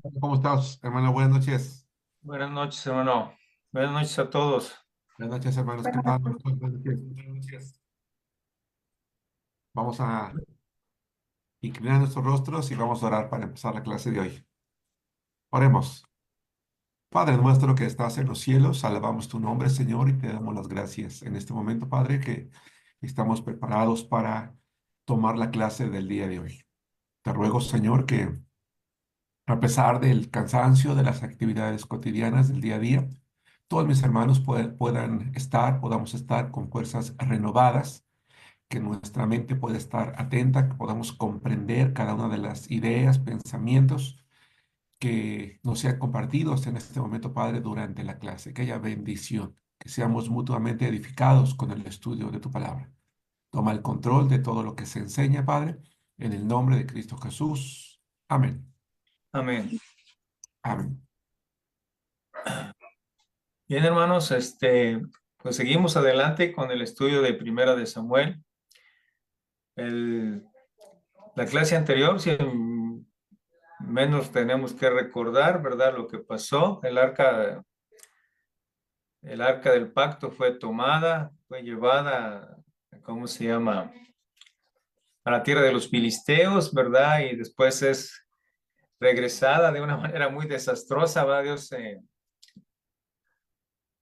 ¿Cómo estás, hermano? Buenas noches. Buenas noches, hermano. Buenas noches a todos. Buenas noches, hermanos. ¿Qué tal? Buenas noches. Buenas noches. Vamos a inclinar nuestros rostros y vamos a orar para empezar la clase de hoy. Oremos. Padre nuestro que estás en los cielos, alabamos tu nombre, Señor, y te damos las gracias en este momento, Padre, que estamos preparados para tomar la clase del día de hoy. Te ruego, Señor, que a pesar del cansancio de las actividades cotidianas del día a día, todos mis hermanos podamos estar con fuerzas renovadas, que nuestra mente pueda estar atenta, que podamos comprender cada una de las ideas, pensamientos que nos sean compartidos en este momento, Padre, durante la clase, que haya bendición, que seamos mutuamente edificados con el estudio de tu palabra. Toma el control de todo lo que se enseña, Padre, en el nombre de Cristo Jesús. Amén. Amén. Amén. Bien, hermanos, pues seguimos adelante con el estudio de Primera de Samuel. El- la clase anterior, si menos tenemos que recordar, ¿verdad? Lo que pasó. El arca del pacto fue tomada, fue llevada, ¿cómo se llama? A la tierra de los filisteos, ¿verdad? Y después es regresada de una manera muy desastrosa, ¿verdad?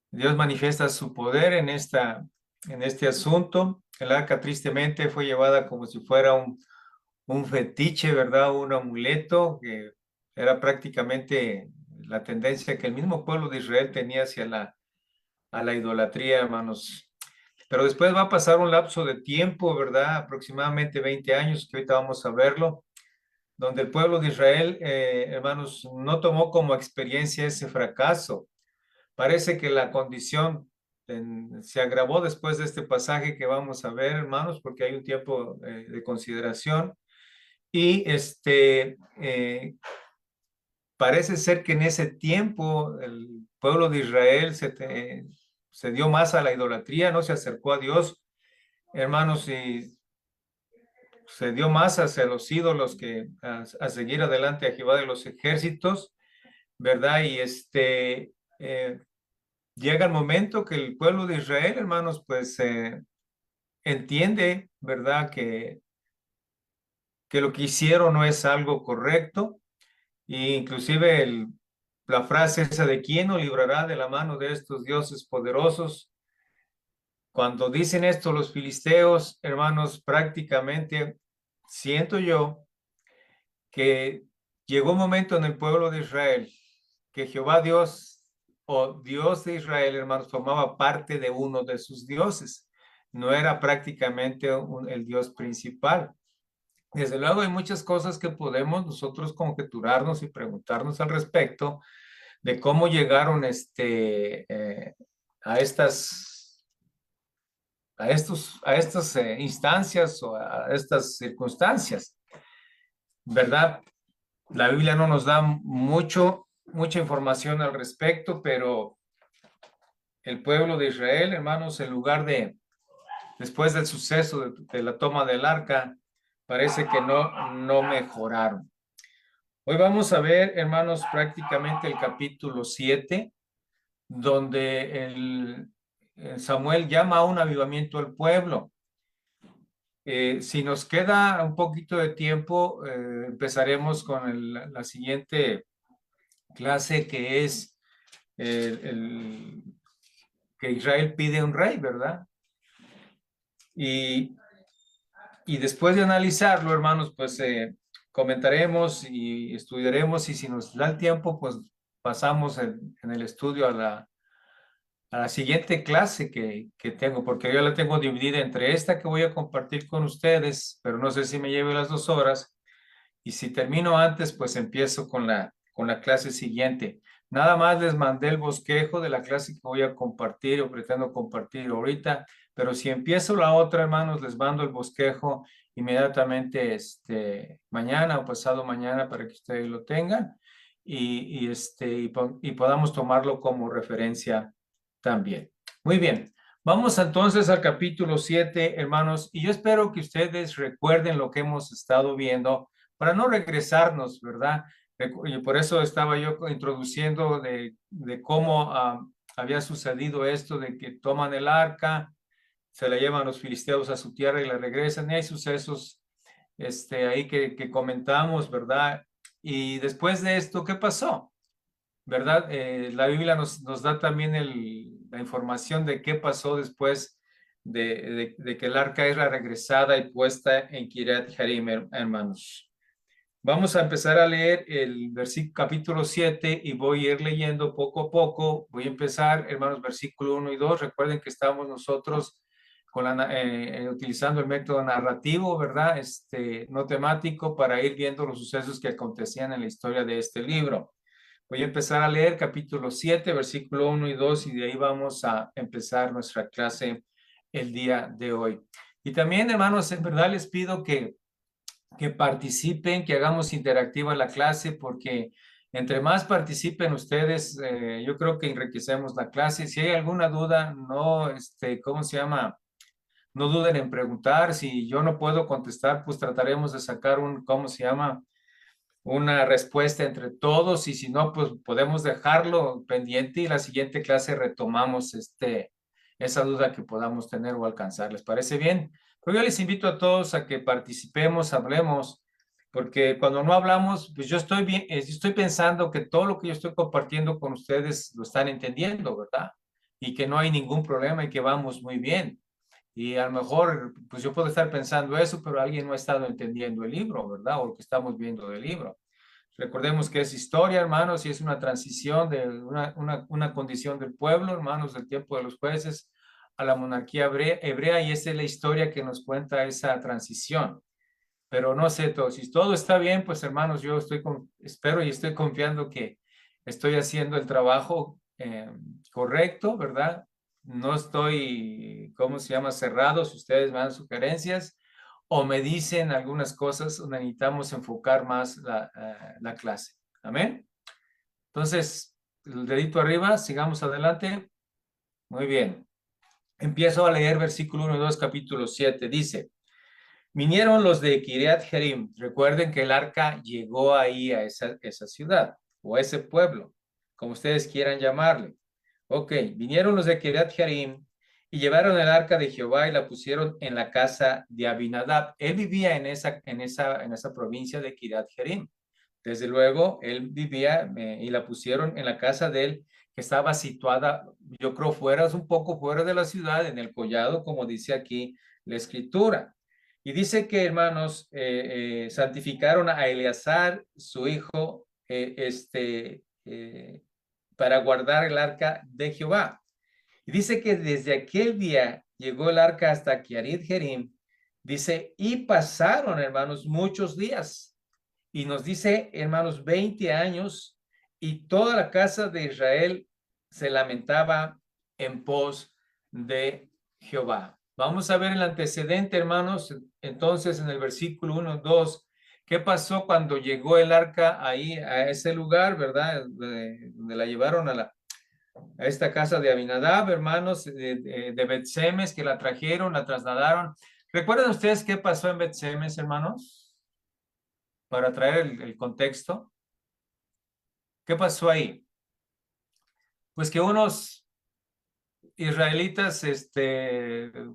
Dios manifiesta su poder en este asunto. El arca tristemente fue llevada como si fuera un fetiche, ¿verdad? Un amuleto que era prácticamente la tendencia que el mismo pueblo de Israel tenía hacia a la idolatría, hermanos. Pero después va a pasar un lapso de tiempo, ¿verdad? Aproximadamente 20 años, que ahorita vamos a verlo, donde el pueblo de Israel, hermanos, no tomó como experiencia ese fracaso. Parece que la condición se agravó después de este pasaje que vamos a ver, hermanos, porque hay un tiempo de consideración. Y parece ser que en ese tiempo el pueblo de Israel se dio más a la idolatría, no se acercó a Dios, hermanos, y se dio más hacia los ídolos que a seguir adelante a Jehová de los ejércitos, ¿verdad? Y eh, llega el momento que el pueblo de Israel, hermanos, pues entiende, ¿verdad? Que lo que hicieron no es algo correcto. E inclusive la frase esa de ¿quién nos librará de la mano de estos dioses poderosos? Cuando dicen esto los filisteos, hermanos, prácticamente siento yo que llegó un momento en el pueblo de Israel que Jehová Dios o Dios de Israel, hermanos, formaba parte de uno de sus dioses. No era prácticamente el Dios principal. Desde luego hay muchas cosas que podemos nosotros conjeturarnos y preguntarnos al respecto de cómo llegaron a estas instancias o a estas circunstancias, ¿verdad? La Biblia no nos da mucha información al respecto, pero el pueblo de Israel, hermanos, después del suceso de la toma del arca, parece que no mejoraron. Hoy vamos a ver, hermanos, prácticamente el capítulo 7, donde Samuel llama a un avivamiento al pueblo. Si nos queda un poquito de tiempo, empezaremos con la siguiente clase, que es el que Israel pide un rey, ¿verdad? Y, y después de analizarlo, hermanos, pues comentaremos y estudiaremos, y si nos da el tiempo, pues pasamos en el estudio a la siguiente clase que tengo, porque yo la tengo dividida entre esta que voy a compartir con ustedes, pero no sé si me lleve las 2 horas, y si termino antes, pues empiezo con la clase siguiente. Nada más les mandé el bosquejo de la clase que voy a compartir o pretendo compartir ahorita, pero si empiezo la otra, hermanos, les mando el bosquejo inmediatamente mañana o pasado mañana para que ustedes lo tengan y podamos tomarlo como referencia también. Muy bien. Vamos entonces al capítulo 7, hermanos, y yo espero que ustedes recuerden lo que hemos estado viendo para no regresarnos, ¿verdad? Y por eso estaba yo introduciendo de cómo había sucedido esto, de que toman el arca, se la llevan los filisteos a su tierra y la regresan. Y hay sucesos ahí que comentamos, ¿verdad? Y después de esto, ¿qué pasó? ¿Verdad? La Biblia nos da también la información de qué pasó después de que el arca era regresada y puesta en Kiriat Jearim, hermanos. Vamos a empezar a leer el versículo capítulo 7 y voy a ir leyendo poco a poco. Voy a empezar, hermanos, versículo 1 y 2. Recuerden que estamos nosotros utilizando el método narrativo, ¿verdad? No temático, para ir viendo los sucesos que acontecían en la historia de este libro. Voy a empezar a leer capítulo 7, versículo 1 y 2, y de ahí vamos a empezar nuestra clase el día de hoy. Y también, hermanos, en verdad les pido que participen, que hagamos interactiva la clase, porque entre más participen ustedes, yo creo que enriquecemos la clase. Si hay alguna duda, no, ¿cómo se llama? No duden en preguntar. Si yo no puedo contestar, pues trataremos de sacar ¿cómo se llama? Una respuesta entre todos, y si no, pues podemos dejarlo pendiente y la siguiente clase retomamos esa duda que podamos tener o alcanzar. ¿Les parece bien? Pero yo les invito a todos a que participemos, hablemos, porque cuando no hablamos, pues yo estoy bien, estoy pensando que todo lo que yo estoy compartiendo con ustedes lo están entendiendo, ¿verdad? Y que no hay ningún problema y que vamos muy bien. Y a lo mejor, pues yo puedo estar pensando eso, pero alguien no ha estado entendiendo el libro, ¿verdad? O lo que estamos viendo del libro. Recordemos que es historia, hermanos, y es una transición de una condición del pueblo, hermanos, del tiempo de los jueces a la monarquía hebrea, y esa es la historia que nos cuenta esa transición. Pero no sé, si todo está bien, pues hermanos, yo espero y estoy confiando que estoy haciendo el trabajo correcto, ¿verdad? No estoy, ¿cómo se llama? Cerrado. Si ustedes me dan sugerencias o me dicen algunas cosas, necesitamos enfocar más la clase. Amén. Entonces, el dedito arriba, sigamos adelante. Muy bien. Empiezo a leer versículo 1 y 2, capítulo 7. Dice: vinieron los de Kiriat Jearim. Recuerden que el arca llegó ahí a esa ciudad o a ese pueblo, como ustedes quieran llamarle. Ok, vinieron los de Kiriat Jearim y llevaron el arca de Jehová y la pusieron en la casa de Abinadab. Él vivía en esa provincia de Kiriat Jearim. Desde luego, él vivía y la pusieron en la casa de él, que estaba situada, yo creo, un poco fuera de la ciudad, en el collado, como dice aquí la escritura. Y dice que, hermanos, santificaron a Eleazar, su hijo, para guardar el arca de Jehová. Y dice que desde aquel día llegó el arca hasta Kiriat Jearim. Dice, y pasaron, hermanos, muchos días. Y nos dice, hermanos, 20 años, y toda la casa de Israel se lamentaba en pos de Jehová. Vamos a ver el antecedente, hermanos, entonces en el versículo 1, 2, ¿qué pasó cuando llegó el arca ahí a ese lugar, verdad? Donde la llevaron a esta casa de Abinadab, hermanos, de Bet-Semes, que la trajeron, la trasladaron. ¿Recuerdan ustedes qué pasó en Bet-Semes, hermanos? Para traer el contexto. ¿Qué pasó ahí? Pues que unos israelitas,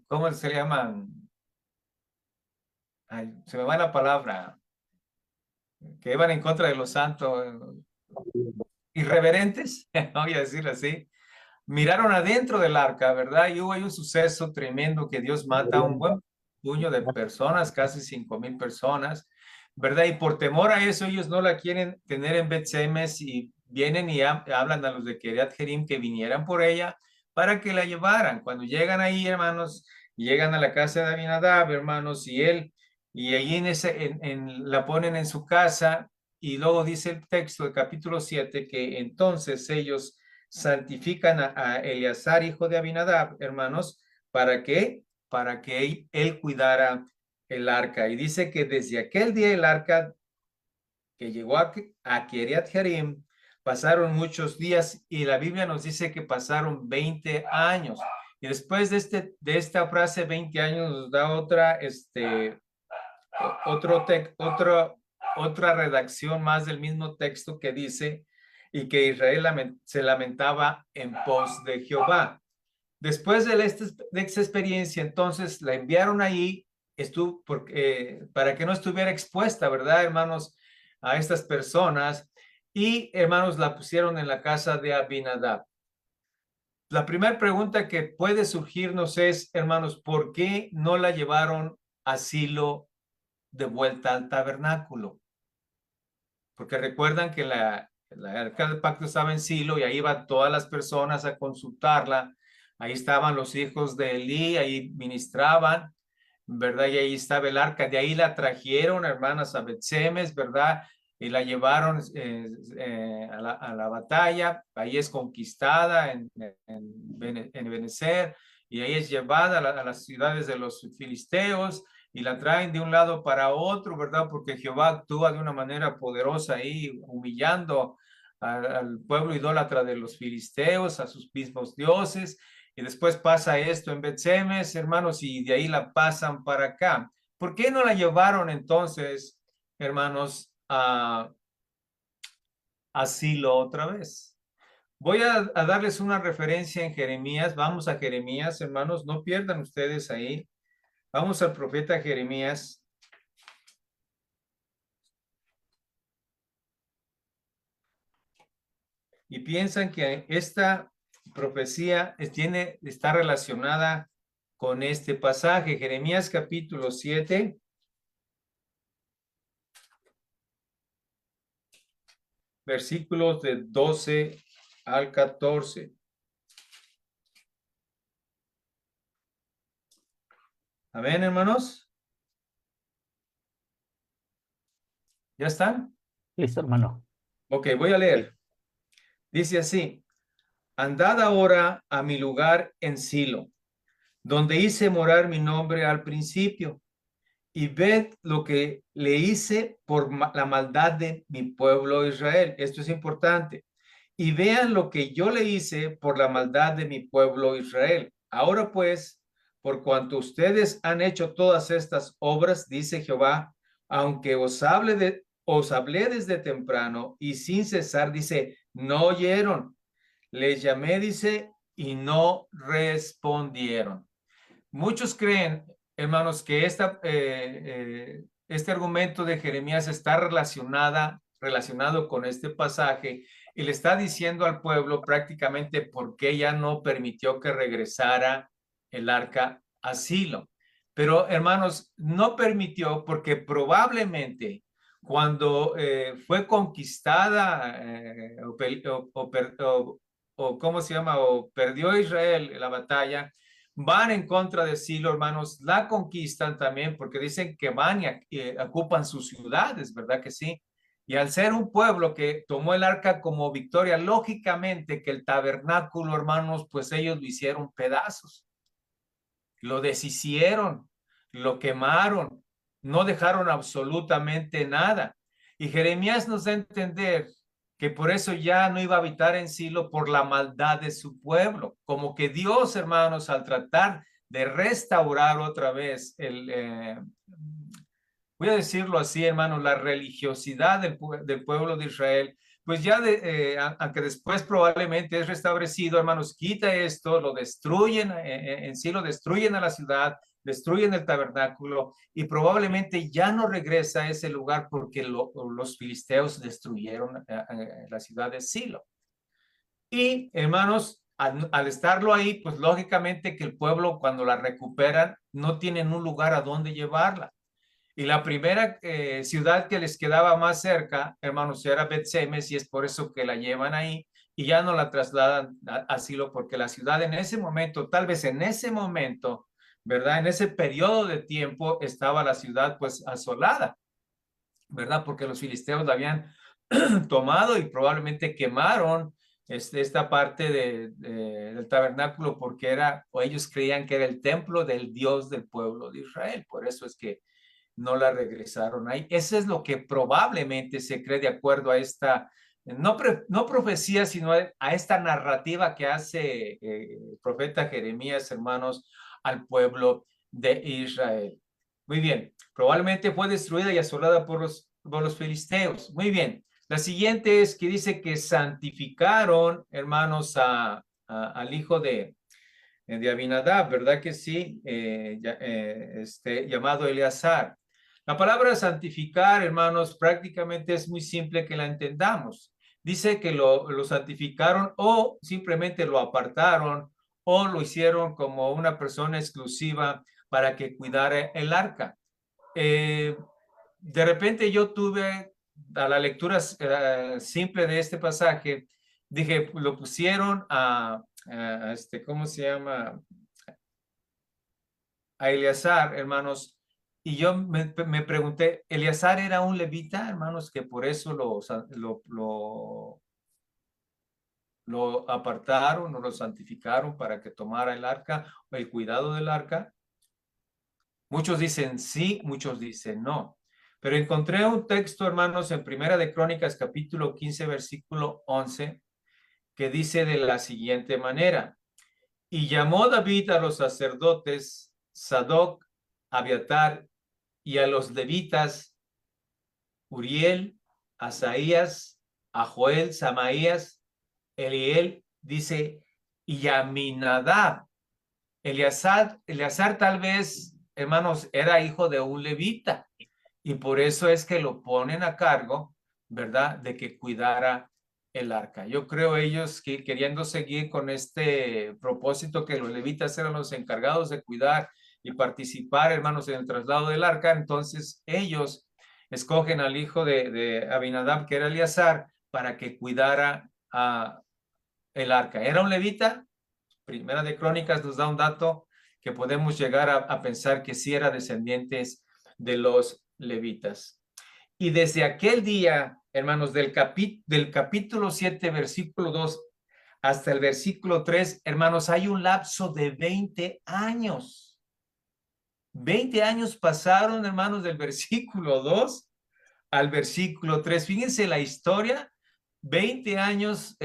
¿cómo se llaman? Ay, se me va la palabra, que iban en contra de los santos, irreverentes, voy a decirlo así, miraron adentro del arca, ¿verdad? Y hubo ahí un suceso tremendo, que Dios mata a un buen puño de personas, casi 5,000 personas, ¿verdad? Y por temor a eso, ellos no la quieren tener en Bet-Semes, y vienen y hablan a los de Kiriat Jearim que vinieran por ella para que la llevaran. Cuando llegan ahí, hermanos, llegan a la casa de Abinadab, hermanos, y allí la ponen en su casa, y luego dice el texto del capítulo 7 que entonces ellos santifican a Eleazar, hijo de Abinadab, hermanos, ¿para qué? Para que él cuidara el arca. Y dice que desde aquel día el arca que llegó a Kiriat Jearim, pasaron muchos días, y la Biblia nos dice que pasaron 20 años. Y después de esta frase 20 años nos da otro otra redacción más del mismo texto que dice, y que Israel se lamentaba en pos de Jehová. Después de esta experiencia, entonces la enviaron ahí para que no estuviera expuesta, ¿verdad, hermanos? A estas personas, y hermanos la pusieron en la casa de Abinadab. La primera pregunta que puede surgirnos es, hermanos, ¿por qué no la llevaron a Silo de vuelta al tabernáculo? Porque recuerdan que la arca del pacto estaba en Silo y ahí iban todas las personas a consultarla. Ahí estaban los hijos de Elí, ahí ministraban, ¿verdad? Y ahí estaba el arca. De ahí la trajeron, hermanas, a Bet-Semes, ¿verdad? Y la llevaron a la batalla. Ahí es conquistada en Benecer, y ahí es llevada a las ciudades de los filisteos, y la traen de un lado para otro, ¿verdad? Porque Jehová actúa de una manera poderosa ahí, humillando al pueblo idólatra de los filisteos, a sus mismos dioses. Y después pasa esto en Bet-Semes, hermanos, y de ahí la pasan para acá. ¿Por qué no la llevaron entonces, hermanos, a Silo otra vez? Voy a darles una referencia en Jeremías. Vamos a Jeremías, hermanos, no pierdan ustedes ahí. Vamos al profeta Jeremías. Y piensan que esta profecía está relacionada con este pasaje. Jeremías capítulo 7. Versículos de 12 al 14. Amén, hermanos. ¿Ya están? Listo, hermano. Ok, voy a leer. Dice así: andad ahora a mi lugar en Silo, donde hice morar mi nombre al principio, y ved lo que le hice por la maldad de mi pueblo Israel. Esto es importante. Y vean lo que yo le hice por la maldad de mi pueblo Israel. Ahora pues, por cuanto ustedes han hecho todas estas obras, dice Jehová, aunque os hablé desde temprano y sin cesar, dice, no oyeron. Les llamé, dice, y no respondieron. Muchos creen, hermanos, que este argumento de Jeremías está relacionado con este pasaje, y le está diciendo al pueblo prácticamente por qué ya no permitió que regresara el arca a Silo. Pero, hermanos, no permitió porque probablemente cuando fue conquistada ¿cómo se llama? O perdió Israel la batalla, van en contra de Silo, hermanos, la conquistan también porque dicen que van y ocupan sus ciudades, ¿verdad que sí? Y al ser un pueblo que tomó el arca como victoria, lógicamente que el tabernáculo, hermanos, pues ellos lo hicieron pedazos, lo deshicieron, lo quemaron, no dejaron absolutamente nada. Y Jeremías nos da a entender que por eso ya no iba a habitar en Silo por la maldad de su pueblo. Como que Dios, hermanos, al tratar de restaurar otra vez voy a decirlo así, hermanos, la religiosidad del pueblo de Israel, pues ya, aunque después probablemente es restablecido, hermanos, quita esto, lo destruyen, en sí lo destruyen a la ciudad, destruyen el tabernáculo, y probablemente ya no regresa a ese lugar porque los filisteos destruyeron la ciudad de Silo. Y, hermanos, al estarlo ahí, pues lógicamente que el pueblo, cuando la recuperan, no tienen un lugar a donde llevarla. Y la primera ciudad que les quedaba más cerca, hermanos, era Bet-Semes, y es por eso que la llevan ahí y ya no la trasladan a Silo, porque la ciudad en ese momento, tal vez en ese momento, ¿verdad? En ese periodo de tiempo estaba la ciudad pues asolada, ¿verdad? Porque los filisteos la habían tomado y probablemente quemaron esta parte del tabernáculo porque o ellos creían que era el templo del Dios del pueblo de Israel. Por eso es que no la regresaron ahí. Eso es lo que probablemente se cree de acuerdo a esta, no profecía, sino a esta narrativa que hace el profeta Jeremías, hermanos, al pueblo de Israel. Muy bien, probablemente fue destruida y asolada por los por los filisteos. Muy bien. La siguiente es que dice que santificaron, hermanos, al hijo de Abinadab, ¿verdad que sí? Llamado Eleazar. La palabra santificar, hermanos, prácticamente es muy simple que la entendamos. Dice que lo santificaron o simplemente lo apartaron o lo hicieron como una persona exclusiva para que cuidara el arca. De repente yo tuve a la lectura simple de este pasaje, dije, lo pusieron ¿cómo se llama? A Eleazar, hermanos, y yo me pregunté, ¿Eleazar era un levita, hermanos, que por eso lo apartaron o lo santificaron para que tomara el arca o el cuidado del arca? Muchos dicen sí, muchos dicen no. Pero encontré un texto, hermanos, en Primera de Crónicas, capítulo 15, versículo 11, que dice de la siguiente manera: y llamó David a los sacerdotes Sadoc, Abiatar, y a los levitas Uriel, Asaías, a Joel, Samaías, Eliel, dice, y Aminadab. Eleazar tal vez, hermanos, era hijo de un levita, y por eso es que lo ponen a cargo, ¿verdad?, de que cuidara el arca. Yo creo ellos que queriendo seguir con este propósito que los levitas eran los encargados de cuidar y participar, hermanos, en el traslado del arca, entonces ellos escogen al hijo de Abinadab, que era Eleazar, para que cuidara el arca. ¿Era un levita? Primera de Crónicas nos da un dato que podemos llegar a pensar que sí era descendientes de los levitas. Y desde aquel día, hermanos, del capítulo 7, versículo 2 hasta el versículo 3, hermanos, hay un lapso de 20 años. 20 años pasaron, hermanos, del versículo 2 al versículo 3. Fíjense la historia, 20 años.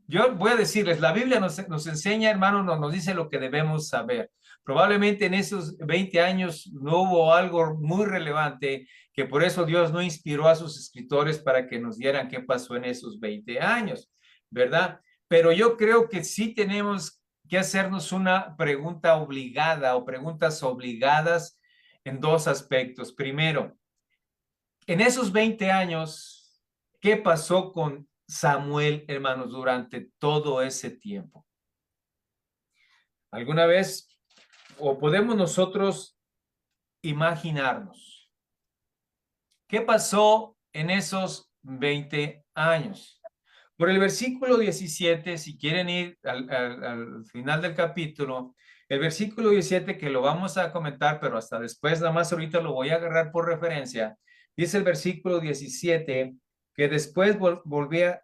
Yo voy a decirles, la Biblia nos enseña, hermanos, nos dice lo que debemos saber. Probablemente en esos 20 años no hubo algo muy relevante, que por eso Dios no inspiró a sus escritores para que nos dieran qué pasó en esos 20 años, ¿verdad? Pero yo creo que sí tenemos que hacernos una pregunta obligada o preguntas obligadas en dos aspectos. Primero, en esos 20 años, ¿qué pasó con Samuel, hermanos, durante todo ese tiempo? ¿Alguna vez o podemos nosotros imaginarnos qué pasó en esos 20 años? Por el versículo 17, si quieren ir al final del capítulo, el versículo 17 que lo vamos a comentar, pero hasta después, nada más ahorita lo voy a agarrar por referencia, dice el versículo 17 que después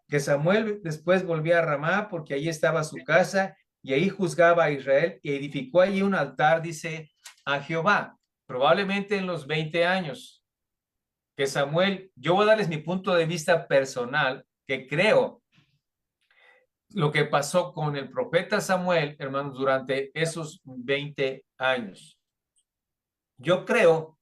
que Samuel después volvía a Ramá porque allí estaba su casa y ahí juzgaba a Israel y edificó allí un altar, dice, a Jehová, probablemente en los 20 años que Samuel, yo voy a darles mi punto de vista personal, que creo lo que pasó con el profeta Samuel, hermanos, durante esos 20 años. Yo creo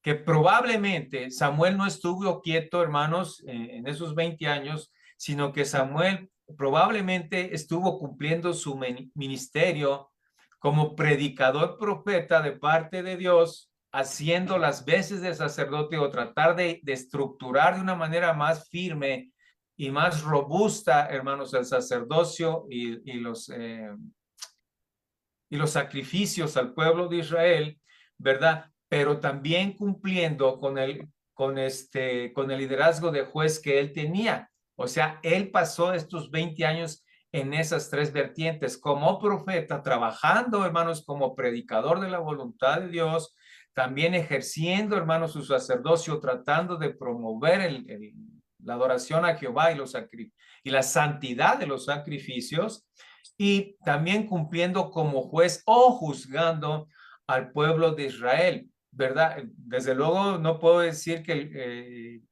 que probablemente Samuel no estuvo quieto, hermanos, en esos 20 años, sino que Samuel probablemente estuvo cumpliendo su ministerio como predicador profeta de parte de Dios, haciendo las veces de sacerdote o tratar de estructurar de una manera más firme y más robusta, hermanos, el sacerdocio y los sacrificios al pueblo de Israel, ¿verdad? Pero también cumpliendo con con el liderazgo de juez que él tenía. O sea, él pasó estos 20 años en esas tres vertientes, como profeta, trabajando, hermanos, como predicador de la voluntad de Dios, también ejerciendo, hermanos, su sacerdocio, tratando de promover la adoración a Jehová y la santidad de los sacrificios, y también cumpliendo como juez o juzgando al pueblo de Israel, ¿verdad? Desde luego no puedo decir que,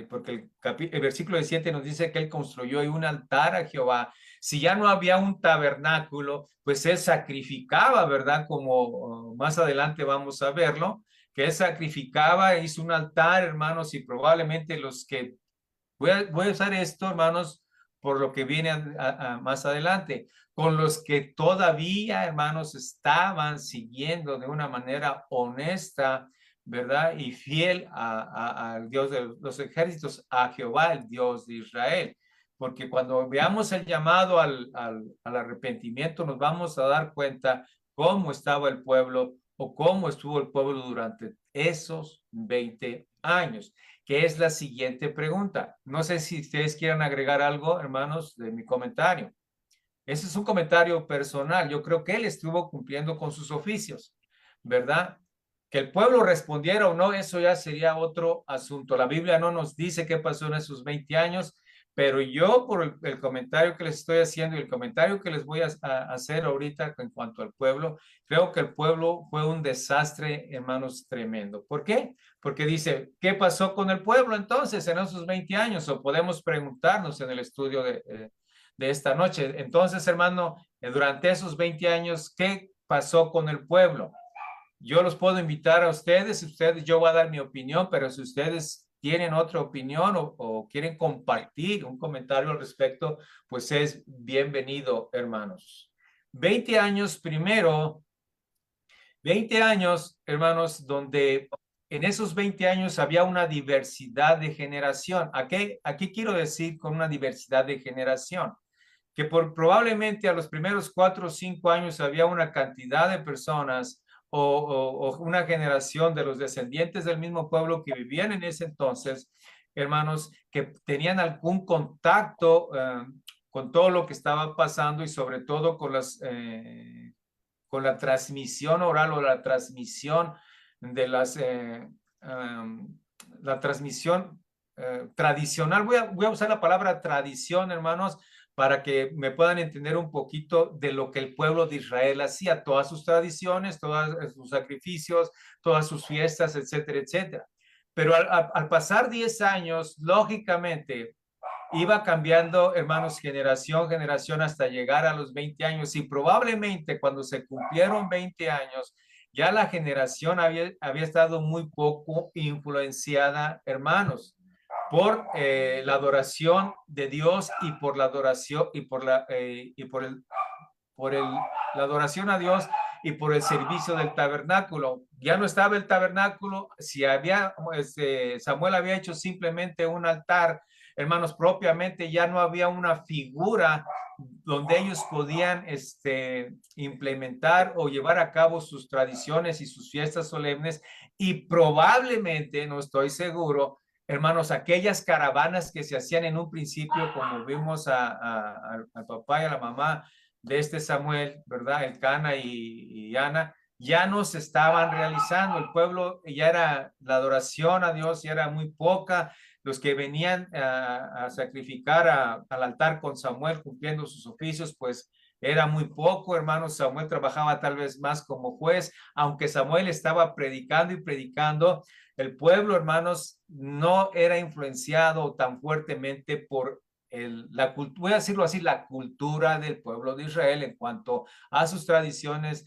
porque el versículo 17 nos dice que él construyó un altar a Jehová. Si ya no había un tabernáculo, pues él sacrificaba, ¿verdad? Como más adelante vamos a verlo, que él sacrificaba, hizo un altar, hermanos, y probablemente los que, voy a usar esto, hermanos, por lo que viene más adelante, con los que todavía, hermanos, estaban siguiendo de una manera honesta, ¿verdad? Y fiel al Dios de los ejércitos, a Jehová, el Dios de Israel. Porque cuando veamos el llamado al arrepentimiento, nos vamos a dar cuenta cómo estaba el pueblo o cómo estuvo el pueblo durante esos 20 años, que es la siguiente pregunta. No sé si ustedes quieran agregar algo, hermanos, de mi comentario. Ese es un comentario personal. Yo creo que él estuvo cumpliendo con sus oficios, ¿verdad? Que el pueblo respondiera o no, eso ya sería otro asunto. La Biblia no nos dice qué pasó en esos 20 años, pero yo por el comentario que les estoy haciendo y el comentario que les voy a hacer ahorita en cuanto al pueblo, creo que el pueblo fue un desastre, hermanos, tremendo. ¿Por qué? Porque dice, ¿qué pasó con el pueblo entonces en esos 20 años? O podemos preguntarnos en el estudio de esta noche. Entonces, hermano, durante esos 20 años, ¿qué pasó con el pueblo? Yo los puedo invitar a ustedes, yo voy a dar mi opinión, pero si ustedes tienen otra opinión o quieren compartir un comentario al respecto, pues es bienvenido, hermanos. 20 años primero, 20 años, hermanos, donde en esos 20 años había una diversidad de generación. ¿A qué quiero decir con una diversidad de generación? Que probablemente a los primeros 4 o 5 años había una cantidad de personas o una generación de los descendientes del mismo pueblo que vivían en ese entonces, hermanos, que tenían algún contacto con todo lo que estaba pasando y sobre todo con la transmisión oral o la transmisión de la transmisión tradicional. Voy a usar la palabra tradición, hermanos, para que me puedan entender un poquito de lo que el pueblo de Israel hacía, todas sus tradiciones, todos sus sacrificios, todas sus fiestas, etcétera, etcétera. Pero al pasar 10 años, lógicamente, iba cambiando, hermanos, generación hasta llegar a los 20 años y probablemente cuando se cumplieron 20 años, ya la generación había estado muy poco influenciada, hermanos, por la adoración de Dios y por la adoración y la adoración a Dios y por el servicio del tabernáculo. Ya no estaba el tabernáculo, si Samuel había hecho simplemente un altar, hermanos, propiamente ya no había una figura donde ellos podían implementar o llevar a cabo sus tradiciones y sus fiestas solemnes y probablemente, no estoy seguro, hermanos, aquellas caravanas que se hacían en un principio, como vimos al papá y a la mamá de Samuel, ¿verdad? El Cana y Ana, ya no se estaban realizando. El pueblo ya era, la adoración a Dios ya era muy poca. Los que venían a sacrificar al altar con Samuel cumpliendo sus oficios, pues era muy poco, hermanos. Samuel trabajaba tal vez más como juez, aunque Samuel estaba predicando y predicando. El pueblo, hermanos, no era influenciado tan fuertemente por voy a decirlo así, la cultura del pueblo de Israel en cuanto a sus tradiciones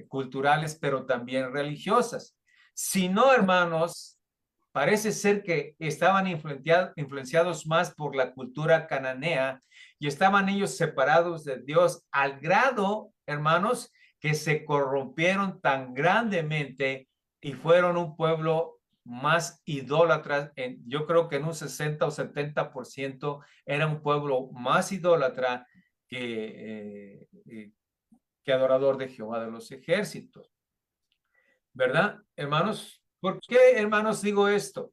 culturales, pero también religiosas. Si no, hermanos, parece ser que estaban influenciados más por la cultura cananea y estaban ellos separados de Dios al grado, hermanos, que se corrompieron tan grandemente y fueron un pueblo más idólatras. Yo creo que en un 60 o 70% era un pueblo más idólatra que adorador de Jehová de los ejércitos. ¿Verdad, hermanos? ¿Por qué, hermanos, digo esto?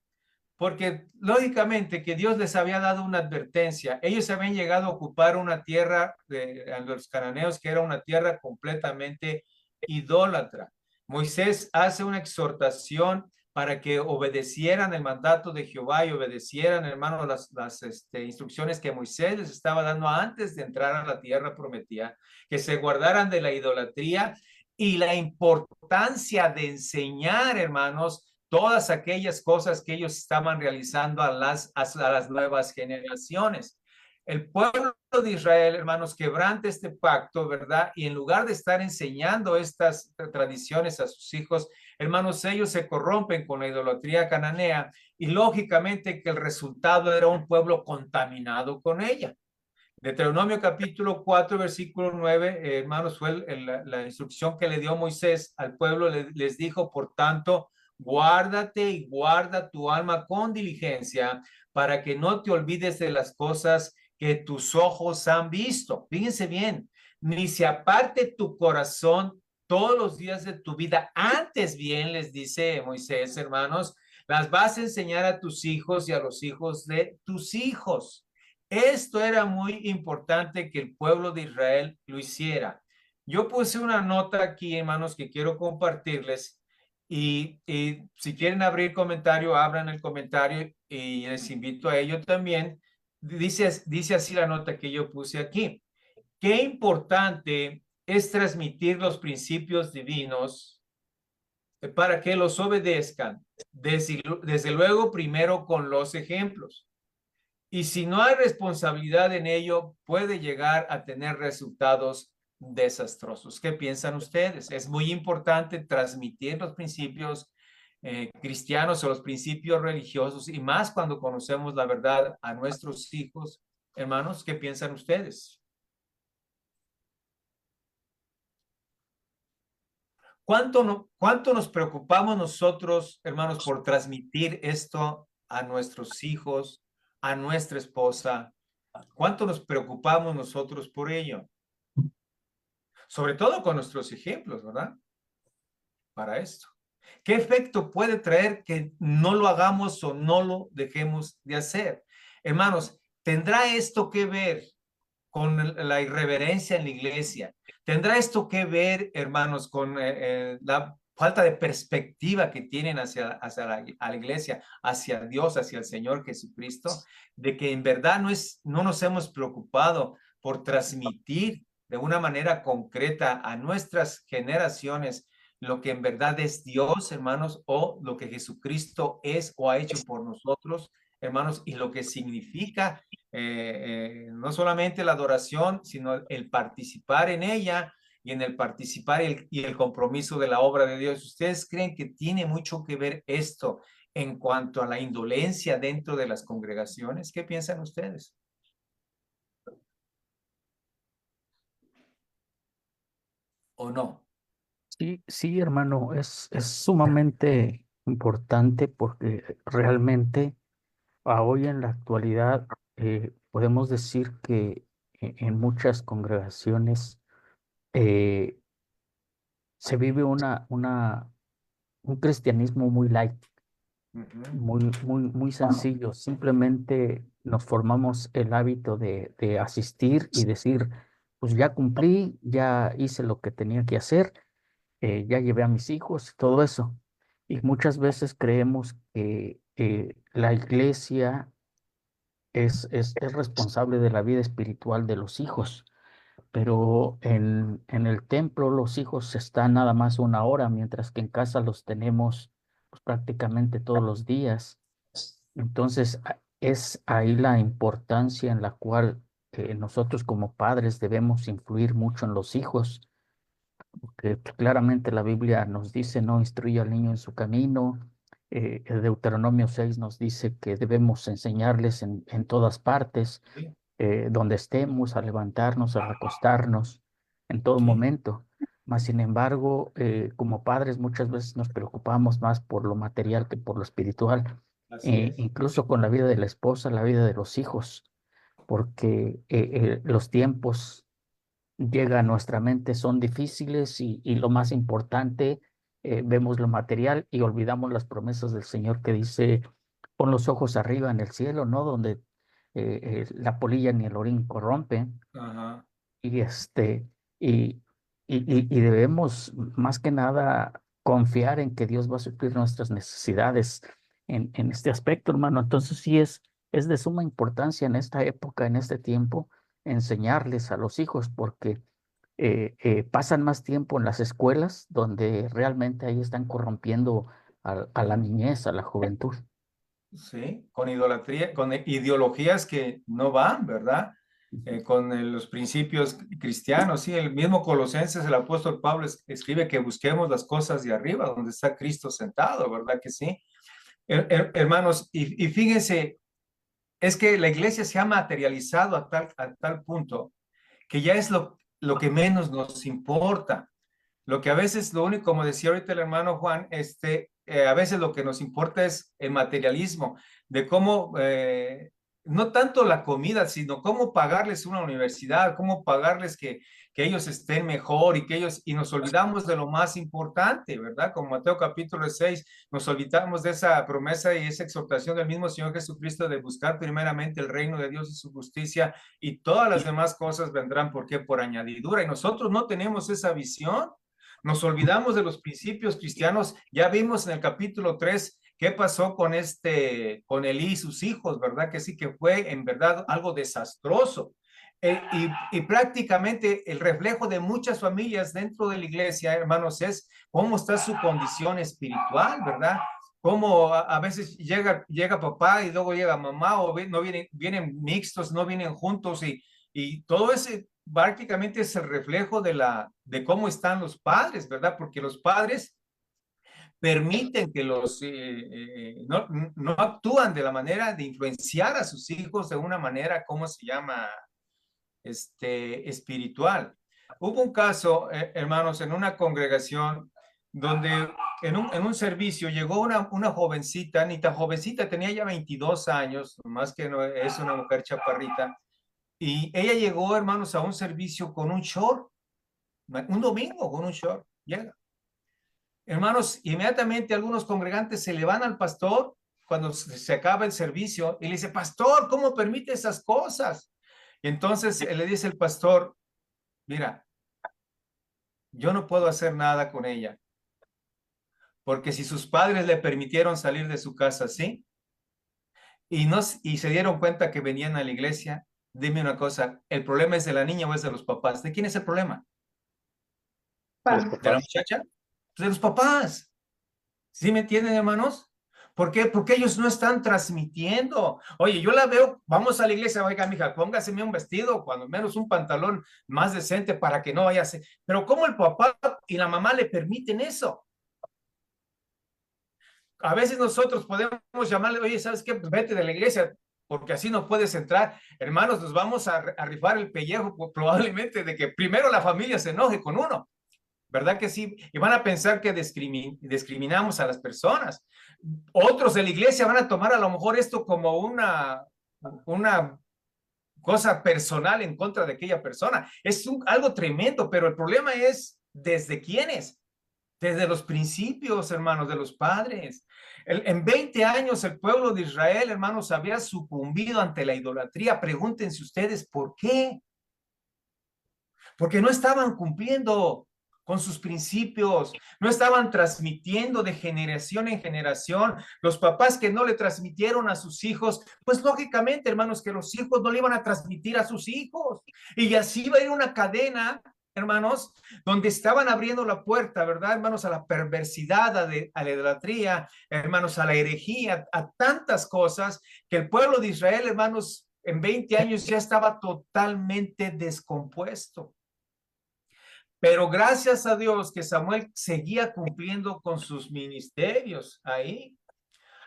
Porque lógicamente que Dios les había dado una advertencia. Ellos habían llegado a ocupar una tierra de los cananeos que era una tierra completamente idólatra. Moisés hace una exhortación para que obedecieran el mandato de Jehová y obedecieran, hermanos, las instrucciones que Moisés les estaba dando antes de entrar a la tierra prometida, que se guardaran de la idolatría y la importancia de enseñar, hermanos, todas aquellas cosas que ellos estaban realizando a las nuevas generaciones. El pueblo de Israel, hermanos, quebranta este pacto, ¿verdad? Y en lugar de estar enseñando estas tradiciones a sus hijos, hermanos, ellos se corrompen con la idolatría cananea y lógicamente que el resultado era un pueblo contaminado con ella. Deuteronomio capítulo 4, versículo 9, hermanos, fue la instrucción que le dio Moisés al pueblo, les dijo, por tanto, guárdate y guarda tu alma con diligencia para que no te olvides de las cosas que tus ojos han visto. Fíjense bien, ni se aparte tu corazón todos los días de tu vida. Antes bien, les dice Moisés, hermanos, las vas a enseñar a tus hijos y a los hijos de tus hijos. Esto era muy importante que el pueblo de Israel lo hiciera. Yo puse una nota aquí, hermanos, que quiero compartirles y si quieren abrir comentario, abran el comentario y les invito a ello también. Dice así la nota que yo puse aquí. Qué importante es transmitir los principios divinos para que los obedezcan. Desde luego, primero con los ejemplos. Y si no hay responsabilidad en ello, puede llegar a tener resultados desastrosos. ¿Qué piensan ustedes? Es muy importante transmitir los principios cristianos o los principios religiosos y más cuando conocemos la verdad a nuestros hijos. Hermanos, ¿qué piensan ustedes? ¿Cuánto nos preocupamos nosotros, hermanos, por transmitir esto a nuestros hijos, a nuestra esposa? ¿Cuánto nos preocupamos nosotros por ello? Sobre todo con nuestros ejemplos, ¿verdad? Para esto. ¿Qué efecto puede traer que no lo hagamos o no lo dejemos de hacer? Hermanos, ¿tendrá esto que ver con la irreverencia en la iglesia? ¿Tendrá esto que ver, hermanos, con la falta de perspectiva que tienen hacia la iglesia, hacia Dios, hacia el Señor Jesucristo? De que en verdad no nos hemos preocupado por transmitir de una manera concreta a nuestras generaciones lo que en verdad es Dios, hermanos, o lo que Jesucristo es o ha hecho por nosotros, hermanos, y lo que significa no solamente la adoración, sino el participar en ella y en el participar y el compromiso de la obra de Dios. ¿Ustedes creen que tiene mucho que ver esto en cuanto a la indolencia dentro de las congregaciones? ¿Qué piensan ustedes? ¿O no? Sí, sí, hermano, es sumamente importante porque realmente hoy en la actualidad podemos decir que en muchas congregaciones eh, se vive un cristianismo muy light, muy sencillo. Simplemente nos formamos el hábito de asistir y decir, pues ya cumplí, ya hice lo que tenía que hacer, ya llevé a mis hijos, todo eso. Y muchas veces creemos que la iglesia es responsable de la vida espiritual de los hijos, pero en el templo los hijos están nada más una hora, mientras que en casa los tenemos pues, prácticamente todos los días. Entonces, es ahí la importancia en la cual nosotros como padres debemos influir mucho en los hijos, porque pues, claramente la Biblia nos dice, no instruye al niño en su camino. El Deuteronomio 6 nos dice que debemos enseñarles en todas partes, Sí, donde estemos, a levantarnos, a recostarnos, en todo sí, momento. Mas, sin embargo, como padres muchas veces nos preocupamos más por lo material que por lo espiritual, así es. incluso con la vida de la esposa, la vida de los hijos, porque los tiempos llega a nuestra mente son difíciles y lo más importante, vemos lo material y olvidamos las promesas del Señor que dice, pon los ojos arriba en el cielo, ¿no? Donde la polilla ni el orín corrompen Ajá. y y, y debemos más que nada confiar en que Dios va a suplir nuestras necesidades en este aspecto, hermano. Entonces sí es de suma importancia en esta época, en este tiempo, enseñarles a los hijos, porque pasan más tiempo en las escuelas, donde realmente ahí están corrompiendo a la niñez, a la juventud. Sí, con idolatría, con ideologías que no van, ¿verdad? con los principios cristianos. Sí, el mismo Colosenses, el apóstol Pablo escribe que busquemos las cosas de arriba, donde está Cristo sentado, ¿verdad que sí? Hermanos, y fíjense, es que la iglesia se ha materializado a tal punto que ya es lo que menos nos importa. Lo que a veces, lo único, como decía ahorita el hermano Juan, a veces lo que nos importa es el materialismo, de cómo, no tanto la comida, sino cómo pagarles una universidad, cómo pagarles que ellos estén mejor y nos olvidamos de lo más importante, ¿verdad? Como Mateo capítulo 6, nos olvidamos de esa promesa y esa exhortación del mismo Señor Jesucristo de buscar primeramente el reino de Dios y su justicia y todas las demás cosas vendrán, ¿por qué? Por añadidura. Y nosotros no tenemos esa visión. Nos olvidamos de los principios cristianos. Ya vimos en el capítulo 3 qué pasó con Elí y sus hijos, ¿verdad? Que sí que fue en verdad algo desastroso. Y prácticamente el reflejo de muchas familias dentro de la iglesia, hermanos, es cómo está su condición espiritual, ¿verdad? Cómo a veces llega papá y luego llega mamá, o no vienen mixtos, no vienen juntos, y todo ese prácticamente es el reflejo de cómo están los padres, ¿verdad? Porque los padres permiten que no actúan de la manera de influenciar a sus hijos de una manera, ¿cómo se llama? Espiritual. Hubo un caso, hermanos, en una congregación donde en un servicio llegó una jovencita, ni tan jovencita, tenía ya 22 años, más que no, es una mujer chaparrita, y ella llegó, hermanos, a un servicio con un short, un domingo con un short, llega. Hermanos, inmediatamente algunos congregantes se le van al pastor cuando se acaba el servicio y le dice, pastor, ¿cómo permite esas cosas? Y entonces le dice el pastor, mira, yo no puedo hacer nada con ella, porque si sus padres le permitieron salir de su casa así y se dieron cuenta que venían a la iglesia, dime una cosa, ¿el problema es de la niña o es de los papás? ¿De quién es el problema? ¿De la muchacha? Pues de los papás. ¿Sí me entienden, hermanos? ¿Por qué? Porque ellos no están transmitiendo. Oye, yo la veo, vamos a la iglesia, oiga, mija, póngaseme un vestido, cuando menos un pantalón más decente para que no vaya a ser. Pero ¿cómo el papá y la mamá le permiten eso? A veces nosotros podemos llamarle, oye, ¿sabes qué? Pues vete de la iglesia, porque así no puedes entrar. Hermanos, nos vamos a rifar el pellejo probablemente de que primero la familia se enoje con uno. ¿Verdad que sí? Y van a pensar que discriminamos a las personas. Otros de la iglesia van a tomar a lo mejor esto como una cosa personal en contra de aquella persona. Es algo tremendo, pero el problema es ¿desde quiénes? Desde los principios, hermanos, de los padres. En 20 años el pueblo de Israel, hermanos, había sucumbido ante la idolatría. Pregúntense ustedes por qué. Porque no estaban cumpliendo con sus principios, no estaban transmitiendo de generación en generación. Los papás que no le transmitieron a sus hijos, pues lógicamente, hermanos, que los hijos no le iban a transmitir a sus hijos. Y así va a ir una cadena, hermanos, donde estaban abriendo la puerta, ¿verdad, hermanos? A la perversidad, a la idolatría, hermanos, a la herejía, a tantas cosas que el pueblo de Israel, hermanos, en 20 años ya estaba totalmente descompuesto. Pero gracias a Dios que Samuel seguía cumpliendo con sus ministerios ahí.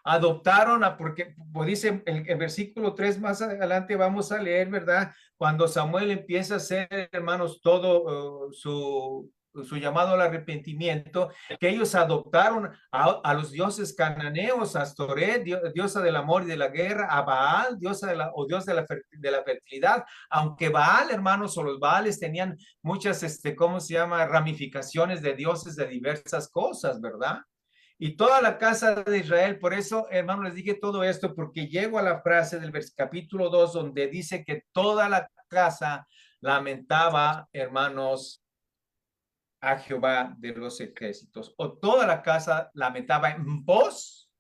Adoptaron porque pues dice el versículo 3 más adelante vamos a leer, ¿verdad? Cuando Samuel empieza a hacer, hermanos, todo su llamado al arrepentimiento, que ellos adoptaron a los dioses cananeos, a Astoret, diosa del amor y de la guerra, a Baal, dios de la fertilidad, aunque Baal, hermanos, o los Baales tenían muchas, ¿cómo se llama? Ramificaciones de dioses de diversas cosas, ¿verdad? Y toda la casa de Israel, por eso, hermano, les dije todo esto, porque llego a la frase del capítulo 2, donde dice que toda la casa lamentaba, hermanos, a Jehová de los ejércitos, o toda la casa lamentaba en pos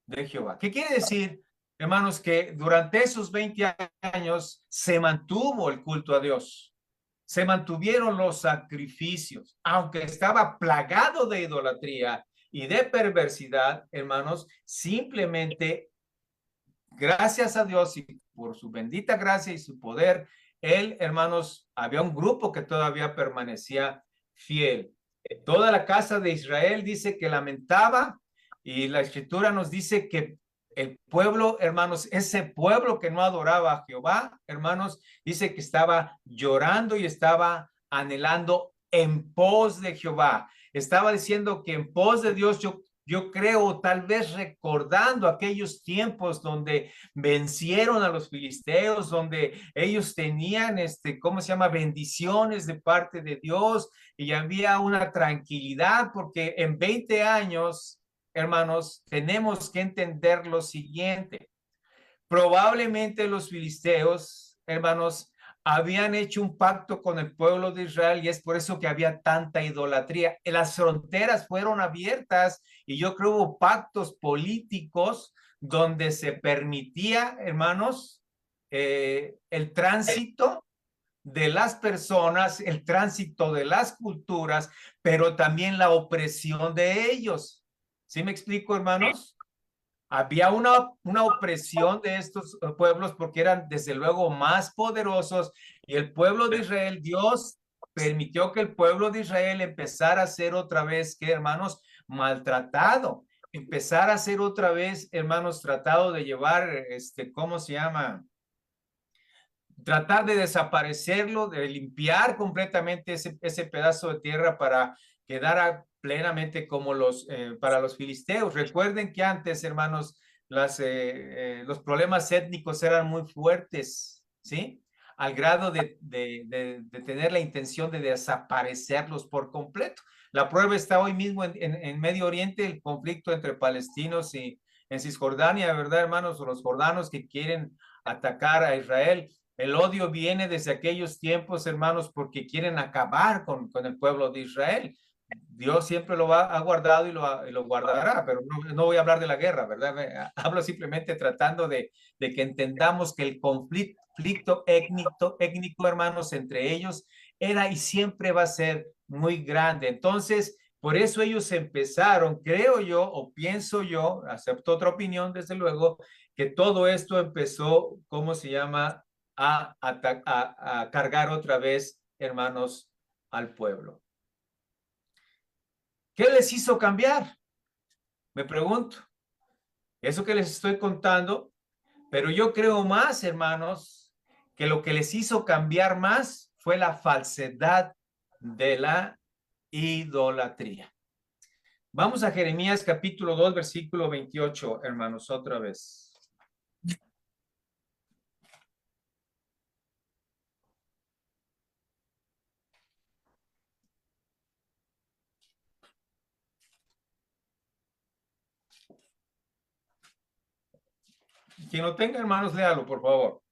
de Jehová. ¿Qué quiere decir, hermanos? Que durante esos 20 años se mantuvo el culto a Dios. Se mantuvieron los sacrificios, aunque estaba plagado de idolatría y de perversidad, hermanos, simplemente gracias a Dios y por su bendita gracia y su poder, él, hermanos, había un grupo que todavía permanecía fiel. Toda la casa de Israel dice que lamentaba, y la escritura nos dice que el pueblo, hermanos, ese pueblo que no adoraba a Jehová, hermanos, dice que estaba llorando y estaba anhelando en pos de Jehová. Estaba diciendo que en pos de Dios yo creo, tal vez recordando aquellos tiempos donde vencieron a los filisteos, donde ellos tenían, ¿cómo se llama? Bendiciones de parte de Dios, y había una tranquilidad, porque en 20 años, hermanos, tenemos que entender lo siguiente. Probablemente los filisteos, hermanos, habían hecho un pacto con el pueblo de Israel, y es por eso que había tanta idolatría. Las fronteras fueron abiertas y yo creo hubo pactos políticos donde se permitía, hermanos, el tránsito de las personas, el tránsito de las culturas, pero también la opresión de ellos. ¿Sí me explico, hermanos? Había una opresión de estos pueblos porque eran desde luego más poderosos, y el pueblo de Israel, Dios permitió que el pueblo de Israel empezara a ser otra vez, ¿qué, hermanos? Maltratado, empezar a ser otra vez, hermanos, tratado de llevar, ¿cómo se llama? Tratar de desaparecerlo, de limpiar completamente ese pedazo de tierra para quedar plenamente como para los filisteos. Recuerden que antes, hermanos, los problemas étnicos eran muy fuertes, ¿sí? Al grado de tener la intención de desaparecerlos por completo. La prueba está hoy mismo en Medio Oriente, el conflicto entre palestinos y en Cisjordania, ¿verdad, hermanos? Los jordanos que quieren atacar a Israel. El odio viene desde aquellos tiempos, hermanos, porque quieren acabar con el pueblo de Israel. Dios siempre ha guardado y lo guardará, pero no voy a hablar de la guerra, ¿verdad? Hablo simplemente tratando de que entendamos que el conflicto étnico, hermanos, entre ellos era y siempre va a ser muy grande. Entonces, por eso ellos empezaron, creo yo, o pienso yo, acepto otra opinión, desde luego, que todo esto empezó, ¿cómo se llama? A cargar otra vez, hermanos, al pueblo. ¿Qué les hizo cambiar? Me pregunto. Eso que les estoy contando, pero yo creo más, hermanos, que lo que les hizo cambiar más fue la falsedad de la idolatría. Vamos a Jeremías capítulo 2, versículo 28, hermanos, otra vez. Quien lo tenga, hermanos, léalo, por favor.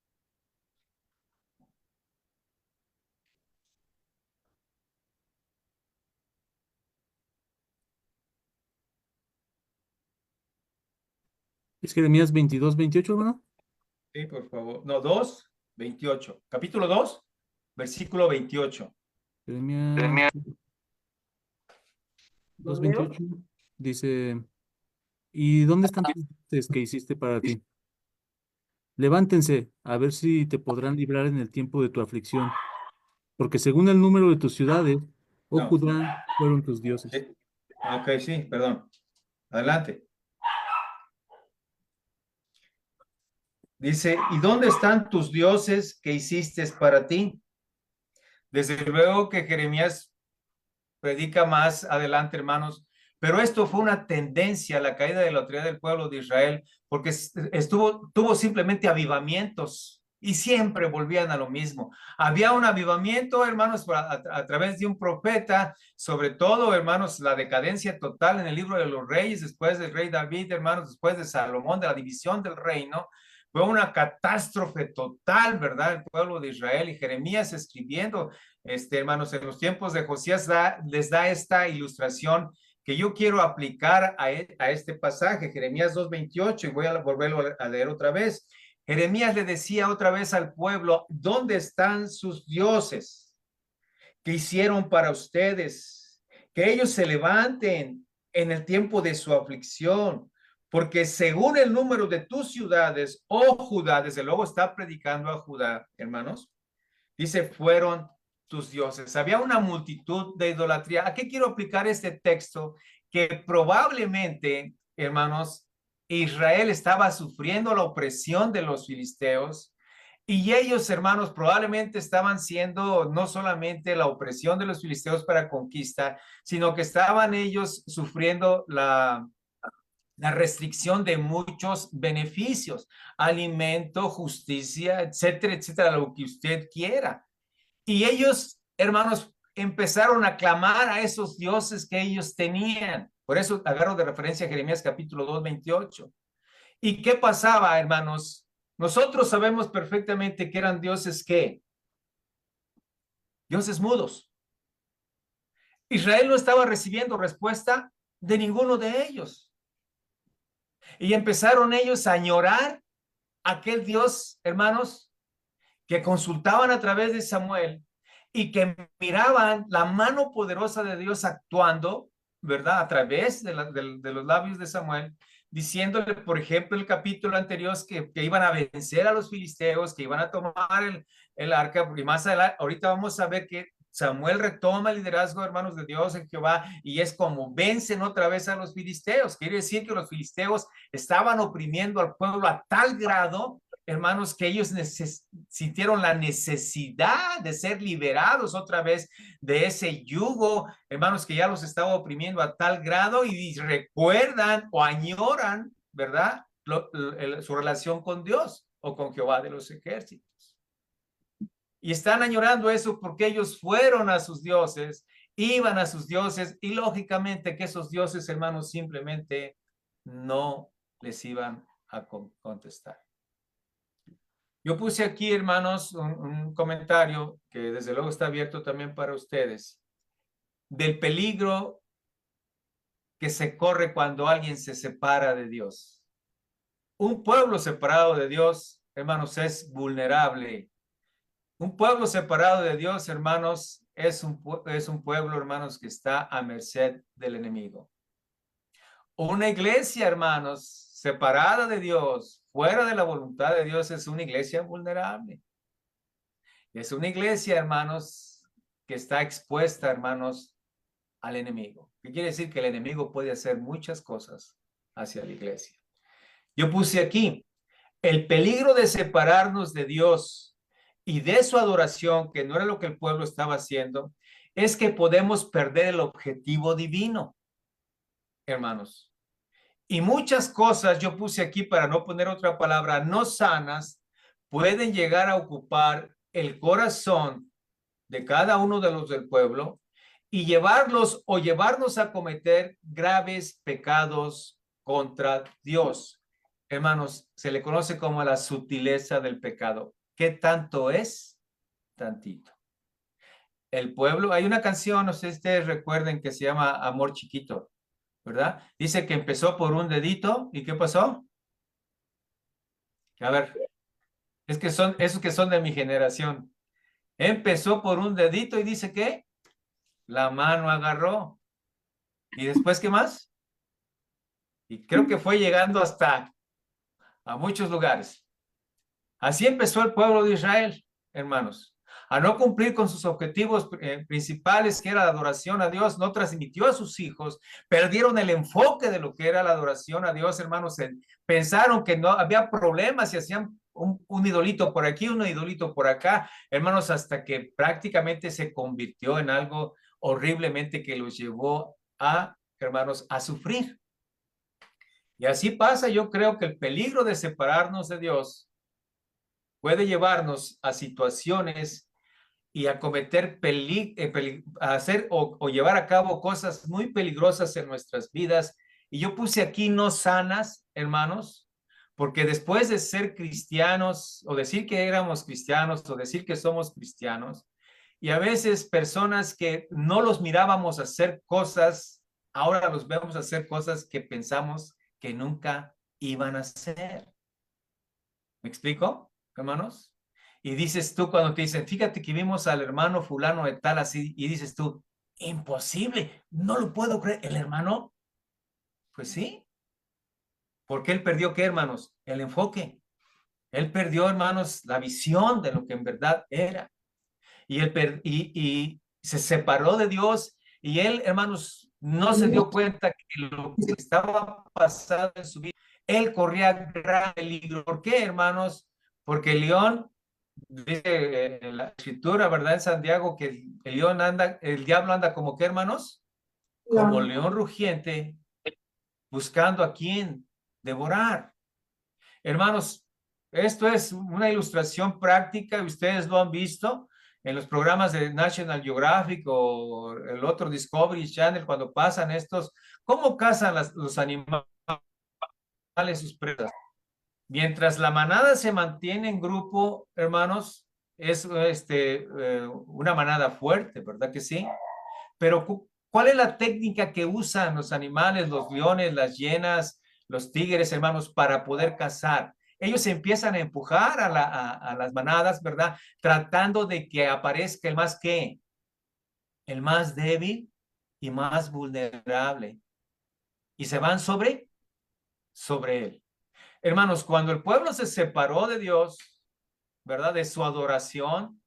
¿Es Jeremías 22, 28, hermano? Sí, por favor. No, 2, 28. Capítulo 2, versículo 28. Jeremías 2, 28 dice, ¿y dónde están tus dioses que hiciste para ti? Levántense, a ver si te podrán librar en el tiempo de tu aflicción, porque según el número de tus ciudades, oh No. Judá, fueron tus dioses. Sí. Ok, sí, perdón. Adelante. Dice, ¿y dónde están tus dioses que hiciste para ti? Desde luego que Jeremías predica más adelante, hermanos, pero esto fue una tendencia, la caída de la autoridad del pueblo de Israel, porque tuvo simplemente avivamientos y siempre volvían a lo mismo. Había un avivamiento, hermanos, a través de un profeta, sobre todo, hermanos, la decadencia total en el libro de los reyes, después del rey David, hermanos, después de Salomón, de la división del reino. Fue una catástrofe total, ¿verdad? El pueblo de Israel, y Jeremías escribiendo, hermanos, en los tiempos de Josías les da esta ilustración que yo quiero aplicar a este pasaje, Jeremías 2:28, y voy a volverlo a leer otra vez. Jeremías le decía otra vez al pueblo, ¿dónde están sus dioses que hicieron para ustedes? Que ellos se levanten en el tiempo de su aflicción, Porque según el número de tus ciudades, oh Judá, desde luego está predicando a Judá, hermanos, dice, fueron tus dioses. Había una multitud de idolatría. ¿A qué quiero aplicar este texto? Que probablemente, hermanos, Israel estaba sufriendo la opresión de los filisteos y ellos, hermanos, probablemente estaban siendo no solamente la opresión de los filisteos para conquista, sino que estaban ellos sufriendo la restricción de muchos beneficios, alimento, justicia, etcétera, etcétera, lo que usted quiera. Y ellos, hermanos, empezaron a clamar a esos dioses que ellos tenían. Por eso agarro de referencia a Jeremías capítulo 2, 28. ¿Y qué pasaba, hermanos? Nosotros sabemos perfectamente que eran dioses ¿qué? Dioses mudos. Israel no estaba recibiendo respuesta de ninguno de ellos. Y empezaron ellos a añorar a aquel Dios, hermanos, que consultaban a través de Samuel y que miraban la mano poderosa de Dios actuando, ¿verdad? A través de los labios de Samuel, diciéndole, por ejemplo, el capítulo anterior que iban a vencer a los filisteos, que iban a tomar el arca, y más adelante, ahorita vamos a ver que Samuel retoma el liderazgo, hermanos de Dios en Jehová, y es como vencen otra vez a los filisteos. Quiere decir que los filisteos estaban oprimiendo al pueblo a tal grado, hermanos, que ellos sintieron la necesidad de ser liberados otra vez de ese yugo, hermanos, que ya los estaba oprimiendo a tal grado y recuerdan o añoran, ¿verdad? Su relación con Dios o con Jehová de los ejércitos. Y están añorando eso porque ellos fueron a sus dioses, iban a sus dioses y lógicamente que esos dioses, hermanos, simplemente no les iban a contestar. Yo puse aquí, hermanos, un comentario que desde luego está abierto también para ustedes, del peligro que se corre cuando alguien se separa de Dios. Un pueblo separado de Dios, hermanos, es vulnerable. Un pueblo separado de Dios, hermanos, es un pueblo, hermanos, que está a merced del enemigo. Una iglesia, hermanos, separada de Dios, fuera de la voluntad de Dios, es una iglesia vulnerable. Es una iglesia, hermanos, que está expuesta, hermanos, al enemigo. ¿Qué quiere decir? Que el enemigo puede hacer muchas cosas hacia la iglesia. Yo puse aquí, el peligro de separarnos de Dios y de su adoración, que no era lo que el pueblo estaba haciendo, es que podemos perder el objetivo divino, hermanos. Y muchas cosas, yo puse aquí para no poner otra palabra, no sanas, pueden llegar a ocupar el corazón de cada uno de los del pueblo y llevarlos o llevarnos a cometer graves pecados contra Dios. Hermanos, se le conoce como la sutileza del pecado. ¿Qué tanto es? Tantito. El pueblo, hay una canción, no sé si ustedes recuerden, que se llama Amor Chiquito, ¿verdad? Dice que empezó por un dedito, ¿y qué pasó? A ver, es que son esos que son de mi generación. Empezó por un dedito y dice que la mano agarró. ¿Y después qué más? Y creo que fue llegando hasta a muchos lugares. Así empezó el pueblo de Israel, hermanos. A no cumplir con sus objetivos principales, que era la adoración a Dios, no transmitió a sus hijos, perdieron el enfoque de lo que era la adoración a Dios, hermanos. Pensaron que no había problemas y hacían un idolito por aquí, un idolito por acá, hermanos, hasta que prácticamente se convirtió en algo horriblemente que los llevó a, hermanos, a sufrir. Y así pasa, yo creo que el peligro de separarnos de Dios puede llevarnos a situaciones y a cometer a hacer o llevar a cabo cosas muy peligrosas en nuestras vidas. Y yo puse aquí no sanas, hermanos, porque después de ser cristianos o decir que éramos cristianos o decir que somos cristianos, y a veces personas que no los mirábamos hacer cosas, ahora los vemos hacer cosas que pensamos que nunca iban a hacer. ¿Me explico, hermanos? Y dices tú cuando te dicen, fíjate que vimos al hermano fulano de tal así, y dices tú, imposible, no lo puedo creer. ¿El hermano? Pues sí. Porque él perdió, ¿qué, hermanos? El enfoque. Él perdió, hermanos, la visión de lo que en verdad era. Y se separó de Dios. Y él, hermanos, no se dio cuenta que lo que estaba pasando en su vida, él corría gran peligro. ¿Por qué, hermanos? Porque el león, dice en la escritura, ¿verdad? En Santiago, que el león anda, el diablo anda como qué, hermanos? Como león rugiente, buscando a quién devorar. Hermanos, esto es una ilustración práctica, ustedes lo han visto en los programas de National Geographic o el otro Discovery Channel cuando pasan estos, cómo cazan los animales sus presas. Mientras la manada se mantiene en grupo, hermanos, es una manada fuerte, ¿verdad que sí? Pero ¿cuál es la técnica que usan los animales, los leones, las hienas, los tigres, hermanos, para poder cazar? Ellos empiezan a empujar a las manadas, ¿verdad? Tratando de que aparezca el más ¿qué? El más débil y más vulnerable. Y se van sobre él. Hermanos, cuando el pueblo se separó de Dios, ¿verdad? De su adoración,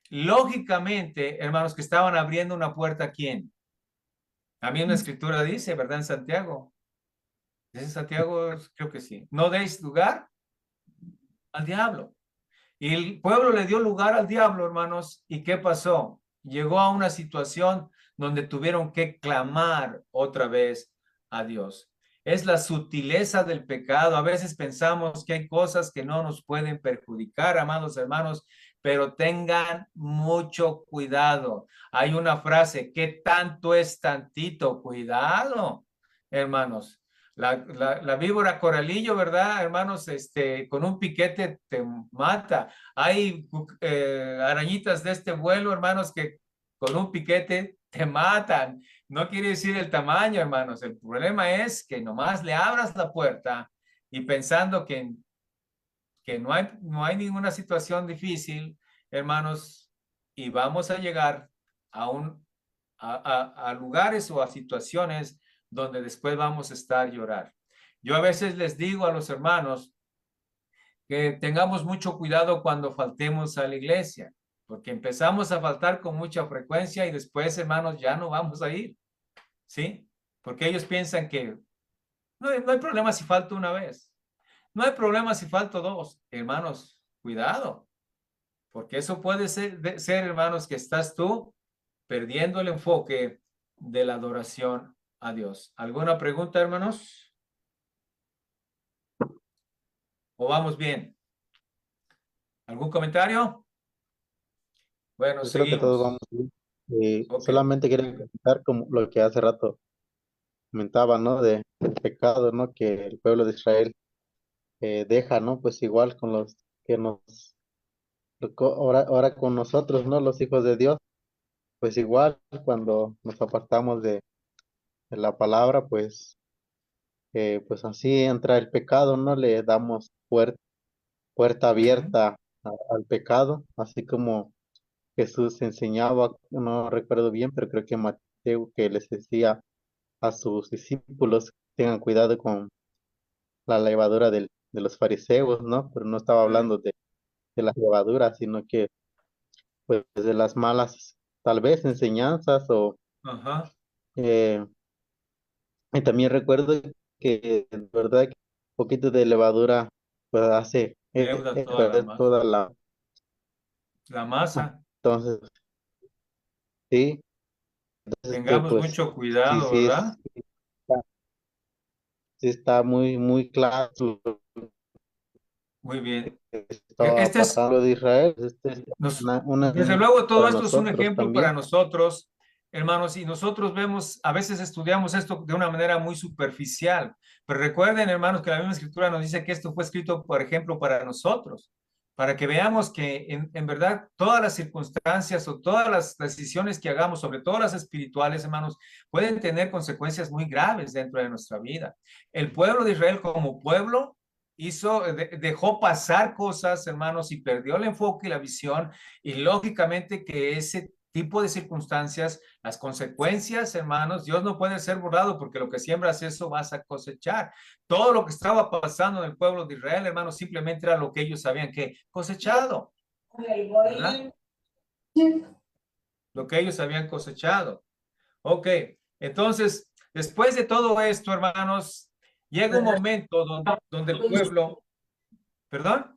lógicamente, hermanos, que estaban abriendo una puerta, ¿a quién? A mí una escritura dice, ¿verdad? En Santiago. ¿Es en Santiago? Creo que sí. No deis lugar al diablo. Y el pueblo le dio lugar al diablo, hermanos. ¿Y qué pasó? Llegó a una situación donde tuvieron que clamar otra vez a Dios. Es la sutileza del pecado. A veces pensamos que hay cosas que no nos pueden perjudicar, amados hermanos, pero tengan mucho cuidado. Hay una frase, ¿qué tanto es tantito? Cuidado, hermanos. La víbora coralillo, ¿verdad, hermanos? Con un piquete te mata. Hay arañitas de este vuelo, hermanos, que con un piquete te matan. No quiere decir el tamaño, hermanos. El problema es que nomás le abras la puerta y pensando que no hay ninguna situación difícil, hermanos, y vamos a llegar a lugares o a situaciones donde después vamos a estar llorar. Yo a veces les digo a los hermanos que tengamos mucho cuidado cuando faltemos a la iglesia, porque empezamos a faltar con mucha frecuencia y después, hermanos, ya no vamos a ir, ¿sí? Porque ellos piensan que no hay problema si falto una vez, no hay problema si falto dos. Hermanos, cuidado, porque eso puede ser, hermanos, que estás tú perdiendo el enfoque de la adoración a Dios. ¿Alguna pregunta, hermanos? ¿O vamos bien? ¿Algún comentario? Bueno, Yo creo que todos seguimos. vamos bien. Ok. Solamente quería comentar como lo que hace rato comentaba, ¿no? Del pecado, ¿no? Que el pueblo de Israel deja, ¿no? Pues igual con los que ahora con nosotros, ¿no? Los hijos de Dios, pues igual cuando nos apartamos de la palabra, pues así entra el pecado, ¿no? Le damos puerta abierta al pecado, así como Jesús enseñaba, no recuerdo bien, pero creo que Mateo que les decía a sus discípulos tengan cuidado con la levadura de los fariseos, ¿no? Pero no estaba hablando de la levadura, sino que pues de las malas, tal vez enseñanzas o Ajá. eh, y también recuerdo que de verdad que un poquito de levadura pues hace Leuda toda la perder masa. toda la. La masa. Entonces, sí, Tengamos pues mucho sí, cuidado, ¿verdad? sí está muy, muy claro lo Muy bien. que estaba Este es, pasando de Israel. Este es una desde enseñanza luego, todo para esto es un nosotros ejemplo para también. nosotros, hermanos, y nosotros vemos, a veces estudiamos esto de una manera muy superficial, pero recuerden, hermanos, que la misma escritura nos dice que esto fue escrito, por ejemplo, para nosotros, para que veamos que en verdad todas las circunstancias o todas las decisiones que hagamos, sobre todo las espirituales, hermanos, pueden tener consecuencias muy graves dentro de nuestra vida. El pueblo de Israel como pueblo dejó pasar cosas, hermanos, y perdió el enfoque y la visión, y lógicamente que ese tipo de circunstancias, las consecuencias, hermanos, Dios no puede ser burlado porque lo que siembras, eso vas a cosechar. Todo lo que estaba pasando en el pueblo de Israel, hermanos, simplemente era lo que ellos habían que cosechado, ¿verdad? Lo que ellos habían cosechado. Ok, entonces, después de todo esto, hermanos, llega un momento donde el pueblo, perdón.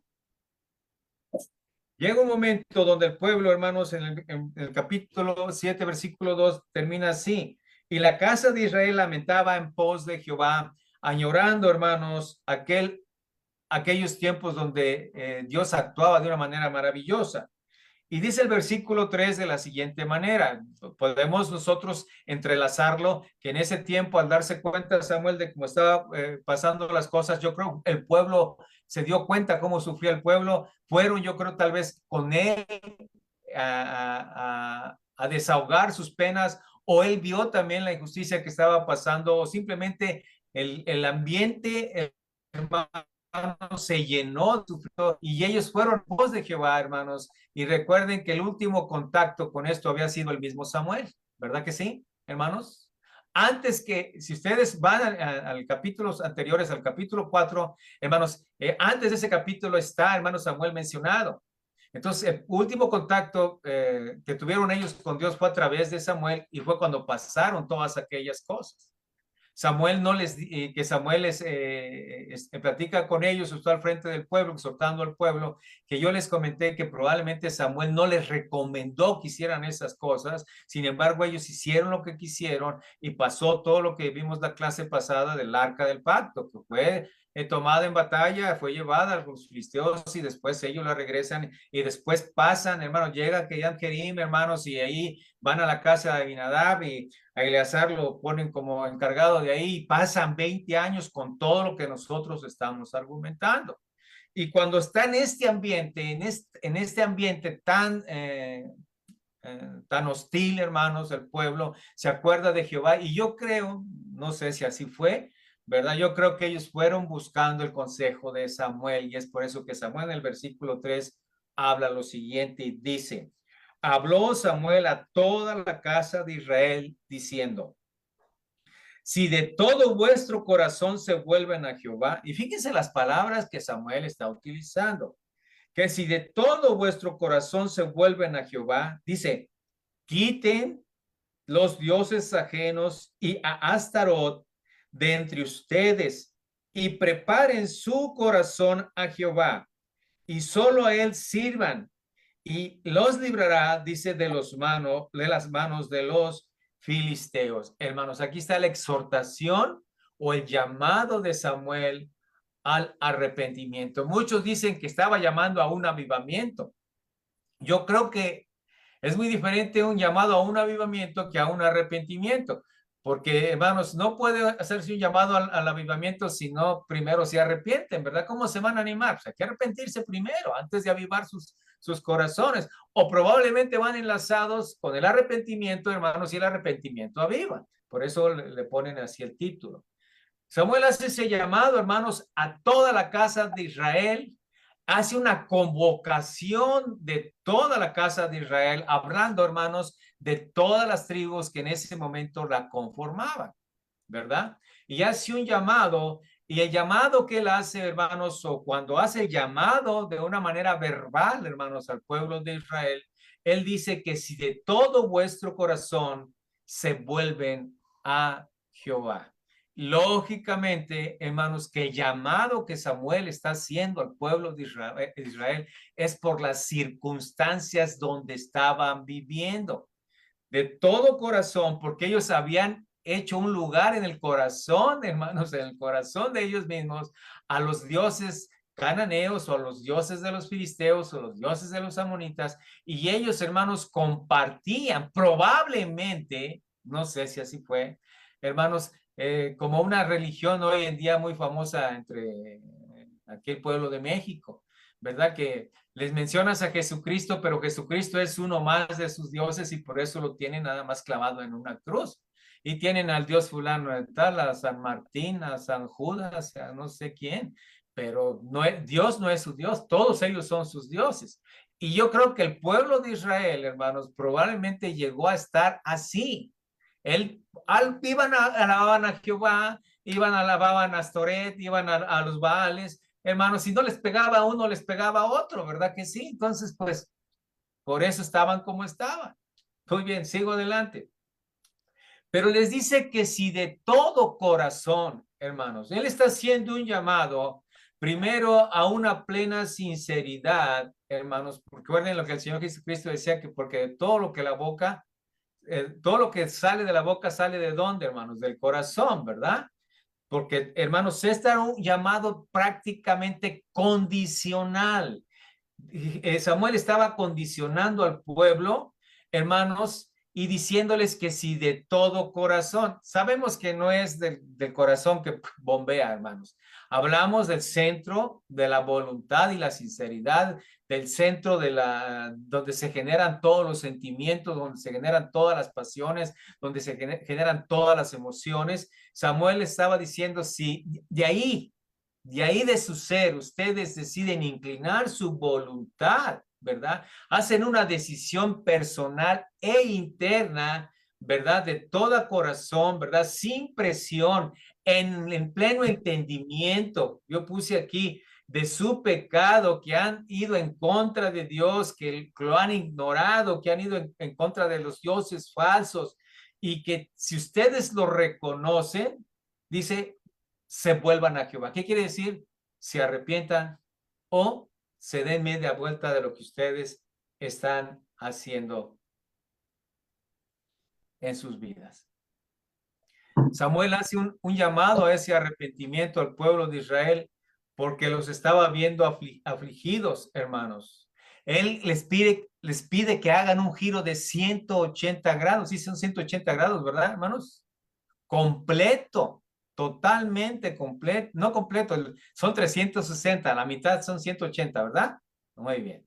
Llega un momento donde el pueblo, hermanos, en el capítulo 7, versículo 2, termina así. Y la casa de Israel lamentaba en pos de Jehová, añorando, hermanos, aquellos tiempos donde Dios actuaba de una manera maravillosa. Y dice el versículo 3 de la siguiente manera, podemos nosotros entrelazarlo, que en ese tiempo al darse cuenta Samuel de cómo estaba pasando las cosas, yo creo el pueblo se dio cuenta cómo sufría el pueblo, fueron yo creo tal vez con él a desahogar sus penas, o él vio también la injusticia que estaba pasando, o simplemente el ambiente, hermano, se llenó, sufrió, y ellos fueron voz de Jehová, hermanos. Y recuerden que el último contacto con esto había sido el mismo Samuel, ¿verdad que sí, hermanos? Antes que, si ustedes van al capítulos anteriores, al capítulo 4, hermanos, antes de ese capítulo está, hermano Samuel mencionado. Entonces, el último contacto que tuvieron ellos con Dios fue a través de Samuel y fue cuando pasaron todas aquellas cosas. Samuel no les, que Samuel platica con ellos, está al frente del pueblo, exhortando al pueblo, que yo les comenté que probablemente Samuel no les recomendó que hicieran esas cosas, sin embargo ellos hicieron lo que quisieron y pasó todo lo que vimos la clase pasada del arca del pacto, que fue tomada en batalla, fue llevada a los filisteos y después ellos la regresan y después pasan, hermanos, llega Kiriat Jearim, hermanos, y ahí van a la casa de Abinadab y a Eleazar lo ponen como encargado de ahí y pasan 20 años con todo lo que nosotros estamos argumentando. Y cuando está en este ambiente, en este ambiente tan hostil, hermanos, el pueblo se acuerda de Jehová y yo creo, no sé si así fue, ¿verdad? Yo creo que ellos fueron buscando el consejo de Samuel y es por eso que Samuel en el versículo 3 habla lo siguiente y dice, habló Samuel a toda la casa de Israel diciendo, si de todo vuestro corazón se vuelven a Jehová, y fíjense las palabras que Samuel está utilizando, que si de todo vuestro corazón se vuelven a Jehová, dice, quiten los dioses ajenos y a Astarot de entre ustedes y preparen su corazón a Jehová y solo a él sirvan y los librará, dice, de las manos de los filisteos. Hermanos, aquí está la exhortación o el llamado de Samuel al arrepentimiento. Muchos dicen que estaba llamando a un avivamiento. Yo creo que es muy diferente un llamado a un avivamiento que a un arrepentimiento, porque hermanos, no puede hacerse un llamado al avivamiento si no primero se arrepienten, ¿verdad? ¿Cómo se van a animar? Pues hay que arrepentirse primero antes de avivar sus corazones, o probablemente van enlazados con el arrepentimiento, hermanos, y el arrepentimiento aviva. Por eso le ponen así el título. Samuel hace ese llamado, hermanos, a toda la casa de Israel, hace una convocación de toda la casa de Israel, hablando, hermanos, de todas las tribus que en ese momento la conformaban, ¿verdad? Y hace un llamado, y el llamado que él hace, hermanos, o cuando hace el llamado de una manera verbal, hermanos, al pueblo de Israel, él dice que si de todo vuestro corazón se vuelven a Jehová. Lógicamente, hermanos, que el llamado que Samuel está haciendo al pueblo de Israel es por las circunstancias donde estaban viviendo. De todo corazón, porque ellos habían hecho un lugar en el corazón, hermanos, en el corazón de ellos mismos, a los dioses cananeos o a los dioses de los filisteos o los dioses de los amonitas, y ellos, hermanos, compartían probablemente, no sé si así fue, hermanos, como una religión hoy en día muy famosa entre aquel pueblo de México, ¿verdad? Que les mencionas a Jesucristo, pero Jesucristo es uno más de sus dioses y por eso lo tienen nada más clavado en una cruz. Y tienen al dios fulano de tal, a San Martín, a San Judas, a no sé quién, pero Dios no es su Dios, todos ellos son sus dioses. Y yo creo que el pueblo de Israel, hermanos, probablemente llegó a estar así. Alababan a Jehová, alababan a Astoret, iban a los Baales, hermanos, si no les pegaba a uno, les pegaba a otro, ¿verdad que sí? Entonces, pues, por eso estaban como estaban. Muy bien, sigo adelante. Pero les dice que si de todo corazón, hermanos, él está haciendo un llamado primero a una plena sinceridad, hermanos, porque recuerden lo que el Señor Jesucristo decía, que porque todo lo que la boca, todo lo que sale de la boca sale de dónde, hermanos, del corazón, ¿verdad? Porque, hermanos, este era un llamado prácticamente condicional. Samuel estaba condicionando al pueblo, hermanos, y diciéndoles que si de todo corazón, sabemos que no es del corazón que bombea, hermanos. Hablamos del centro de la voluntad y la sinceridad, del centro donde se generan todos los sentimientos, donde se generan todas las pasiones, donde se generan todas las emociones. Samuel estaba diciendo, si de ahí de su ser, ustedes deciden inclinar su voluntad, ¿verdad? Hacen una decisión personal e interna, ¿verdad? De todo corazón, ¿verdad? Sin presión, en pleno entendimiento. Yo puse aquí de su pecado, que han ido en contra de Dios, que lo han ignorado, que han ido en contra de los dioses falsos, y que si ustedes lo reconocen, dice, se vuelvan a Jehová. ¿Qué quiere decir? Se arrepientan o se den media vuelta de lo que ustedes están haciendo en sus vidas. Samuel hace un llamado a ese arrepentimiento al pueblo de Israel porque los estaba viendo afligidos, hermanos. Él les pide que hagan un giro de 180 grados. Sí, son 180 grados, ¿verdad, hermanos? Completo, totalmente completo, no completo, son 360, la mitad son 180, ¿verdad? Muy bien.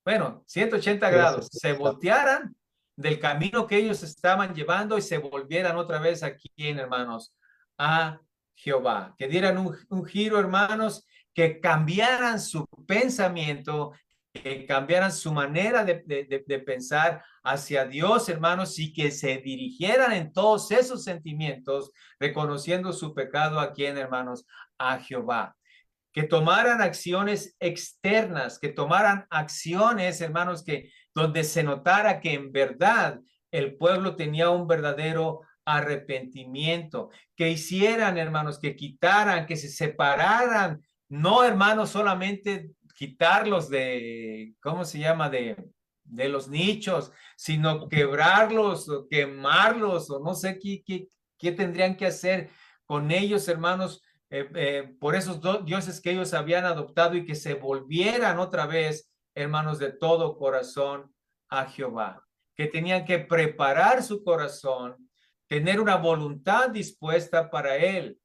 Bueno, 180 grados, se voltearan del camino que ellos estaban llevando y se volvieran otra vez aquí, hermanos, a Jehová. Que dieran un giro, hermanos, que cambiaran su pensamiento, que cambiaran su manera de pensar hacia Dios, hermanos, y que se dirigieran en todos esos sentimientos, reconociendo su pecado a quién, hermanos, a Jehová. Que tomaran acciones externas, que tomaran acciones, hermanos, que donde se notara que en verdad el pueblo tenía un verdadero arrepentimiento, que hicieran, hermanos, que quitaran, que se separaran, no, hermanos, solamente quitarlos de, ¿cómo se llama? De los nichos, sino quebrarlos o quemarlos o no sé qué tendrían que hacer con ellos, hermanos, por esos dioses que ellos habían adoptado y que se volvieran otra vez, hermanos, de todo corazón a Jehová, que tenían que preparar su corazón, tener una voluntad dispuesta para él,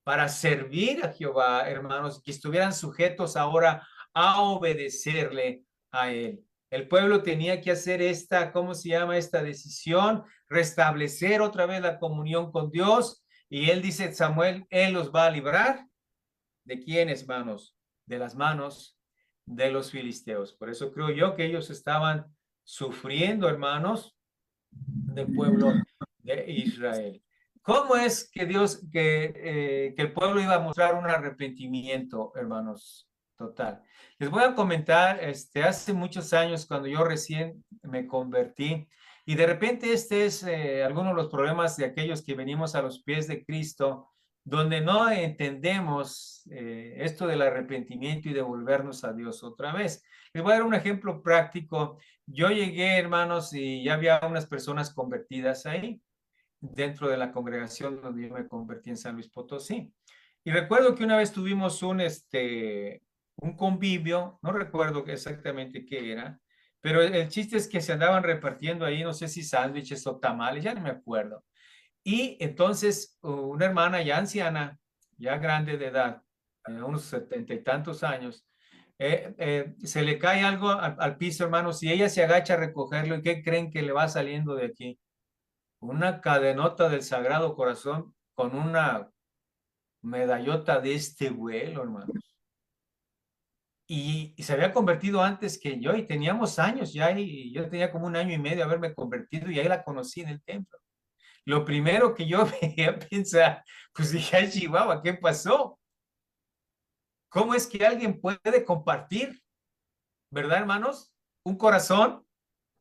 para servir a Jehová, hermanos, que estuvieran sujetos ahora a obedecerle a él. El pueblo tenía que hacer esta, ¿cómo se llama? Esta decisión, restablecer otra vez la comunión con Dios. Y él dice, Samuel, él los va a librar. ¿De quiénes, manos? De las manos de los filisteos. Por eso creo yo que ellos estaban sufriendo, hermanos, del pueblo de Israel. ¿Cómo es que Dios, que el pueblo iba a mostrar un arrepentimiento, hermanos? Total. Les voy a comentar, hace muchos años, cuando yo recién me convertí, y de repente es algunos de los problemas de aquellos que venimos a los pies de Cristo, donde no entendemos esto del arrepentimiento y de volvernos a Dios otra vez. Les voy a dar un ejemplo práctico. Yo llegué, hermanos, y ya había unas personas convertidas ahí, dentro de la congregación donde yo me convertí en San Luis Potosí. Y recuerdo que una vez tuvimos un convivio, no recuerdo exactamente qué era, pero el chiste es que se andaban repartiendo ahí, no sé si sándwiches o tamales, ya no me acuerdo. Y entonces una hermana ya anciana, ya grande de edad, unos 70 y tantos años, se le cae algo al piso, hermanos, y ella se agacha a recogerlo. ¿Y qué creen que le va saliendo de aquí? Una cadenota del Sagrado Corazón con una medallota de este vuelo, hermanos. y se había convertido antes que yo y teníamos años ya y yo tenía como 1 año y medio de haberme convertido y ahí la conocí en el templo. Lo primero que yo veía pensar, pues dije, ay, Chihuahua, ¿qué pasó? ¿Cómo es que alguien puede compartir, verdad, hermanos? Un corazón,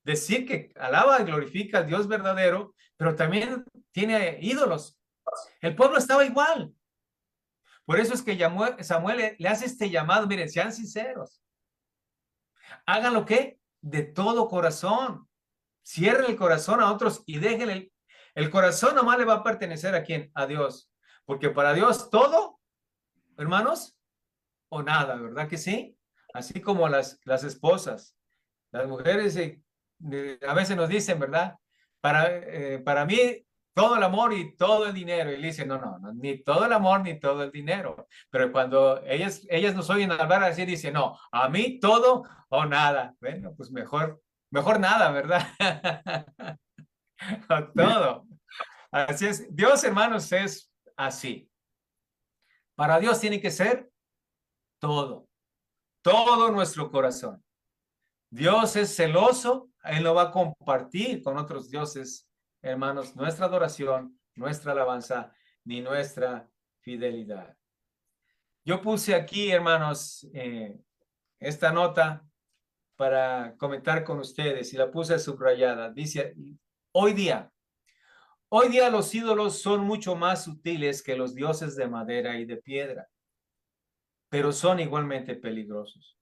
decir que alaba y glorifica al Dios verdadero, pero también tiene ídolos. El pueblo estaba igual. Por eso es que Samuel le hace este llamado, miren, sean sinceros. Hagan lo que de todo corazón. Cierren el corazón a otros y déjenle. El corazón nomás le va a pertenecer a quién? A Dios. Porque para Dios todo, hermanos, o nada, ¿verdad que sí? Así como las esposas, las mujeres a veces nos dicen, ¿verdad? Para mí todo el amor y todo el dinero. Y le dicen, no, no, no, ni todo el amor ni todo el dinero. Pero cuando ellas nos oyen hablar así, dicen, no, a mí todo o nada. Bueno, pues mejor nada, ¿verdad? O todo. Así es. Dios, hermanos, es así. Para Dios tiene que ser todo nuestro corazón. Dios es celoso, Él no va a compartir con otros dioses, hermanos, nuestra adoración, nuestra alabanza, ni nuestra fidelidad. Yo puse aquí, hermanos, esta nota para comentar con ustedes y la puse subrayada. Dice, hoy día los ídolos son mucho más sutiles que los dioses de madera y de piedra, pero son igualmente peligrosos.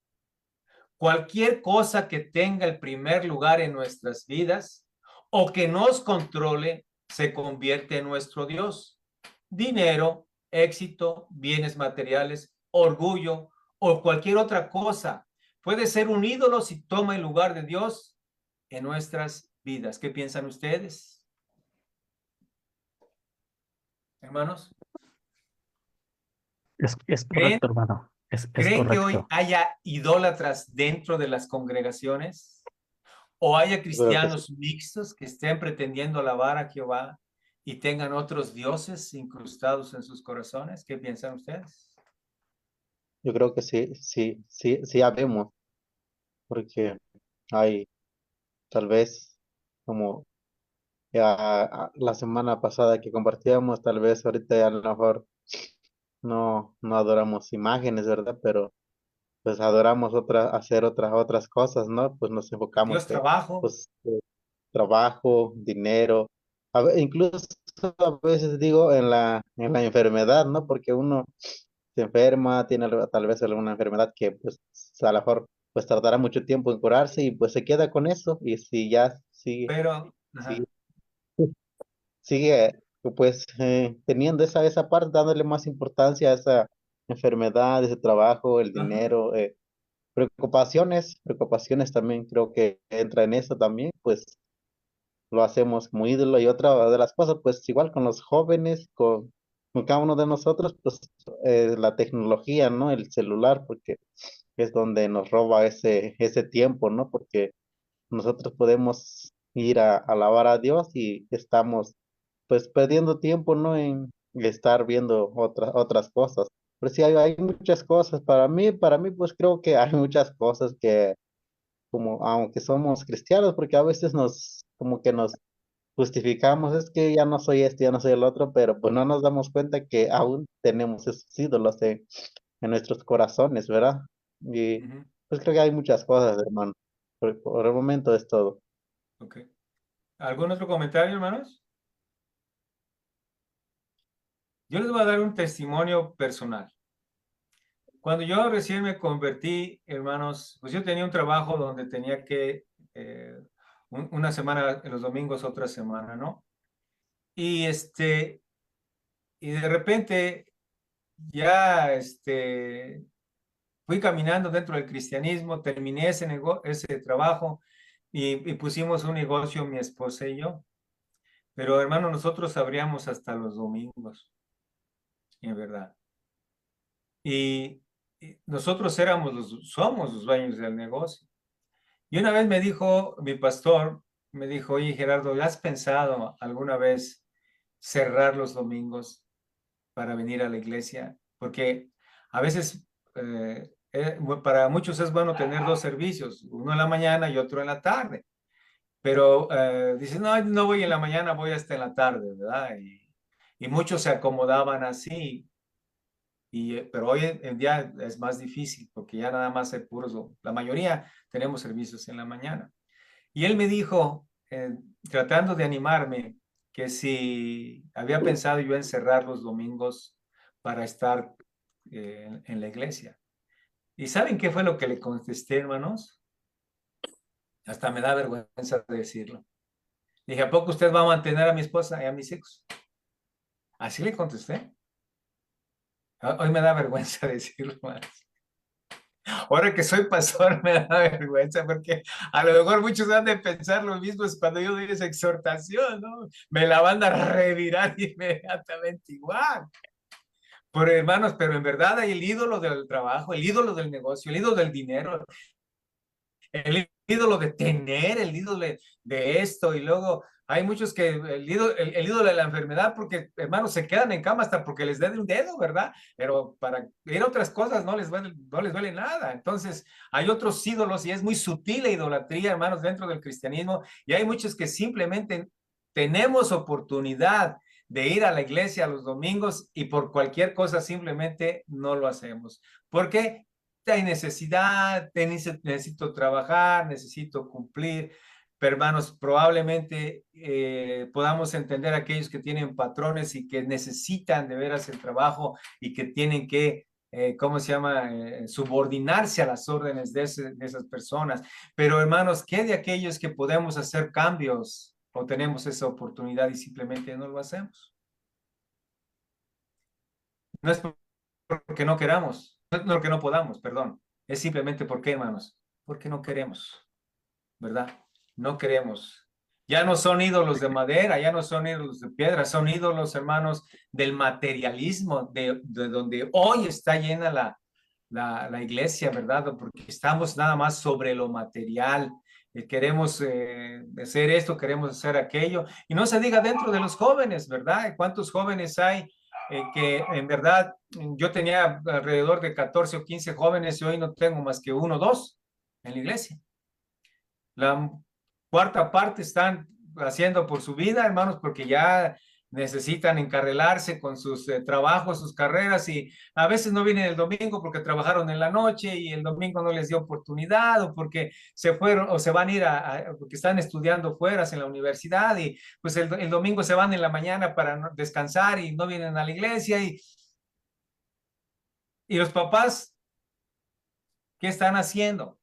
Cualquier cosa que tenga el primer lugar en nuestras vidas o que nos controle se convierte en nuestro Dios. Dinero, éxito, bienes materiales, orgullo o cualquier otra cosa puede ser un ídolo si toma el lugar de Dios en nuestras vidas. ¿Qué piensan ustedes, hermanos? Es ¿Creen, correcto, hermano. Es creen que hoy correcto. haya idólatras dentro de las congregaciones? ¿O haya Yo creo que sí. cristianos mixtos que estén pretendiendo alabar a Jehová y tengan otros dioses incrustados en sus corazones? ¿Qué piensan ustedes? Yo creo que sí, sí, sí, sí habemos, porque hay tal vez como la semana pasada que compartíamos, tal vez ahorita a lo mejor no adoramos imágenes, ¿verdad? Pero pues adoramos hacer otras cosas, ¿no? Pues nos enfocamos Dios que, trabajo. pues, trabajo, dinero, incluso a veces digo en la enfermedad, ¿no? Porque uno se enferma, tiene tal vez alguna enfermedad que pues a lo mejor pues tardará mucho tiempo en curarse y pues se queda con eso y si ya Pero, sigue, ajá, sigue pues teniendo esa parte, dándole más importancia a esa enfermedad, ese trabajo, el ajá. dinero, preocupaciones también creo que entra en eso también, pues lo hacemos como ídolo y otra de las cosas, pues igual con los jóvenes, con cada uno de nosotros, pues la tecnología, ¿no? El celular, porque es donde nos roba ese tiempo, ¿no? Porque nosotros podemos ir a alabar a Dios y estamos pues perdiendo tiempo, ¿no? En estar viendo otras cosas. Pero sí hay muchas cosas. Para mí, pues creo que hay muchas cosas que, como, aunque somos cristianos, porque a veces como que nos justificamos, es que ya no soy este, ya no soy el otro, pero pues no nos damos cuenta que aún tenemos esos ídolos en nuestros corazones, ¿verdad? Y Ujú. pues creo que hay muchas cosas, hermano. Por el momento es todo. Ok. ¿Algún otro comentario, hermanos? Yo les voy a dar un testimonio personal. Cuando yo recién me convertí, hermanos, pues yo tenía un trabajo donde tenía que eh, una semana en los domingos, otra semana, ¿no? Y y de repente ya fui caminando dentro del cristianismo, terminé ese trabajo y pusimos un negocio mi esposa y yo. Pero hermano, nosotros abríamos hasta los domingos, en verdad. Y nosotros somos los dueños del negocio. Y una vez me dijo mi pastor, me dijo, oye Gerardo, ¿has pensado alguna vez cerrar los domingos para venir a la iglesia? Porque a veces para muchos es bueno tener dos servicios, uno en la mañana y otro en la tarde. Pero dicen, no, no voy en la mañana, voy hasta en la tarde, ¿verdad? Y muchos se acomodaban así. Pero hoy en día es más difícil porque ya nada más hay puros, la mayoría tenemos servicios en la mañana. Y él me dijo, tratando de animarme, que si había pensado yo en cerrar los domingos para estar en la iglesia. ¿Y saben qué fue lo que le contesté, hermanos? Hasta me da vergüenza de decirlo. Dije, ¿a poco usted va a mantener a mi esposa y a mis hijos? Así le contesté. Hoy me da vergüenza decirlo, hermanos. Ahora que soy pastor me da vergüenza porque a lo mejor muchos han de pensar lo mismo es cuando yo doy esa exhortación, ¿no? Me la van a revirar inmediatamente igual. Pero hermanos, pero en verdad hay el ídolo del trabajo, el ídolo del negocio, el ídolo del dinero, el ídolo de tener, el ídolo de esto, y luego hay muchos que el ídolo de la enfermedad, porque hermanos se quedan en cama hasta porque les duele un dedo, ¿verdad? Pero para ir a otras cosas no les duele nada. Entonces hay otros ídolos y es muy sutil la idolatría, hermanos, dentro del cristianismo, y hay muchos que simplemente tenemos oportunidad de ir a la iglesia los domingos y por cualquier cosa simplemente no lo hacemos. ¿Por qué? Hay necesidad, necesito trabajar, necesito cumplir, pero hermanos, probablemente podamos entender a aquellos que tienen patrones y que necesitan de veras el trabajo y que tienen que, ¿cómo se llama?, subordinarse a las órdenes de esas personas. Pero hermanos, ¿qué de aquellos que podemos hacer cambios o tenemos esa oportunidad y simplemente no lo hacemos? No es porque no queramos, no porque no podamos, perdón. Es simplemente porque, hermanos, porque no queremos, ¿verdad? No queremos. Ya no son ídolos de madera, ya no son ídolos de piedra, son ídolos, hermanos, del materialismo, de donde hoy está llena la iglesia, ¿verdad? Porque estamos nada más sobre lo material. Queremos hacer esto, queremos hacer aquello. Y no se diga dentro de los jóvenes, ¿verdad? ¿Cuántos jóvenes hay que en verdad yo tenía alrededor de 14 o 15 jóvenes y hoy no tengo más que uno o dos en la iglesia? La cuarta parte están haciendo por su vida, hermanos, porque ya necesitan encarrilarse con sus trabajos, sus carreras, y a veces no vienen el domingo porque trabajaron en la noche y el domingo no les dio oportunidad, o porque se fueron o se van a ir porque están estudiando fuera en la universidad, y pues el domingo se van en la mañana para descansar y no vienen a la iglesia, y los papás, ¿qué están haciendo?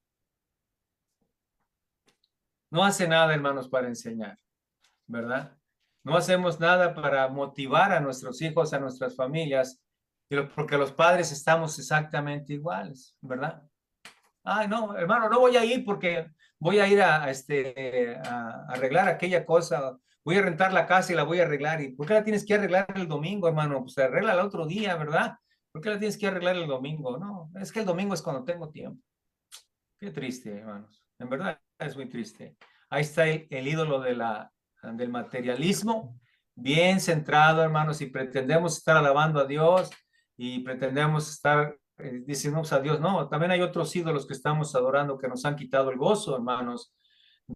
No hacen nada, hermanos, para enseñar, ¿verdad? No hacemos nada para motivar a nuestros hijos, a nuestras familias, porque los padres estamos exactamente iguales, ¿verdad? Ay, no, hermano, no voy a ir porque voy a ir a arreglar aquella cosa, voy a rentar la casa y la voy a arreglar. ¿Y por qué la tienes que arreglar el domingo, hermano? Pues arregla el otro día, ¿verdad? ¿Por qué la tienes que arreglar el domingo? No, es que el domingo es cuando tengo tiempo. Qué triste, hermanos. En verdad es muy triste. Ahí está el ídolo del materialismo, bien centrado, hermanos, y pretendemos estar alabando a Dios y pretendemos estar diciendo a Dios. No, también hay otros ídolos que estamos adorando que nos han quitado el gozo, hermanos,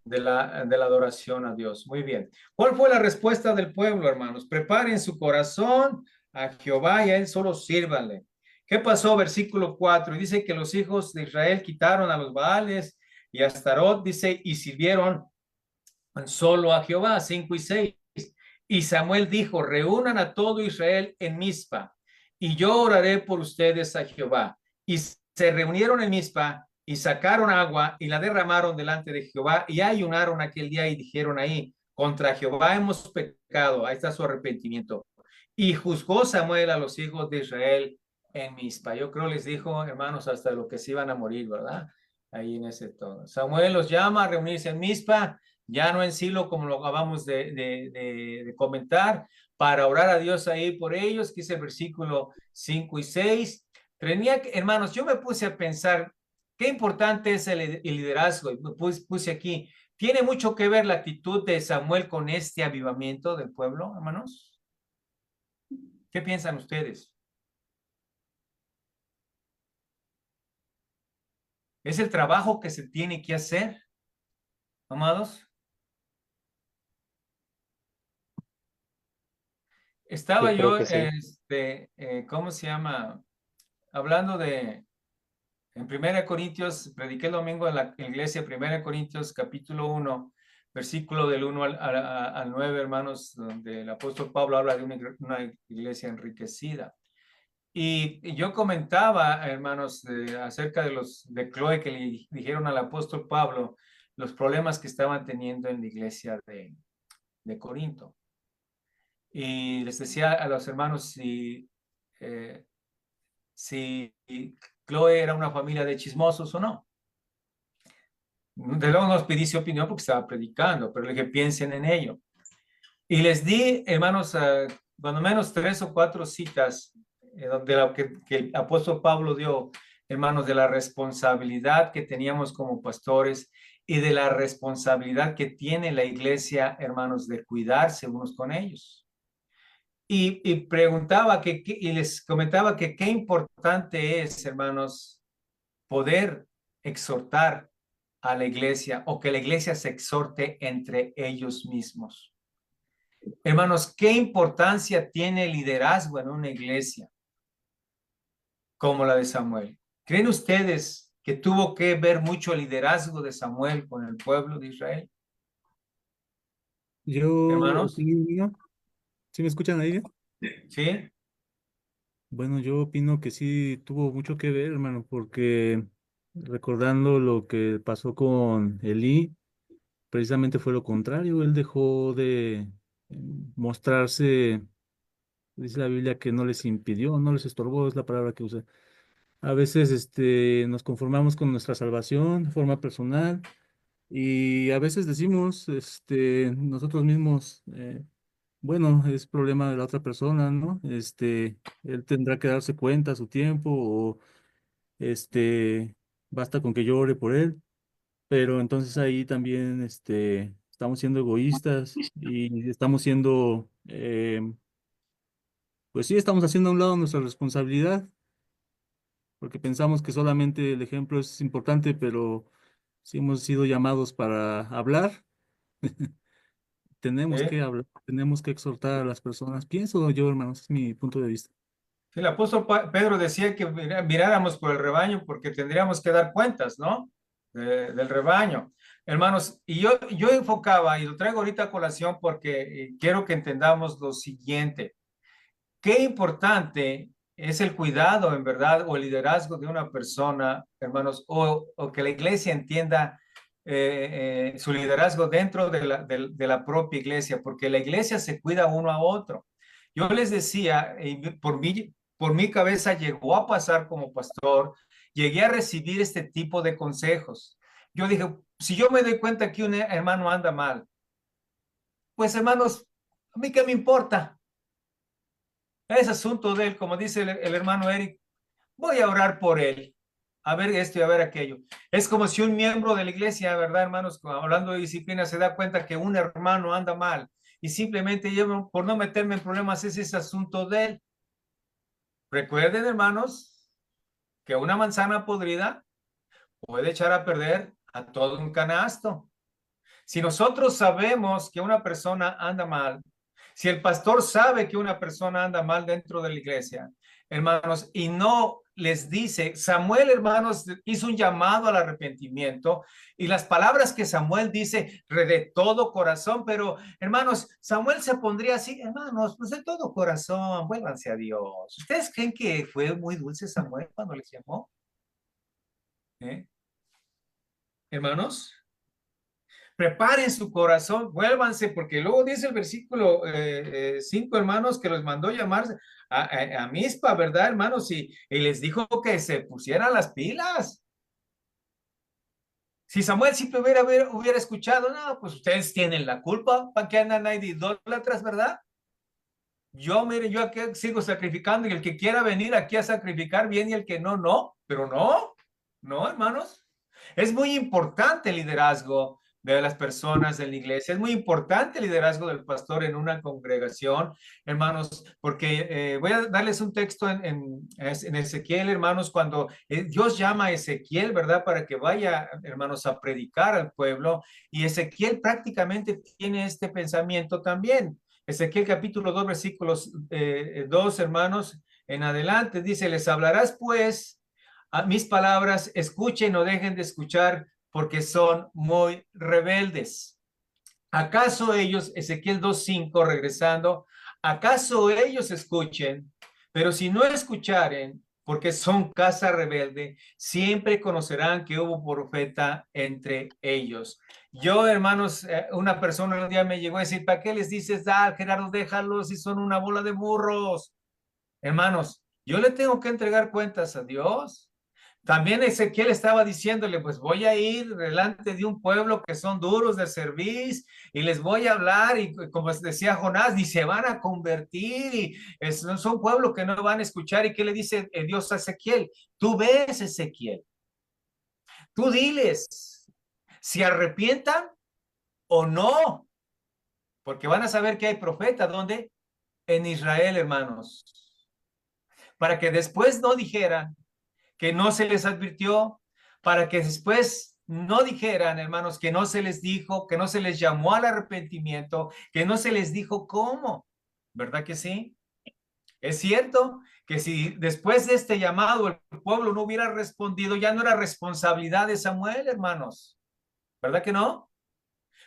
de la adoración a Dios. Muy bien. ¿Cuál fue la respuesta del pueblo, hermanos? Preparen su corazón a Jehová y a él solo sírvanle. ¿Qué pasó? Versículo 4. Dice que los hijos de Israel quitaron a los Baales y a Astarot, dice, y sirvieron solo a Jehová. 5 y 6. Y Samuel dijo, reúnan a todo Israel en Mizpa, y yo oraré por ustedes a Jehová. Y se reunieron en Mizpa, y sacaron agua, y la derramaron delante de Jehová, y ayunaron aquel día, y dijeron ahí, contra Jehová hemos pecado. Ahí está su arrepentimiento. Y juzgó Samuel a los hijos de Israel en Mizpa. Yo creo les dijo, hermanos, hasta lo que se iban a morir, ¿verdad? Ahí en ese tono. Samuel los llama a reunirse en Mizpa, ya no en Silo como lo acabamos de comentar, para orar a Dios ahí por ellos, que es el versículo 5 y 6. Hermanos, yo me puse a pensar qué importante es el liderazgo, y me puse aquí, ¿tiene mucho que ver la actitud de Samuel con este avivamiento del pueblo, hermanos? ¿Qué piensan ustedes? Es el trabajo que se tiene que hacer, amados. Estaba Yo creo yo, que sí. ¿cómo se llama? Hablando en 1 Corintios, prediqué el domingo en la iglesia, 1 Corintios, capítulo 1, versículo del 1 al 9, hermanos, donde el apóstol Pablo habla de una iglesia enriquecida. Y yo comentaba, hermanos, acerca de Chloe, que le dijeron al apóstol Pablo los problemas que estaban teniendo en la iglesia de Corinto. Y les decía a los hermanos si Chloe era una familia de chismosos o no. De luego nos pedí su opinión porque estaba predicando, pero le dije, piensen en ello. Y les di, hermanos, cuando menos 3 o 4 citas de lo que el apóstol Pablo dio, hermanos, de la responsabilidad que teníamos como pastores y de la responsabilidad que tiene la iglesia, hermanos, de cuidarse unos con ellos. Y preguntaba y les comentaba que qué importante es, hermanos, poder exhortar a la iglesia o que la iglesia se exhorte entre ellos mismos. Hermanos, ¿qué importancia tiene el liderazgo en una iglesia como la de Samuel? ¿Creen ustedes que tuvo que ver mucho el liderazgo de Samuel con el pueblo de Israel? Yo Hermanos, opino, ¿sí me escuchan ahí? ¿sí? Bueno, yo opino que sí tuvo mucho que ver, hermano, porque recordando lo que pasó con Elí, precisamente fue lo contrario. Él dejó de mostrarse, dice la Biblia, que no les impidió, no les estorbó, es la palabra que usa. A veces nos conformamos con nuestra salvación de forma personal y a veces decimos nosotros mismos, bueno, es problema de la otra persona, ¿no? Él tendrá que darse cuenta a su tiempo o basta con que llore por él, pero entonces ahí también estamos siendo egoístas y estamos siendo, pues sí, estamos haciendo a un lado nuestra responsabilidad, porque pensamos que solamente el ejemplo es importante, pero si hemos sido llamados para hablar, tenemos ¿Sí? que hablar, tenemos que exhortar a las personas. Pienso yo, hermanos, es mi punto de vista. El apóstol Pedro decía que miráramos por el rebaño porque tendríamos que dar cuentas, ¿no? Del rebaño. Hermanos, y yo enfocaba, y lo traigo ahorita a colación porque quiero que entendamos lo siguiente. Qué importante es el cuidado, en verdad, o el liderazgo de una persona, hermanos, o que la iglesia entienda su liderazgo dentro de la propia iglesia, porque la iglesia se cuida uno a otro. Yo les decía, por mi cabeza llegó a pasar como pastor, llegué a recibir este tipo de consejos. Yo dije, si yo me doy cuenta que un hermano anda mal, pues hermanos, ¿a mí qué me importa? Es asunto de él, como dice el hermano Eric, voy a orar por él, a ver esto y a ver aquello. Es como si un miembro de la iglesia, ¿verdad, hermanos? Hablando de disciplina, se da cuenta que un hermano anda mal y simplemente yo, por no meterme en problemas, ese es asunto de él. Recuerden, hermanos, que una manzana podrida puede echar a perder a todo un canasto. Si nosotros sabemos que una persona anda mal, si el pastor sabe que una persona anda mal dentro de la iglesia, hermanos, y no les dice, Samuel, hermanos, hizo un llamado al arrepentimiento y las palabras que Samuel dice de todo corazón, pero hermanos, Samuel se pondría así, hermanos, pues de todo corazón, vuélvanse a Dios. ¿Ustedes creen que fue muy dulce Samuel cuando les llamó? Hermanos, preparen su corazón, vuélvanse, porque luego dice el versículo 5, hermanos, que los mandó llamar a Mizpa, ¿verdad, hermanos? Y les dijo que se pusieran las pilas. Si Samuel siempre hubiera escuchado, no, pues ustedes tienen la culpa, ¿para qué andan ahí de idólatras, verdad? Mire, yo aquí sigo sacrificando y el que quiera venir aquí a sacrificar bien y el que no, pero no, hermanos. Es muy importante el liderazgo de las personas en la iglesia. Es muy importante el liderazgo del pastor en una congregación, hermanos, porque voy a darles un texto en Ezequiel, hermanos, cuando Dios llama a Ezequiel, ¿verdad? Para que vaya, hermanos, a predicar al pueblo, y Ezequiel prácticamente tiene este pensamiento también. Ezequiel capítulo 2, versículos 2, hermanos, en adelante, dice, les hablarás pues a mis palabras, escuchen o dejen de escuchar, porque son muy rebeldes. ¿Acaso ellos, Ezequiel 2:5, regresando, acaso ellos escuchen, pero si no escucharen, porque son casa rebelde, siempre conocerán que hubo profeta entre ellos? Yo, hermanos, una persona un día me llegó a decir, ¿para qué les dices, Gerardo, déjalos si son una bola de burros? Hermanos, yo le tengo que entregar cuentas a Dios. También Ezequiel estaba diciéndole, pues voy a ir delante de un pueblo que son duros de servir y les voy a hablar, y como decía Jonás, ni se van a convertir, y son un pueblo que no van a escuchar. ¿Y qué le dice Dios a Ezequiel? Tú ves, Ezequiel, tú diles si arrepientan o no, porque van a saber que hay profeta. ¿Dónde? En Israel, hermanos, para que después no dijeran que no se les advirtió, para que después no dijeran, hermanos, que no se les dijo, que no se les llamó al arrepentimiento, que no se les dijo cómo. ¿Verdad que sí? Es cierto que si después de este llamado el pueblo no hubiera respondido, ya no era responsabilidad de Samuel, hermanos. ¿Verdad que no?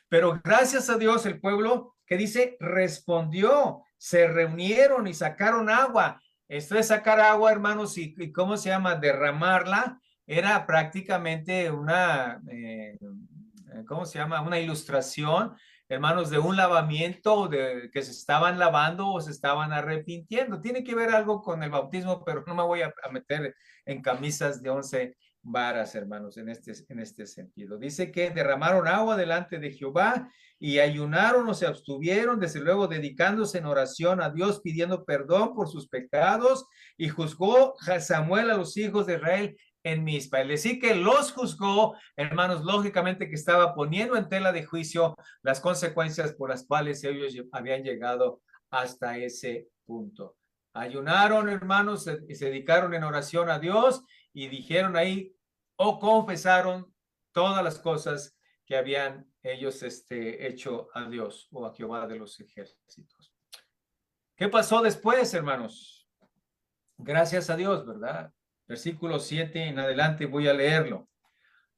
Pero gracias a Dios el pueblo, que dice, respondió, se reunieron y sacaron agua. Esto de sacar agua, hermanos, y ¿cómo se llama? Derramarla, era prácticamente una, ¿cómo se llama? Una ilustración, hermanos, de un lavamiento, de que se estaban lavando o se estaban arrepintiendo. Tiene que ver algo con el bautismo, pero no me voy a meter en camisas de 11 varas, hermanos, en este sentido. Dice que derramaron agua delante de Jehová y ayunaron o se abstuvieron, desde luego dedicándose en oración a Dios, pidiendo perdón por sus pecados, y juzgó Samuel a los hijos de Israel en Mizpa. Es decir, que los juzgó, hermanos, lógicamente que estaba poniendo en tela de juicio las consecuencias por las cuales ellos habían llegado hasta ese punto. Ayunaron, hermanos, se dedicaron en oración a Dios y dijeron ahí, o confesaron todas las cosas que habían ellos hecho a Dios o a Jehová de los ejércitos. ¿Qué pasó después, hermanos? Gracias a Dios, ¿verdad? Versículo 7 en adelante voy a leerlo.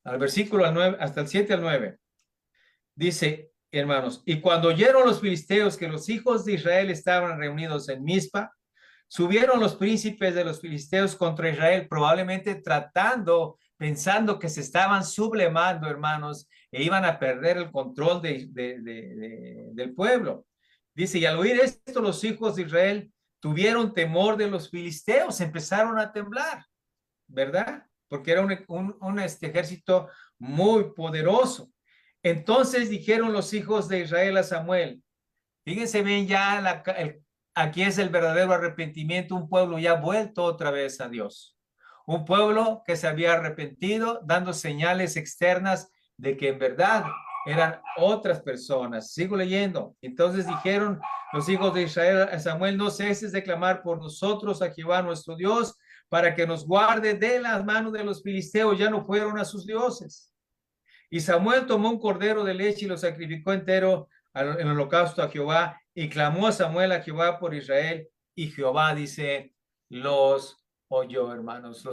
Al versículo 9, hasta el 7 al 9. Dice, hermanos, y cuando oyeron los filisteos que los hijos de Israel estaban reunidos en Mizpa, subieron los príncipes de los filisteos contra Israel, probablemente pensando que se estaban sublevando, hermanos, e iban a perder el control del pueblo. Dice, y al oír esto, los hijos de Israel tuvieron temor de los filisteos, empezaron a temblar, ¿verdad? Porque era un ejército muy poderoso. Entonces dijeron los hijos de Israel a Samuel, fíjense bien ya aquí es el verdadero arrepentimiento, un pueblo ya vuelto otra vez a Dios. Un pueblo que se había arrepentido, dando señales externas de que en verdad eran otras personas. Sigo leyendo. Entonces dijeron los hijos de Israel a Samuel, no ceses de clamar por nosotros a Jehová nuestro Dios, para que nos guarde de las manos de los filisteos. Ya no fueron a sus dioses. Y Samuel tomó un cordero de leche y lo sacrificó entero en holocausto a Jehová, y clamó Samuel a Jehová por Israel, y Jehová, dice, los oyó, hermanos.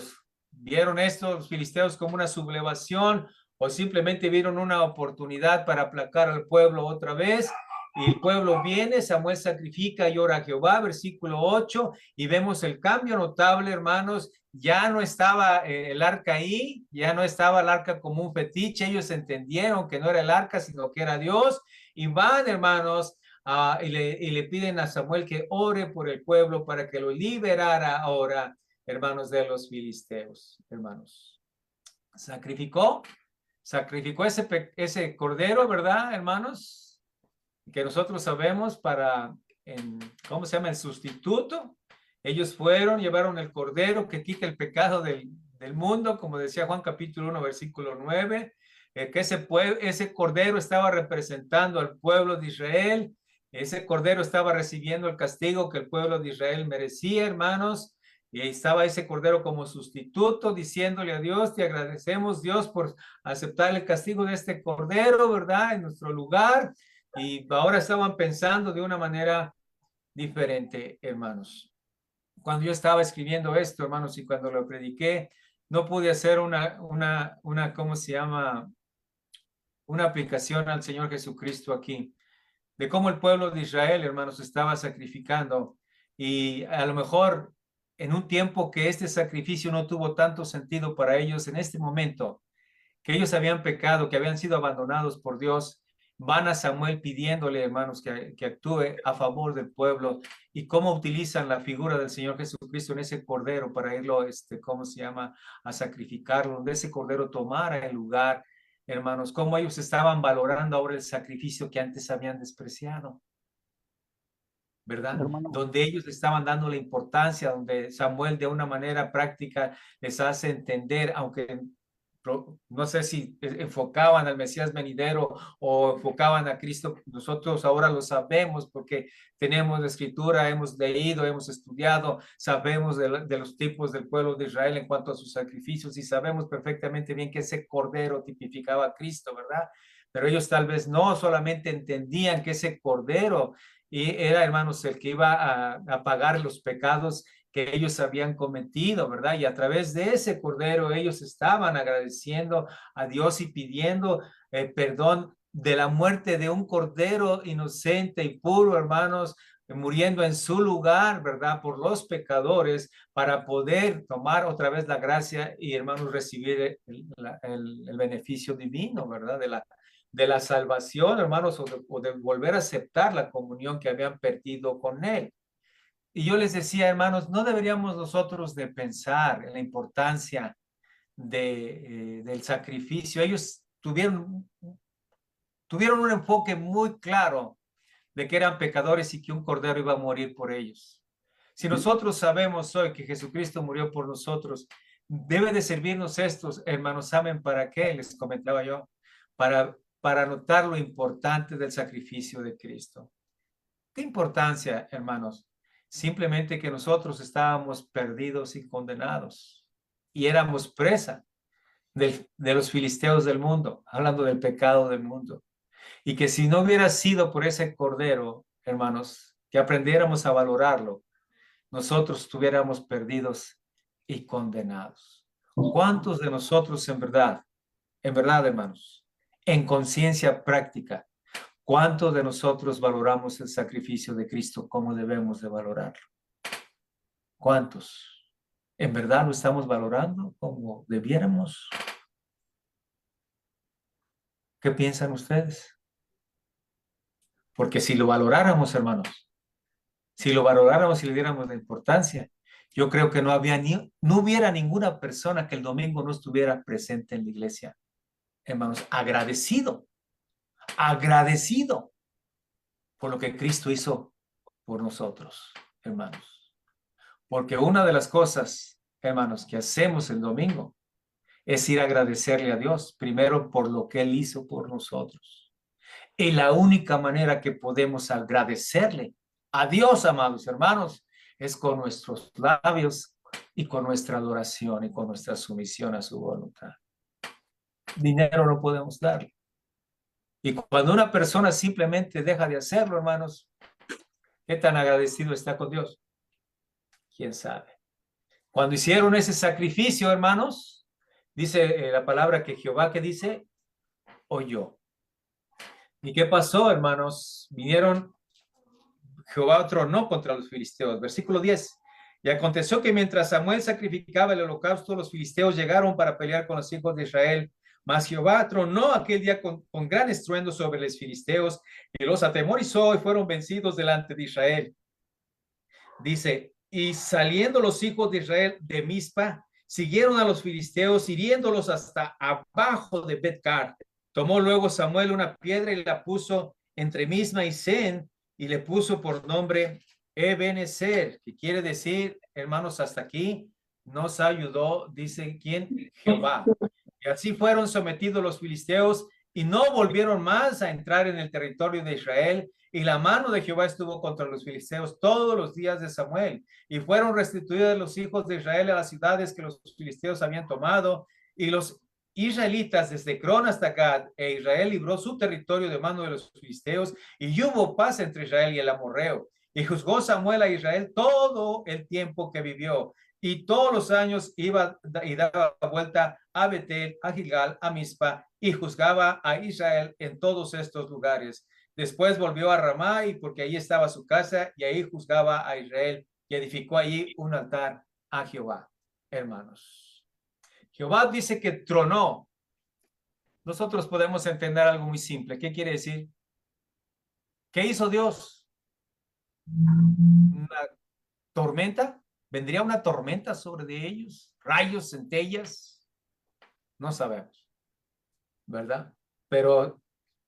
¿Vieron esto los filisteos como una sublevación o simplemente vieron una oportunidad para aplacar al pueblo otra vez? Y el pueblo viene, Samuel sacrifica y ora a Jehová, versículo 8, y vemos el cambio notable, hermanos. Ya no estaba el arca ahí, ya no estaba el arca como un fetiche. Ellos entendieron que no era el arca, sino que era Dios, y van, hermanos, y le piden a Samuel que ore por el pueblo para que lo liberara ahora, hermanos, de los filisteos. Hermanos, sacrificó ese cordero, ¿verdad, hermanos? Que nosotros sabemos ¿cómo se llama? El sustituto. Ellos fueron, llevaron el cordero que quita el pecado del mundo, como decía Juan capítulo 1, versículo 9. que ese cordero estaba representando al pueblo de Israel. Ese cordero estaba recibiendo el castigo que el pueblo de Israel merecía, hermanos. Y ahí estaba ese cordero como sustituto, diciéndole a Dios, te agradecemos, Dios, por aceptar el castigo de este cordero, ¿verdad? En nuestro lugar. Y ahora estaban pensando de una manera diferente, hermanos. Cuando yo estaba escribiendo esto, hermanos, y cuando lo prediqué, no pude hacer ¿cómo se llama? Una aplicación al Señor Jesucristo aquí, de cómo el pueblo de Israel, hermanos, estaba sacrificando. Y a lo mejor en un tiempo que este sacrificio no tuvo tanto sentido para ellos, en este momento, que ellos habían pecado, que habían sido abandonados por Dios, van a Samuel pidiéndole, hermanos, que actúe a favor del pueblo, y cómo utilizan la figura del Señor Jesucristo en ese cordero para irlo, ¿cómo se llama?, a sacrificarlo, donde ese cordero tomara el lugar, hermanos, cómo ellos estaban valorando ahora el sacrificio que antes habían despreciado, ¿verdad? Hermano, Donde ellos estaban dando la importancia, donde Samuel de una manera práctica les hace entender, aunque no sé si enfocaban al Mesías venidero o enfocaban a Cristo, nosotros ahora lo sabemos porque tenemos la escritura, hemos leído, hemos estudiado, sabemos de los tipos del pueblo de Israel en cuanto a sus sacrificios y sabemos perfectamente bien que ese cordero tipificaba a Cristo, ¿verdad? Pero ellos tal vez no solamente entendían que ese cordero era, hermanos, el que iba a pagar los pecados que ellos habían cometido, ¿verdad? Y a través de ese cordero ellos estaban agradeciendo a Dios y pidiendo perdón de la muerte de un cordero inocente y puro, hermanos, muriendo en su lugar, ¿verdad? Por los pecadores, para poder tomar otra vez la gracia y, hermanos, recibir el beneficio divino, ¿verdad? De la salvación, hermanos, o de volver a aceptar la comunión que habían perdido con él. Y yo les decía, hermanos, no deberíamos nosotros de pensar en la importancia del sacrificio. Ellos tuvieron un enfoque muy claro de que eran pecadores y que un cordero iba a morir por ellos. Si nosotros sabemos hoy que Jesucristo murió por nosotros, debe de servirnos estos, hermanos, ¿saben para qué? Les comentaba yo, para notar lo importante del sacrificio de Cristo. ¿Qué importancia, hermanos? Simplemente que nosotros estábamos perdidos y condenados y éramos presa de los filisteos del mundo, hablando del pecado del mundo. Y que si no hubiera sido por ese cordero, hermanos, que aprendiéramos a valorarlo, nosotros estuviéramos perdidos y condenados. ¿Cuántos de nosotros en verdad, hermanos, en conciencia práctica, cuántos de nosotros valoramos el sacrificio de Cristo como debemos de valorarlo? ¿Cuántos? ¿En verdad lo estamos valorando como debiéramos? ¿Qué piensan ustedes? Porque si lo valoráramos, hermanos, si lo valoráramos y le diéramos la importancia, yo creo que no hubiera ninguna persona que el domingo no estuviera presente en la iglesia. Hermanos, agradecido por lo que Cristo hizo por nosotros, hermanos. Porque una de las cosas, hermanos, que hacemos el domingo es ir a agradecerle a Dios, primero por lo que Él hizo por nosotros. Y la única manera que podemos agradecerle a Dios, amados hermanos, es con nuestros labios y con nuestra adoración y con nuestra sumisión a su voluntad. Dinero no podemos darle. Y cuando una persona simplemente deja de hacerlo, hermanos, ¿qué tan agradecido está con Dios? ¿Quién sabe? Cuando hicieron ese sacrificio, hermanos, dice la palabra que Jehová, ¿qué dice? Oyó. ¿Y qué pasó, hermanos? Jehová tronó contra los filisteos. Versículo 10. Y aconteció que mientras Samuel sacrificaba el holocausto, los filisteos llegaron para pelear con los hijos de Israel. Mas Jehová tronó aquel día con gran estruendo sobre los filisteos y los atemorizó y fueron vencidos delante de Israel. Dice, y saliendo los hijos de Israel de Mizpa, siguieron a los filisteos, hiriéndolos hasta abajo de Bet-car. Tomó luego Samuel una piedra y la puso entre Misma y Sen, y le puso por nombre Ebenezer, que quiere decir, hermanos, hasta aquí nos ayudó, dice, ¿quién? Jehová. Y así fueron sometidos los filisteos y no volvieron más a entrar en el territorio de Israel. Y la mano de Jehová estuvo contra los filisteos todos los días de Samuel. Y fueron restituidos los hijos de Israel a las ciudades que los filisteos habían tomado. Y los israelitas desde Cron hasta Gad, e Israel libró su territorio de mano de los filisteos. Y hubo paz entre Israel y el amorreo. Y juzgó Samuel a Israel todo el tiempo que vivió. Y todos los años iba y daba vuelta a Betel, a Gilgal, a Mizpa, y juzgaba a Israel en todos estos lugares. Después volvió a Ramá, y porque ahí estaba su casa, y ahí juzgaba a Israel, y edificó allí un altar a Jehová. Hermanos, Jehová dice que tronó. Nosotros podemos entender algo muy simple. ¿Qué quiere decir? ¿Qué hizo Dios? ¿Una tormenta? ¿Vendría una tormenta sobre de ellos? ¿Rayos, centellas? No sabemos, ¿verdad? Pero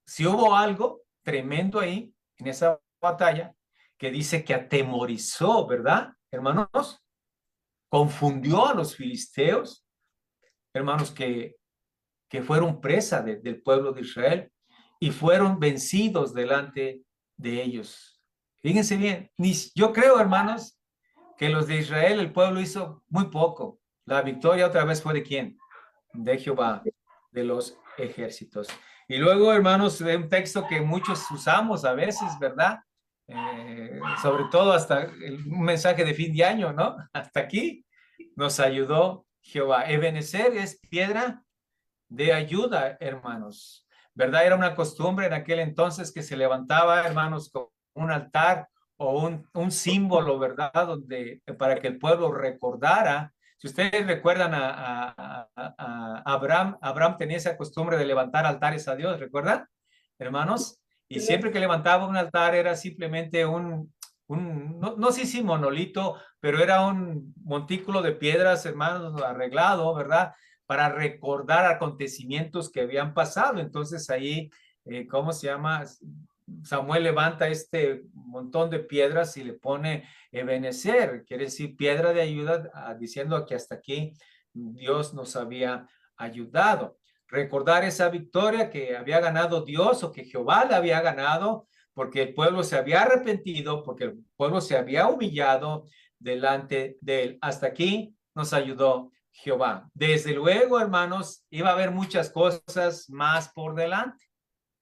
si hubo algo tremendo ahí, en esa batalla, que dice que atemorizó, ¿verdad, hermanos? Confundió a los filisteos, hermanos, que fueron presa del pueblo de Israel y fueron vencidos delante de ellos. Fíjense bien, yo creo, hermanos, que los de Israel, el pueblo hizo muy poco. La victoria otra vez fue de quién? De Jehová, de los ejércitos. Y luego, hermanos, de un texto que muchos usamos a veces, ¿verdad? Sobre todo hasta un mensaje de fin de año, ¿no? Hasta aquí nos ayudó Jehová. Ebenezer es piedra de ayuda, hermanos. ¿Verdad? Era una costumbre en aquel entonces que se levantaba, hermanos, con un altar o un símbolo, ¿verdad? Donde, para que el pueblo recordara. Si ustedes recuerdan a Abraham, Abraham tenía esa costumbre de levantar altares a Dios, ¿recuerdan, hermanos? Y siempre que levantaba un altar era simplemente no sé si monolito, pero era un montículo de piedras, hermanos, arreglado, ¿verdad? Para recordar acontecimientos que habían pasado. Entonces ahí, ¿cómo se llama? Samuel levanta este montón de piedras y le pone Ebenezer, quiere decir piedra de ayuda, diciendo que hasta aquí Dios nos había ayudado. Recordar esa victoria que había ganado Dios o que Jehová le había ganado, porque el pueblo se había arrepentido, porque el pueblo se había humillado delante de él. Hasta aquí nos ayudó Jehová. Desde luego, hermanos, iba a haber muchas cosas más por delante,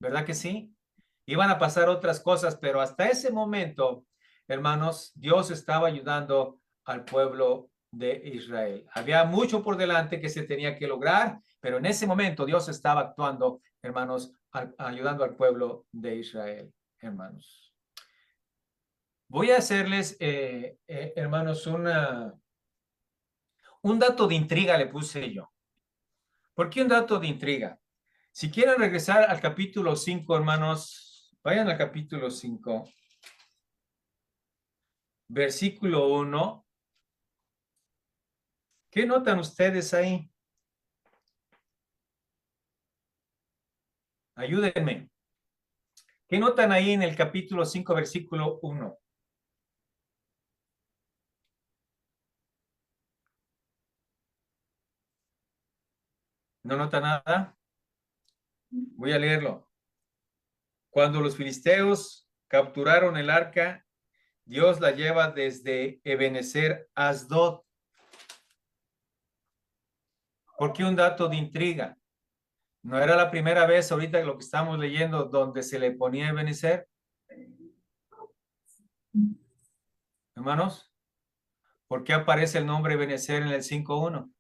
¿verdad que sí? Iban a pasar otras cosas, pero hasta ese momento, hermanos, Dios estaba ayudando al pueblo de Israel. Había mucho por delante que se tenía que lograr, pero en ese momento Dios estaba actuando, hermanos, ayudando al pueblo de Israel, hermanos. Voy a hacerles, hermanos, un dato de intriga le puse yo. ¿Por qué un dato de intriga? Si quieren regresar al capítulo 5, hermanos, vayan al capítulo 5, versículo 1. ¿Qué notan ustedes ahí? Ayúdenme. ¿Qué notan ahí en el capítulo 5, versículo 1? ¿No nota nada? Voy a leerlo. Cuando los filisteos capturaron el arca, Dios la lleva desde Ebenezer a Asdod. ¿Por qué un dato de intriga? ¿No era la primera vez ahorita lo que estamos leyendo donde se le ponía Ebenezer? Hermanos, ¿por qué aparece el nombre Ebenezer en el 5.1?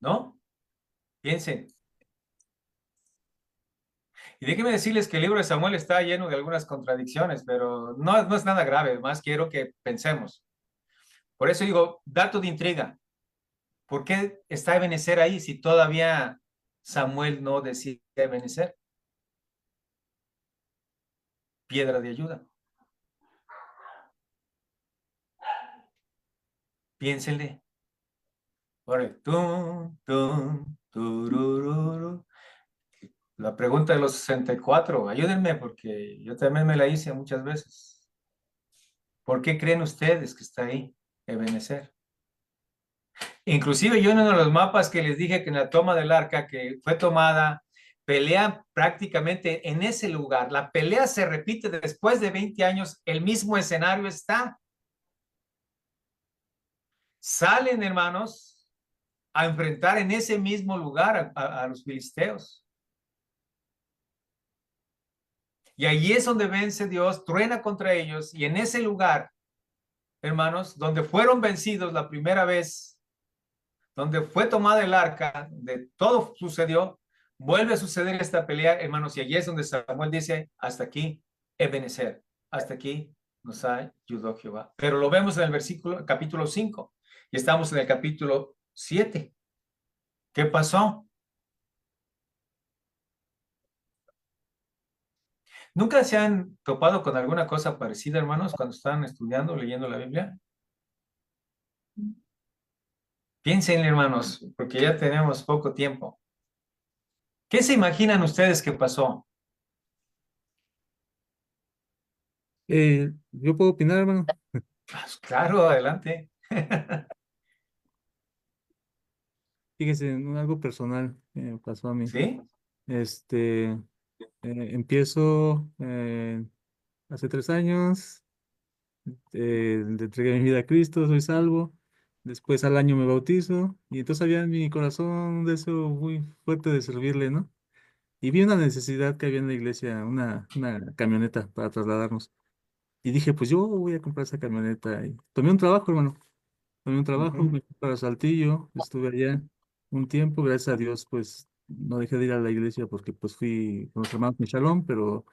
¿No? Piensen. Y déjenme decirles que el libro de Samuel está lleno de algunas contradicciones, pero no es nada grave, más quiero que pensemos. Por eso digo, dato de intriga. ¿Por qué está Ebenezer ahí si todavía Samuel no decide Ebenezer? Piedra de ayuda. Piénsenle. Ahora, la pregunta de los 64, ayúdenme porque yo también me la hice muchas veces. ¿Por qué creen ustedes que está ahí, Ebenezer? Inclusive yo en uno de los mapas que les dije que en la toma del arca que fue tomada, pelean prácticamente en ese lugar. La pelea se repite después de 20 años, el mismo escenario está. Salen, hermanos, a enfrentar en ese mismo lugar a los filisteos. Y allí es donde vence Dios, truena contra ellos, y en ese lugar, hermanos, donde fueron vencidos la primera vez, donde fue tomada el arca, de todo sucedió, vuelve a suceder esta pelea, hermanos, y allí es donde Samuel dice, hasta aquí, Ebenezer, hasta aquí nos ayudó Jehová. Pero lo vemos en el versículo, capítulo 5, y estamos en el capítulo 7. ¿Qué pasó? ¿Nunca se han topado con alguna cosa parecida, hermanos, cuando están estudiando, leyendo la Biblia? Piensen, hermanos, porque ya tenemos poco tiempo. ¿Qué se imaginan ustedes que pasó? ¿Yo puedo opinar, hermano? Pues claro, adelante. Fíjese, algo personal me pasó a mí. ¿Sí? Este, empiezo hace 3 años, le entregué mi vida a Cristo, soy salvo. Después al año me bautizo y entonces había en mi corazón un deseo muy fuerte de servirle, ¿no? Y vi una necesidad que había en la iglesia, una camioneta para trasladarnos. Y dije, pues yo voy a comprar esa camioneta. Y tomé un trabajo, hermano. Tomé un trabajo, Ujú. me fui para Saltillo, estuve allá un tiempo, gracias a Dios, pues no dejé de ir a la iglesia porque pues fui con los hermanos Michalón, pero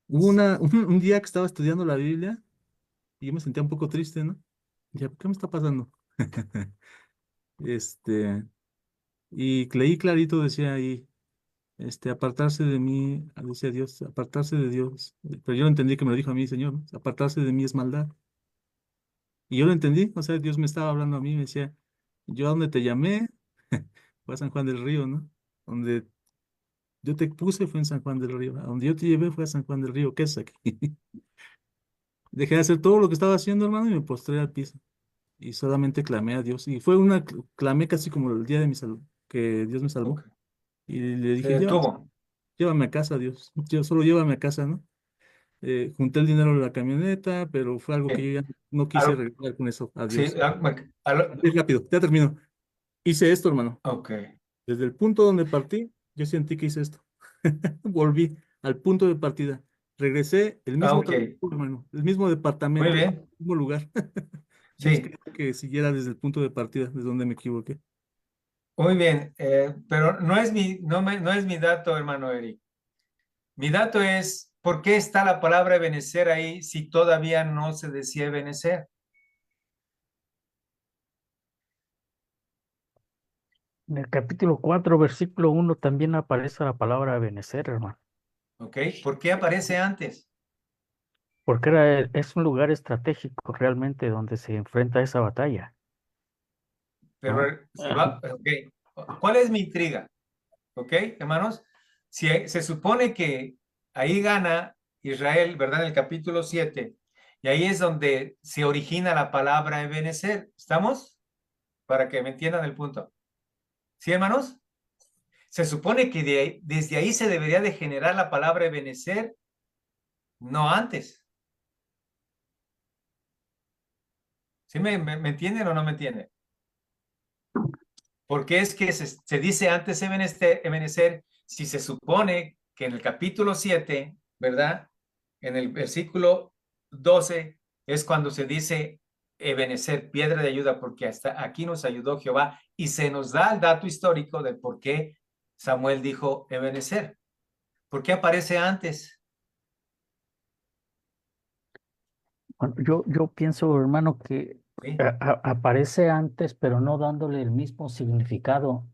hubo un día que estaba estudiando la Biblia y yo me sentía un poco triste, ¿no? Y dije, ¿qué me está pasando? Este, y leí clarito, decía ahí, apartarse de mí, decía Dios, apartarse de Dios. Pero yo entendí que me lo dijo a mí, Señor, ¿no? Apartarse de mí es maldad. Y yo lo entendí, o sea, Dios me estaba hablando a mí, me decía, yo a donde te llamé fue a San Juan del Río, ¿no? Donde yo te puse fue en San Juan del Río, a donde yo te llevé fue a San Juan del Río, ¿qué es aquí? Dejé de hacer todo lo que estaba haciendo, hermano, y me postré al piso. Y solamente clamé a Dios. Y fue clamé casi como el día de mi salud, que Dios me salvó. Ok. Y le Se dije, detuvo. llévame a casa, Dios. Yo solo llévame a casa, ¿no? Junté el dinero de la camioneta, pero fue algo que Sí. yo ya no quise regresar con eso a Sí, Dios. a Rápido, ya termino. Hice esto, hermano. ok. Desde el punto donde partí, yo sentí que hice esto. Volví al punto de partida. Regresé el mismo Ok. trabajo, hermano, el mismo Muy departamento, el bien. mismo lugar. Dios Sí, quería que siguiera desde el punto de partida, desde donde me equivoqué. muy bien. Pero no es mi dato, hermano Eric. Mi dato es, ¿por qué está la palabra Ebenezer ahí si todavía no se decía Ebenezer? En el capítulo 4, versículo 1, también aparece la palabra Ebenezer, hermano, ¿Ok? ¿Por qué aparece antes? porque es un lugar estratégico realmente donde se enfrenta esa batalla, Pero ¿no? si va, ok. ¿Cuál es mi intriga? ¿Ok, hermanos? Si se supone que ahí gana Israel, ¿verdad? En el capítulo 7, y ahí es donde se origina la palabra Ebenezer. ¿Estamos? Para que me entiendan el punto. ¿Sí, hermanos? Se supone que desde ahí se debería de generar la palabra Ebenezer, no antes. ¿Sí me entienden o no me entienden? Porque es que se dice antes Ebenezer si se supone que en el capítulo 7, ¿verdad? En el versículo 12 es cuando se dice Ebenezer, piedra de ayuda, porque hasta aquí nos ayudó Jehová y se nos da el dato histórico de por qué Samuel dijo Ebenezer. ¿Por qué aparece antes? Bueno, yo pienso, hermano, que ¿Sí? aparece antes, pero no dándole el mismo significado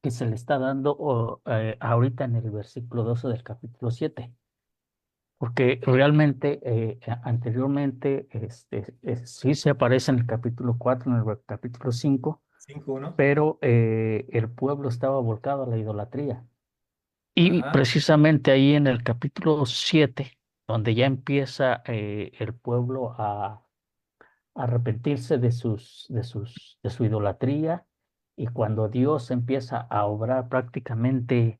que se le está dando ahorita en el versículo 12 del capítulo 7. Porque realmente anteriormente sí se aparece en el capítulo 4, en el capítulo 5, 5:1. pero el pueblo estaba volcado a la idolatría. Y Ajá. precisamente ahí en el capítulo 7 donde ya empieza el pueblo a arrepentirse de su idolatría, y cuando Dios empieza a obrar prácticamente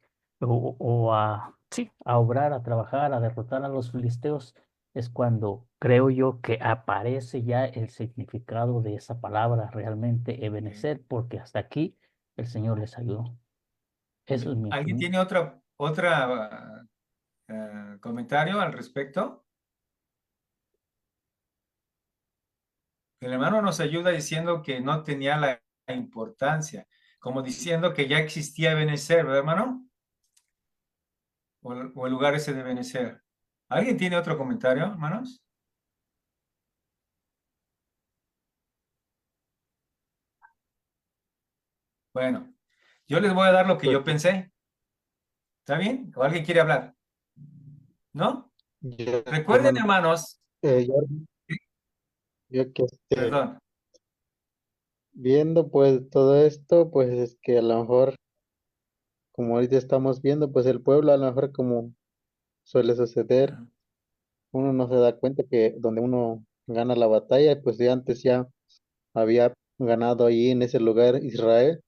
sí, a obrar, a trabajar, a derrotar a los filisteos, es cuando creo yo que aparece ya el significado de esa palabra realmente, Ebenezer, porque hasta aquí el Señor les ayudó. Eso es mi ¿Alguien opinión. tiene otra comentario al respecto? El hermano nos ayuda diciendo que no tenía la importancia, como diciendo que ya existía Ebenezer, ¿verdad, hermano? O el lugar ese de Ebenezer. ¿Alguien tiene otro comentario, hermanos? Bueno, yo les voy a dar lo que Pues yo pensé. ¿Está bien? ¿O alguien quiere hablar? ¿No? yo, Recuerden, hermano, hermanos, yo, yo que perdón. viendo pues todo esto, pues es que a lo mejor, como ahorita estamos viendo, pues el pueblo a lo mejor como suele suceder, uno no se da cuenta que donde uno gana la batalla, pues de antes ya había ganado allí en ese lugar Israel,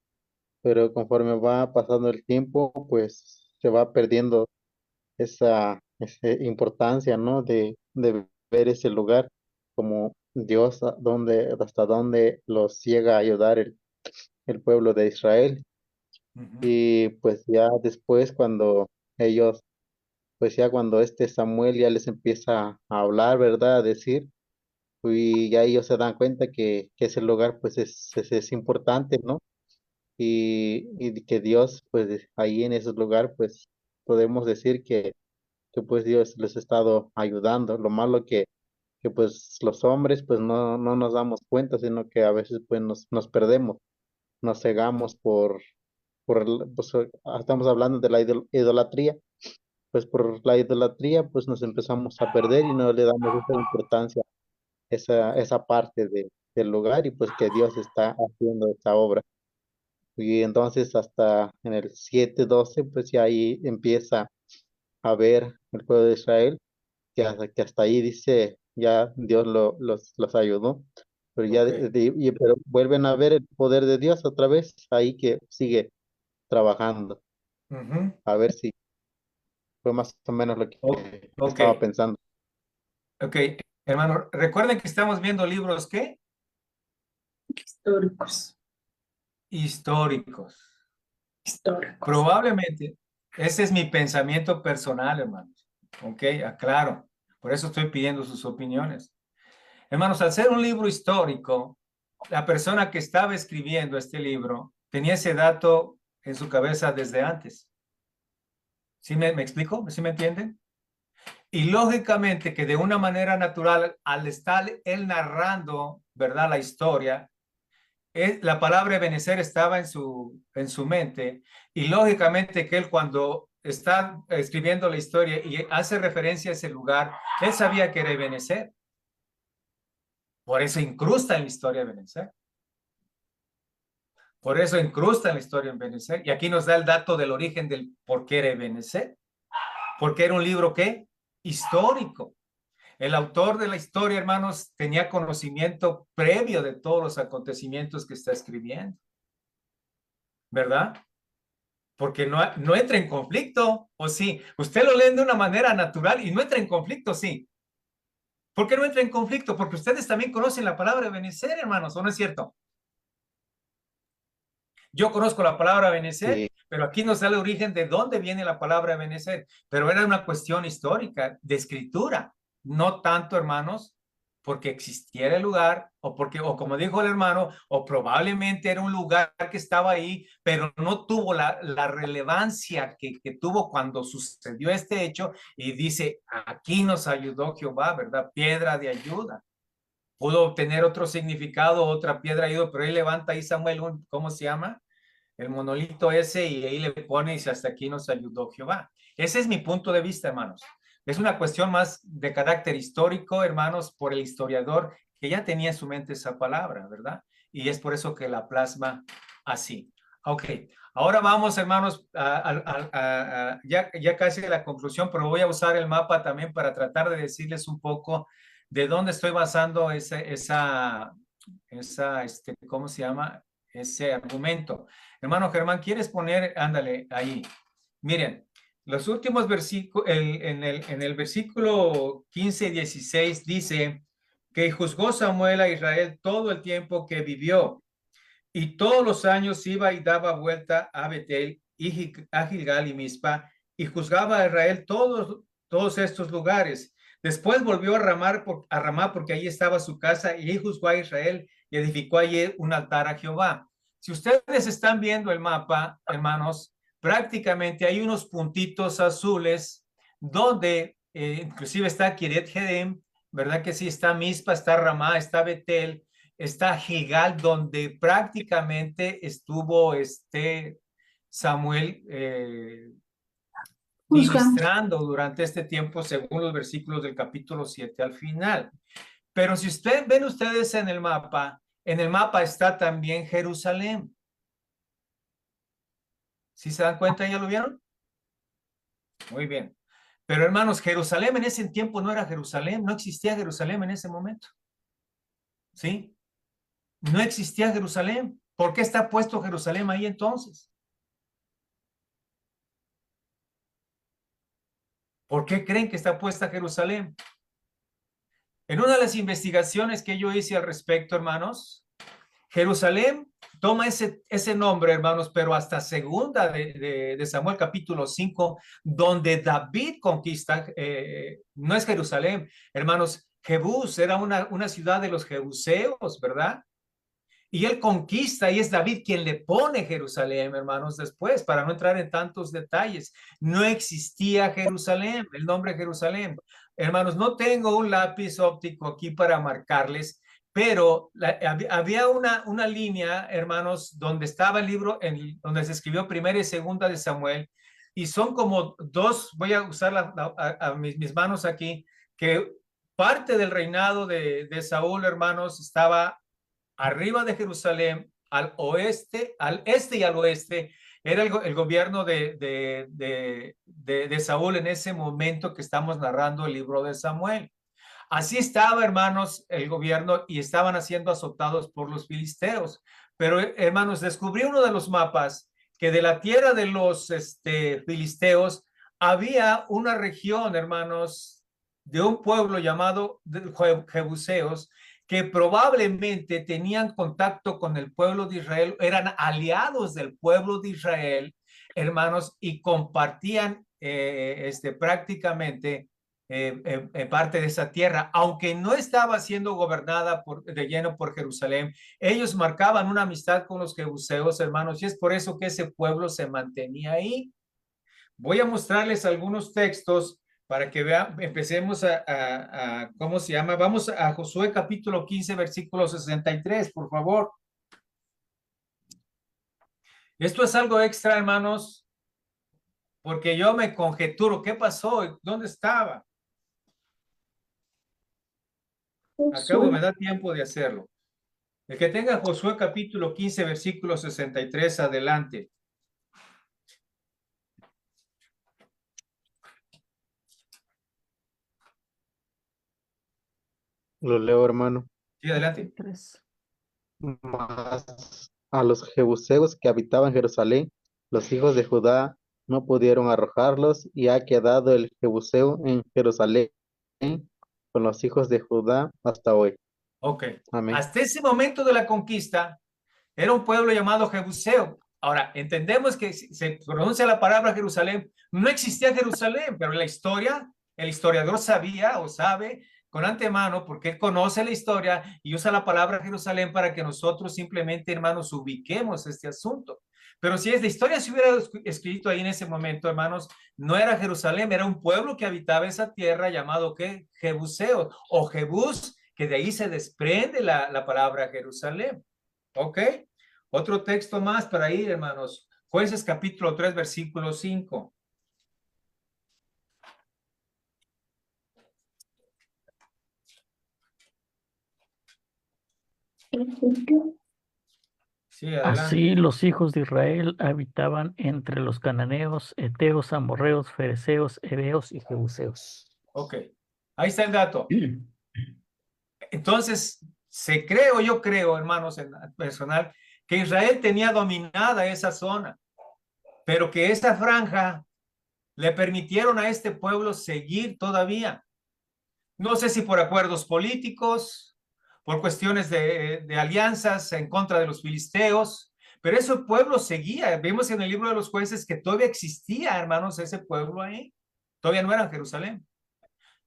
pero conforme va pasando el tiempo, pues se va perdiendo esa importancia, ¿no? De ver ese lugar como Dios, hasta dónde los llega a ayudar el pueblo de Israel. Ujú, Y pues ya después cuando ellos, pues ya cuando este Samuel ya les empieza a hablar, ¿verdad? A decir, y ya ellos se dan cuenta que ese lugar pues es importante, ¿no? Y que Dios, pues ahí en ese lugar, pues podemos decir que pues Dios les ha estado ayudando. Lo malo que pues los hombres pues no nos damos cuenta, sino que a veces pues nos perdemos, nos cegamos pues, estamos hablando de la idolatría, pues por la idolatría pues nos empezamos a perder y no le damos esa importancia, esa parte del lugar y pues que Dios está haciendo esta obra. Y entonces hasta en el 7:12 pues ya ahí empieza a ver el pueblo de Israel que hasta ahí dice, ya Dios los ayudó, pero ya ok. pero vuelven a ver el poder de Dios otra vez, ahí que sigue trabajando, Ujú, a ver si fue más o menos lo que ok. estaba pensando. Ok, hermano, recuerden que estamos viendo libros, ¿qué? Históricos. Históricos. Históricos. Probablemente, ese es mi pensamiento personal, hermanos. Ok, aclaro. Por eso estoy pidiendo sus opiniones. Hermanos, al ser un libro histórico, la persona que estaba escribiendo este libro tenía ese dato en su cabeza desde antes. ¿Sí me explico? ¿Sí me entienden? Y lógicamente que de una manera natural, al estar él narrando, ¿verdad? La historia, la palabra Ebenezer estaba en su mente, y lógicamente que él cuando está escribiendo la historia y hace referencia a ese lugar, él sabía que era Ebenezer. Por eso incrusta en la historia Ebenezer. Por eso incrusta en la historia Ebenezer. Y aquí nos da el dato del origen del por qué era Ebenezer. Porque era un libro, ¿qué? Histórico. El autor de la historia, hermanos, tenía conocimiento previo de todos los acontecimientos que está escribiendo. ¿Verdad? Porque no entra en conflicto, ¿o sí? Usted lo lee de una manera natural y no entra en conflicto, sí. ¿Por qué no entra en conflicto? Porque ustedes también conocen la palabra Ebenezer, hermanos, ¿o no es cierto? Yo conozco la palabra Ebenezer, Sí, pero aquí nos da el origen de dónde viene la palabra Ebenezer. Pero era una cuestión histórica, de escritura. No tanto, hermanos, porque existiera el lugar, o porque, o como dijo el hermano, o probablemente era un lugar que estaba ahí, pero no tuvo la relevancia que tuvo cuando sucedió este hecho. Y dice, aquí nos ayudó Jehová, ¿verdad? Piedra de ayuda. Pudo obtener otro significado, otra piedra de ayuda, pero él levanta ahí Samuel, ¿cómo se llama? El monolito ese, y ahí le pone y dice, hasta aquí nos ayudó Jehová. Ese es mi punto de vista, hermanos. Es una cuestión más de carácter histórico, hermanos, por el historiador que ya tenía en su mente esa palabra, ¿verdad? Y es por eso que la plasma así. Ok, ahora vamos, hermanos, ya casi a la conclusión, pero voy a usar el mapa también para tratar de decirles un poco de dónde estoy basando ¿cómo se llama? Ese argumento. Hermano Germán, ¿quieres poner? Ándale, ahí. Miren, los últimos versículos, en el versículo 15 y 16 dice que juzgó Samuel a Israel todo el tiempo que vivió. Y todos los años iba y daba vuelta a Betel, y a Gilgal y Mizpa, y juzgaba a Israel todos estos lugares. Después volvió a Ramá porque allí estaba su casa, y ahí juzgó a Israel y edificó allí un altar a Jehová. Si ustedes están viendo el mapa, hermanos, prácticamente hay unos puntitos azules donde inclusive está Kiret Jedem, ¿verdad que sí? Está Mizpa, está Ramá, está Betel, está Gilgal, donde prácticamente estuvo Samuel Juzgando. ministrando durante este tiempo, según los versículos del capítulo 7 al final. Pero si ven ustedes en el mapa está también Jerusalén. ¿Sí se dan cuenta? ¿Ya lo vieron? Muy bien. Pero hermanos, Jerusalén en ese tiempo no era Jerusalén, no existía Jerusalén en ese momento. ¿Sí? No existía Jerusalén. ¿Por qué está puesto Jerusalén ahí entonces? ¿Por qué creen que está puesta Jerusalén? En una de las investigaciones que yo hice al respecto, hermanos, Jerusalén toma ese nombre, hermanos, pero hasta segunda de Samuel capítulo 5, donde David conquista, no es Jerusalén, hermanos, Jebús era una ciudad de los jebuseos, ¿verdad? Y él conquista y es David quien le pone Jerusalén, hermanos, después, para no entrar en tantos detalles. No existía Jerusalén, el nombre Jerusalén. Hermanos, no tengo un lápiz óptico aquí para marcarles, pero había una línea, hermanos, donde estaba el libro, donde se escribió primera y segunda de Samuel, y son como dos, voy a usar mis manos aquí, que parte del reinado de Saúl, hermanos, estaba arriba de Jerusalén, al oeste, al este y al oeste, era el gobierno de Saúl en ese momento que estamos narrando el libro de Samuel. Así estaba, hermanos, el gobierno y estaban siendo azotados por los filisteos. Pero, hermanos, descubrí uno de los mapas que de la tierra de los filisteos había una región, hermanos, de un pueblo llamado Jebuseos, que probablemente tenían contacto con el pueblo de Israel, eran aliados del pueblo de Israel, hermanos, y compartían prácticamente parte de esa tierra, aunque no estaba siendo gobernada de lleno por Jerusalén. Ellos marcaban una amistad con los jebuseos, hermanos, y es por eso que ese pueblo se mantenía ahí. Voy a mostrarles algunos textos para que vean, empecemos ¿cómo se llama? Vamos a Josué capítulo 15, versículo 63, por favor. Esto es algo extra, hermanos, porque yo me conjeturo, ¿qué pasó? ¿Dónde estaba? Acabo, me da tiempo de hacerlo. El que tenga Josué capítulo 15, versículo 63, adelante. Lo leo, hermano. Sí, adelante. 3. Mas a los jebuseos que habitaban Jerusalén, los hijos de Judá no pudieron arrojarlos, y ha quedado el jebuseo en Jerusalén con los hijos de Judá hasta hoy. Ok. Amén. Hasta ese momento de la conquista, era un pueblo llamado Jebuseo. Ahora, entendemos que se pronuncia la palabra Jerusalén. No existía Jerusalén, pero la historia, el historiador sabía o sabe con antemano, porque él conoce la historia y usa la palabra Jerusalén para que nosotros simplemente, hermanos, ubiquemos este asunto. Pero si es la historia se hubiera escrito ahí en ese momento, hermanos, no era Jerusalén, era un pueblo que habitaba esa tierra llamado ¿qué? Jebuseo o Jebús, que de ahí se desprende la palabra Jerusalén. ¿Ok? Otro texto más para ir, hermanos. Jueces capítulo 3, versículo 5. Sí, adelante. Así los hijos de Israel habitaban entre los cananeos, heteos, amorreos, fereceos, heveos y jebuseos. Ok, ahí está el dato. Entonces, se cree o yo creo, hermanos, en personal, que Israel tenía dominada esa zona, pero que esa franja le permitieron a este pueblo seguir todavía. No sé si por acuerdos políticos, por cuestiones de alianzas en contra de los filisteos, pero ese pueblo seguía. Vimos en el libro de los jueces que todavía existía, hermanos, ese pueblo ahí. Todavía no era en Jerusalén.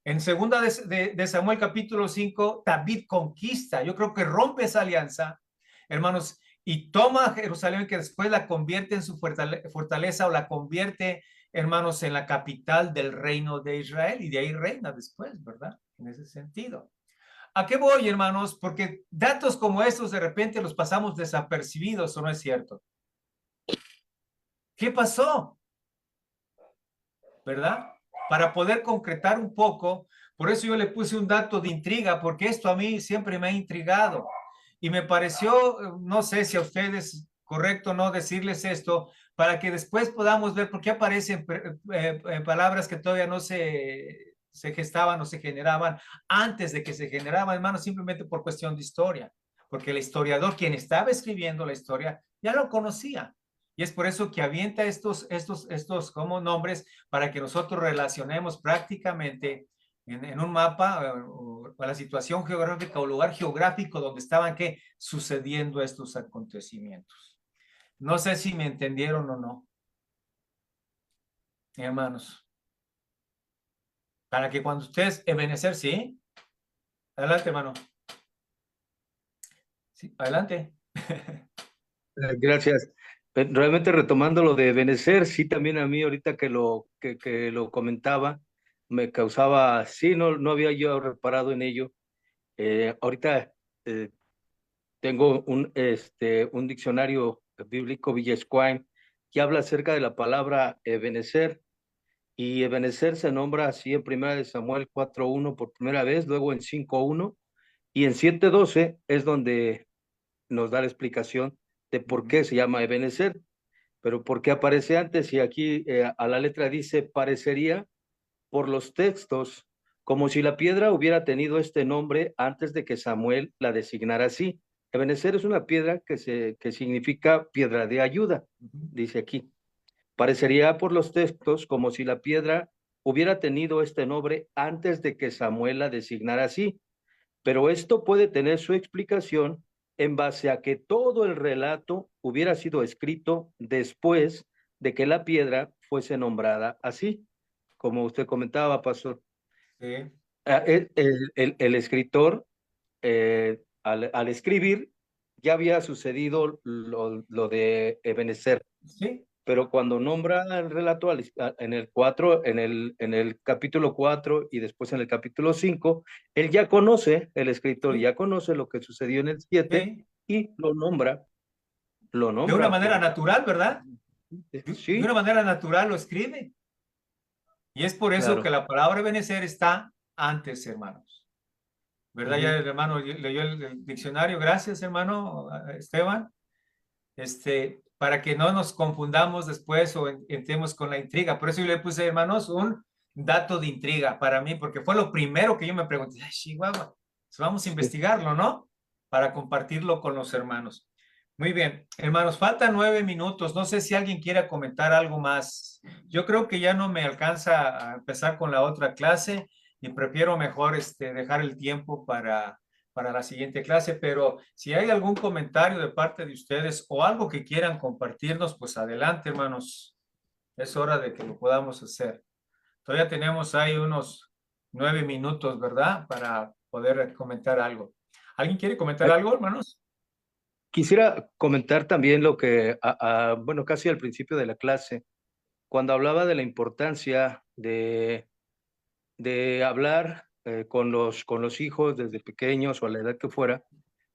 En segunda de Samuel capítulo 5, David conquista. Yo creo que rompe esa alianza, hermanos, y toma Jerusalén, que después la convierte en su fortaleza o la convierte, hermanos, en la capital del reino de Israel, y de ahí reina después, ¿verdad? En ese sentido. ¿A qué voy, hermanos? Porque datos como estos de repente los pasamos desapercibidos, ¿o no es cierto? ¿Qué pasó? ¿Verdad? Para poder concretar un poco, por eso yo le puse un dato de intriga, porque esto a mí siempre me ha intrigado y me pareció, no sé si a ustedes correcto o no decirles esto, para que después podamos ver por qué aparecen palabras que todavía no se gestaban o se generaban antes de que se generaban, hermanos, simplemente por cuestión de historia, porque el historiador, quien estaba escribiendo la historia, ya lo conocía. Y es por eso que avienta estos como nombres para que nosotros relacionemos prácticamente en un mapa o la situación geográfica o lugar geográfico donde estaban sucediendo estos acontecimientos. No sé si me entendieron o no, hermanos. Para que cuando ustedes, Ebenezer, ¿sí? Adelante, hermano. Sí, adelante. Gracias. Realmente retomando lo de Benecer, sí, también a mí ahorita que lo comentaba, me causaba, sí, no había yo reparado en ello. Ahorita eh, tengo un diccionario bíblico Villesquine que habla acerca de la palabra Ebenecer, y Ebenecer se nombra así en 1 de Samuel 4:1 por primera vez, luego en 5:1 y en 7:12 es donde nos da la explicación de por qué se llama Ebenecer, pero por qué aparece antes, y aquí a la letra dice parecería por los textos como si la piedra hubiera tenido este nombre antes de que Samuel la designara así. Ebenecer es una piedra que significa piedra de ayuda, dice aquí. Parecería por los textos como si la piedra hubiera tenido este nombre antes de que Samuel la designara así, pero esto puede tener su explicación en base a que todo el relato hubiera sido escrito después de que la piedra fuese nombrada así, como usted comentaba, pastor. Sí. El escritor, al escribir, ya había sucedido lo de Ebenezer, Sí. pero cuando nombra el relato en el 4, en el capítulo 4 y después en el capítulo 5, él ya conoce, el escritor Sí. ya conoce lo que sucedió en el 7 Sí. y lo nombra. De una manera natural, ¿verdad? De Sí, una manera natural lo escribe. Y es por eso claro. que la palabra Ebenezer está antes, hermanos. ¿Verdad? Ya el hermano leyó el diccionario. Gracias, hermano Esteban. Para que no nos confundamos después o entremos con la intriga. Por eso yo le puse, hermanos, un dato de intriga para mí, porque fue lo primero que yo me pregunté. Ay, Chihuahua, pues vamos a investigarlo, ¿no? Para compartirlo con los hermanos. Muy bien, hermanos, faltan 9 minutos. No sé si alguien quiera comentar algo más. Yo creo que ya no me alcanza a empezar con la otra clase y prefiero mejor dejar el tiempo para la siguiente clase, pero si hay algún comentario de parte de ustedes o algo que quieran compartirnos, pues adelante, hermanos. Es hora de que lo podamos hacer. Todavía tenemos ahí unos 9 minutos, ¿verdad? Para poder comentar algo. ¿Alguien quiere comentar algo, hermanos? Quisiera comentar también lo que, bueno, casi al principio de la clase, cuando hablaba de la importancia de hablar con los hijos desde pequeños o a la edad que fuera,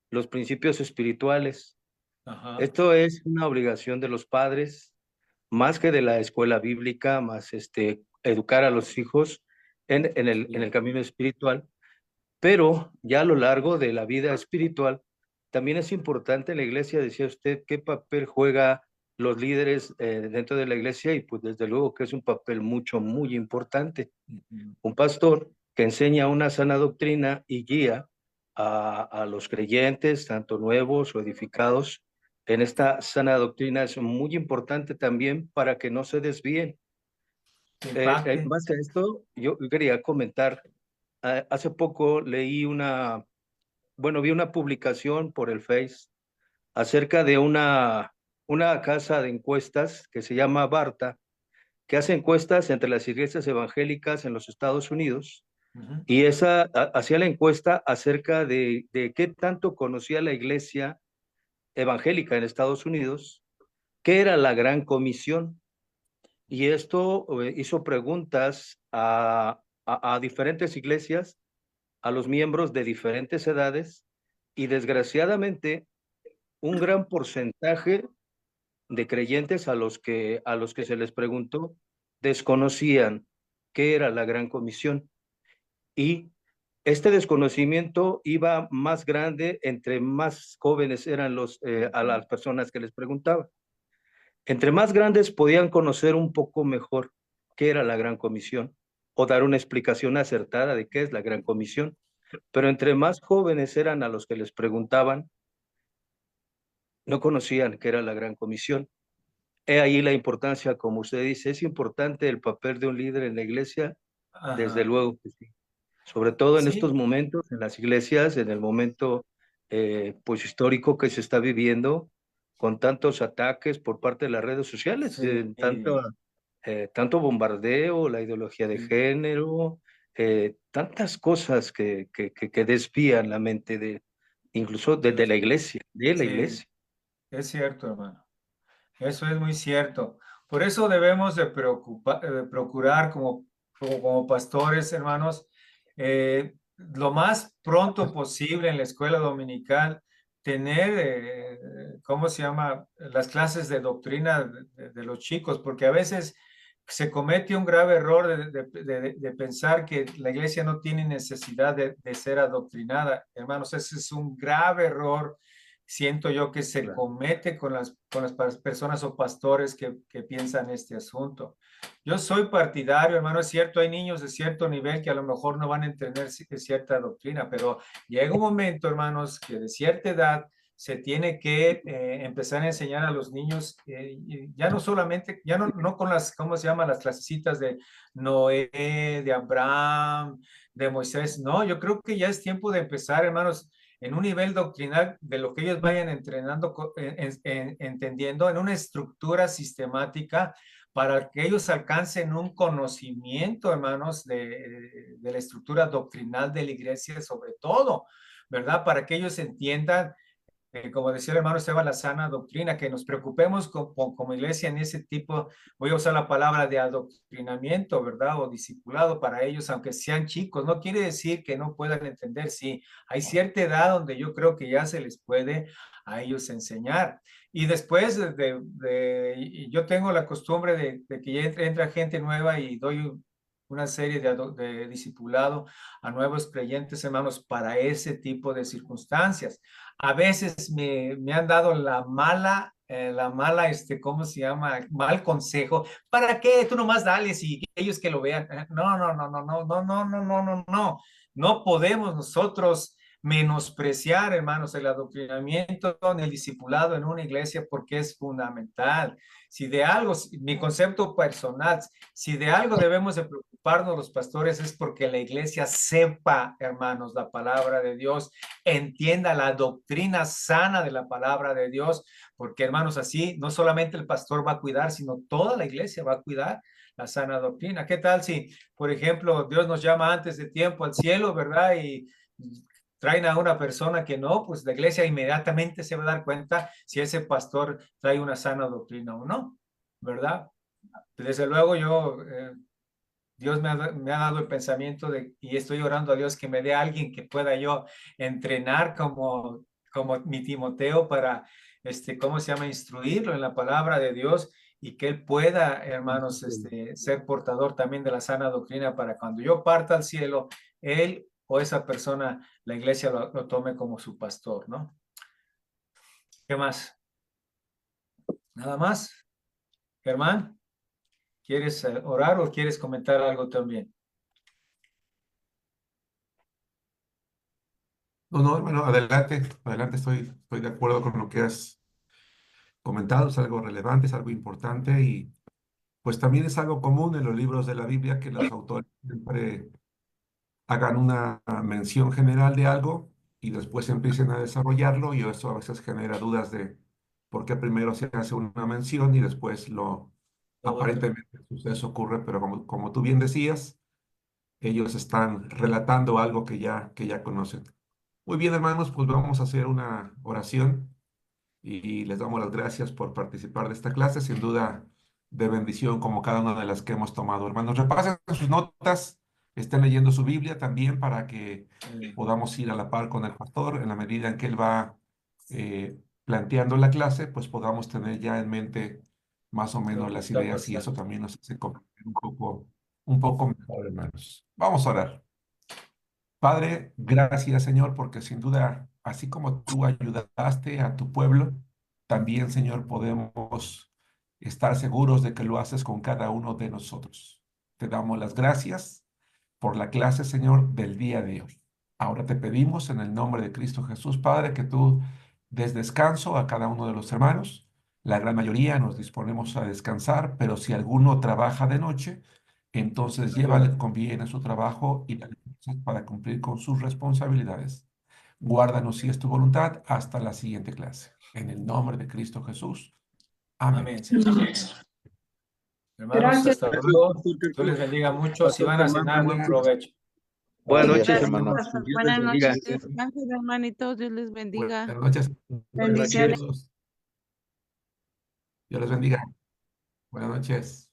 los principios espirituales. Ajá. Esto es una obligación de los padres, más que de la escuela bíblica, más educar a los hijos en el camino espiritual, pero ya a lo largo de la vida espiritual también es importante en la iglesia, decía usted, qué papel juega los líderes dentro de la iglesia, y pues desde luego que es un papel muy importante. Un pastor que enseña una sana doctrina y guía a los creyentes, tanto nuevos o edificados, en esta sana doctrina es muy importante también para que no se desvíen. Impacte. En base a esto, yo quería comentar, hace poco leí vi una publicación por el Face acerca de una casa de encuestas que se llama Barta, que hace encuestas entre las iglesias evangélicas en los Estados Unidos, Ujú. y esa hacía la encuesta acerca de qué tanto conocía la iglesia evangélica en Estados Unidos, qué era la Gran Comisión. Y esto hizo preguntas a diferentes iglesias, a los miembros de diferentes edades, y desgraciadamente un gran porcentaje de creyentes a los que se les preguntó desconocían qué era la Gran Comisión. Y este desconocimiento iba más grande entre más jóvenes eran a las personas que les preguntaban. Entre más grandes podían conocer un poco mejor qué era la Gran Comisión o dar una explicación acertada de qué es la Gran Comisión. Pero entre más jóvenes eran a los que les preguntaban, no conocían qué era la Gran Comisión. He ahí la importancia, como usted dice, es importante el papel de un líder en la iglesia, desde Ajá. luego que sí. Sobre todo en estos Sí, momentos, en las iglesias, en el momento pues histórico que se está viviendo, con tantos ataques por parte de las redes sociales, sí, tanto bombardeo, la ideología de sí, género, tantas cosas que desvían la mente incluso de la iglesia, de la sí, iglesia. es cierto, hermano. Eso es muy cierto. Por eso debemos de procurar como pastores, hermanos, lo más pronto posible en la escuela dominical, tener, ¿cómo se llama?, las clases de doctrina de los chicos, porque a veces se comete un grave error de pensar que la iglesia no tiene necesidad de ser adoctrinada. Hermanos, ese es un grave error, siento yo, que se comete con las personas o pastores que piensan este asunto. Yo soy partidario, hermano, es cierto, hay niños de cierto nivel que a lo mejor no van a entender cierta doctrina, pero llega un momento, hermanos, que de cierta edad se tiene que empezar a enseñar a los niños, ya no solamente, ya no con las, ¿cómo se llama?, las clasecitas de Noé, de Abraham, de Moisés. No, yo creo que ya es tiempo de empezar, hermanos, en un nivel doctrinal de lo que ellos vayan entrenando, entendiendo, en una estructura sistemática para que ellos alcancen un conocimiento, hermanos, de la estructura doctrinal de la iglesia, sobre todo, ¿verdad? Para que ellos entiendan, como decía el hermano Esteban, la sana doctrina, que nos preocupemos como iglesia en ese tipo, voy a usar la palabra de adoctrinamiento, ¿verdad? O discipulado para ellos, aunque sean chicos. No quiere decir que no puedan entender, sí, hay cierta edad donde yo creo que ya se les puede a ellos enseñar. Y después yo tengo la costumbre de que ya entra gente nueva y doy una serie de discipulado a nuevos creyentes, hermanos, para ese tipo de circunstancias. A veces me han dado ¿cómo se llama? Mal consejo. ¿Para qué? Tú nomás dales y ellos que lo vean. No, no, no, no, no, no, no, no, no, no, no. No podemos nosotros menospreciar, hermanos, el adoctrinamiento, el discipulado en una iglesia, porque es fundamental. Si de algo, mi concepto personal, si de algo debemos de preocuparnos los pastores, es porque la iglesia sepa, hermanos, la palabra de Dios, entienda la doctrina sana de la palabra de Dios, porque, hermanos, así no solamente el pastor va a cuidar, sino toda la iglesia va a cuidar la sana doctrina. ¿Qué tal si, por ejemplo, Dios nos llama antes de tiempo al cielo, ¿verdad? Y traen a una persona que no, pues la iglesia inmediatamente se va a dar cuenta si ese pastor trae una sana doctrina o no, ¿verdad? Desde luego Dios me ha dado el pensamiento y estoy orando a Dios que me dé a alguien que pueda yo entrenar como mi Timoteo para, ¿cómo se llama?, instruirlo en la palabra de Dios, y que él pueda, hermanos, ser portador también de la sana doctrina, para cuando yo parta al cielo, él o esa persona, la iglesia lo tome como su pastor, ¿no? ¿Qué más? ¿Nada más? Germán, ¿quieres orar o quieres comentar algo también? No, no, hermano, adelante, adelante, estoy de acuerdo con lo que has comentado, es algo relevante, es algo importante y pues también es algo común en los libros de la Biblia que los autores siempre hagan una mención general de algo y después empiecen a desarrollarlo y eso a veces genera dudas de por qué primero se hace una mención y después Lo otro. aparentemente el suceso ocurre, pero como tú bien decías, ellos están relatando algo que ya conocen. Muy bien, hermanos, pues vamos a hacer una oración y les damos las gracias por participar de esta clase, sin duda de bendición como cada una de las que hemos tomado. Hermanos, repasen sus notas, estén leyendo su Biblia también para que podamos ir a la par con el pastor en la medida en que él va planteando la clase, pues podamos tener ya en mente más o Lo menos que las está ideas y eso pasando. también nos hace comprender un poco mejor, hermanos. Vamos a orar. Padre, gracias Señor, porque sin duda, así como tú ayudaste a tu pueblo, también Señor podemos estar seguros de que lo haces con cada uno de nosotros. Te damos las gracias por la clase, Señor, del día de hoy. Ahora te pedimos en el nombre de Cristo Jesús, Padre, que tú des descanso a cada uno de los hermanos. La gran mayoría nos disponemos a descansar, pero si alguno trabaja de noche, entonces llévale con bien a su trabajo y dale fuerzas para cumplir con sus responsabilidades. Guárdanos si es tu voluntad hasta la siguiente clase. En el nombre de Cristo Jesús. Amén. Amén, Señor. Hermanos, Gracias. hasta luego. Dios les bendiga mucho. Si van a cenar, buen provecho. Buenas Así es, noches, hermano. hermanos. Dios les Buenas bendiga. noches, descansen, hermanitos, Dios les bendiga. Buenas noches. Bendiciones. Dios les bendiga. Buenas noches.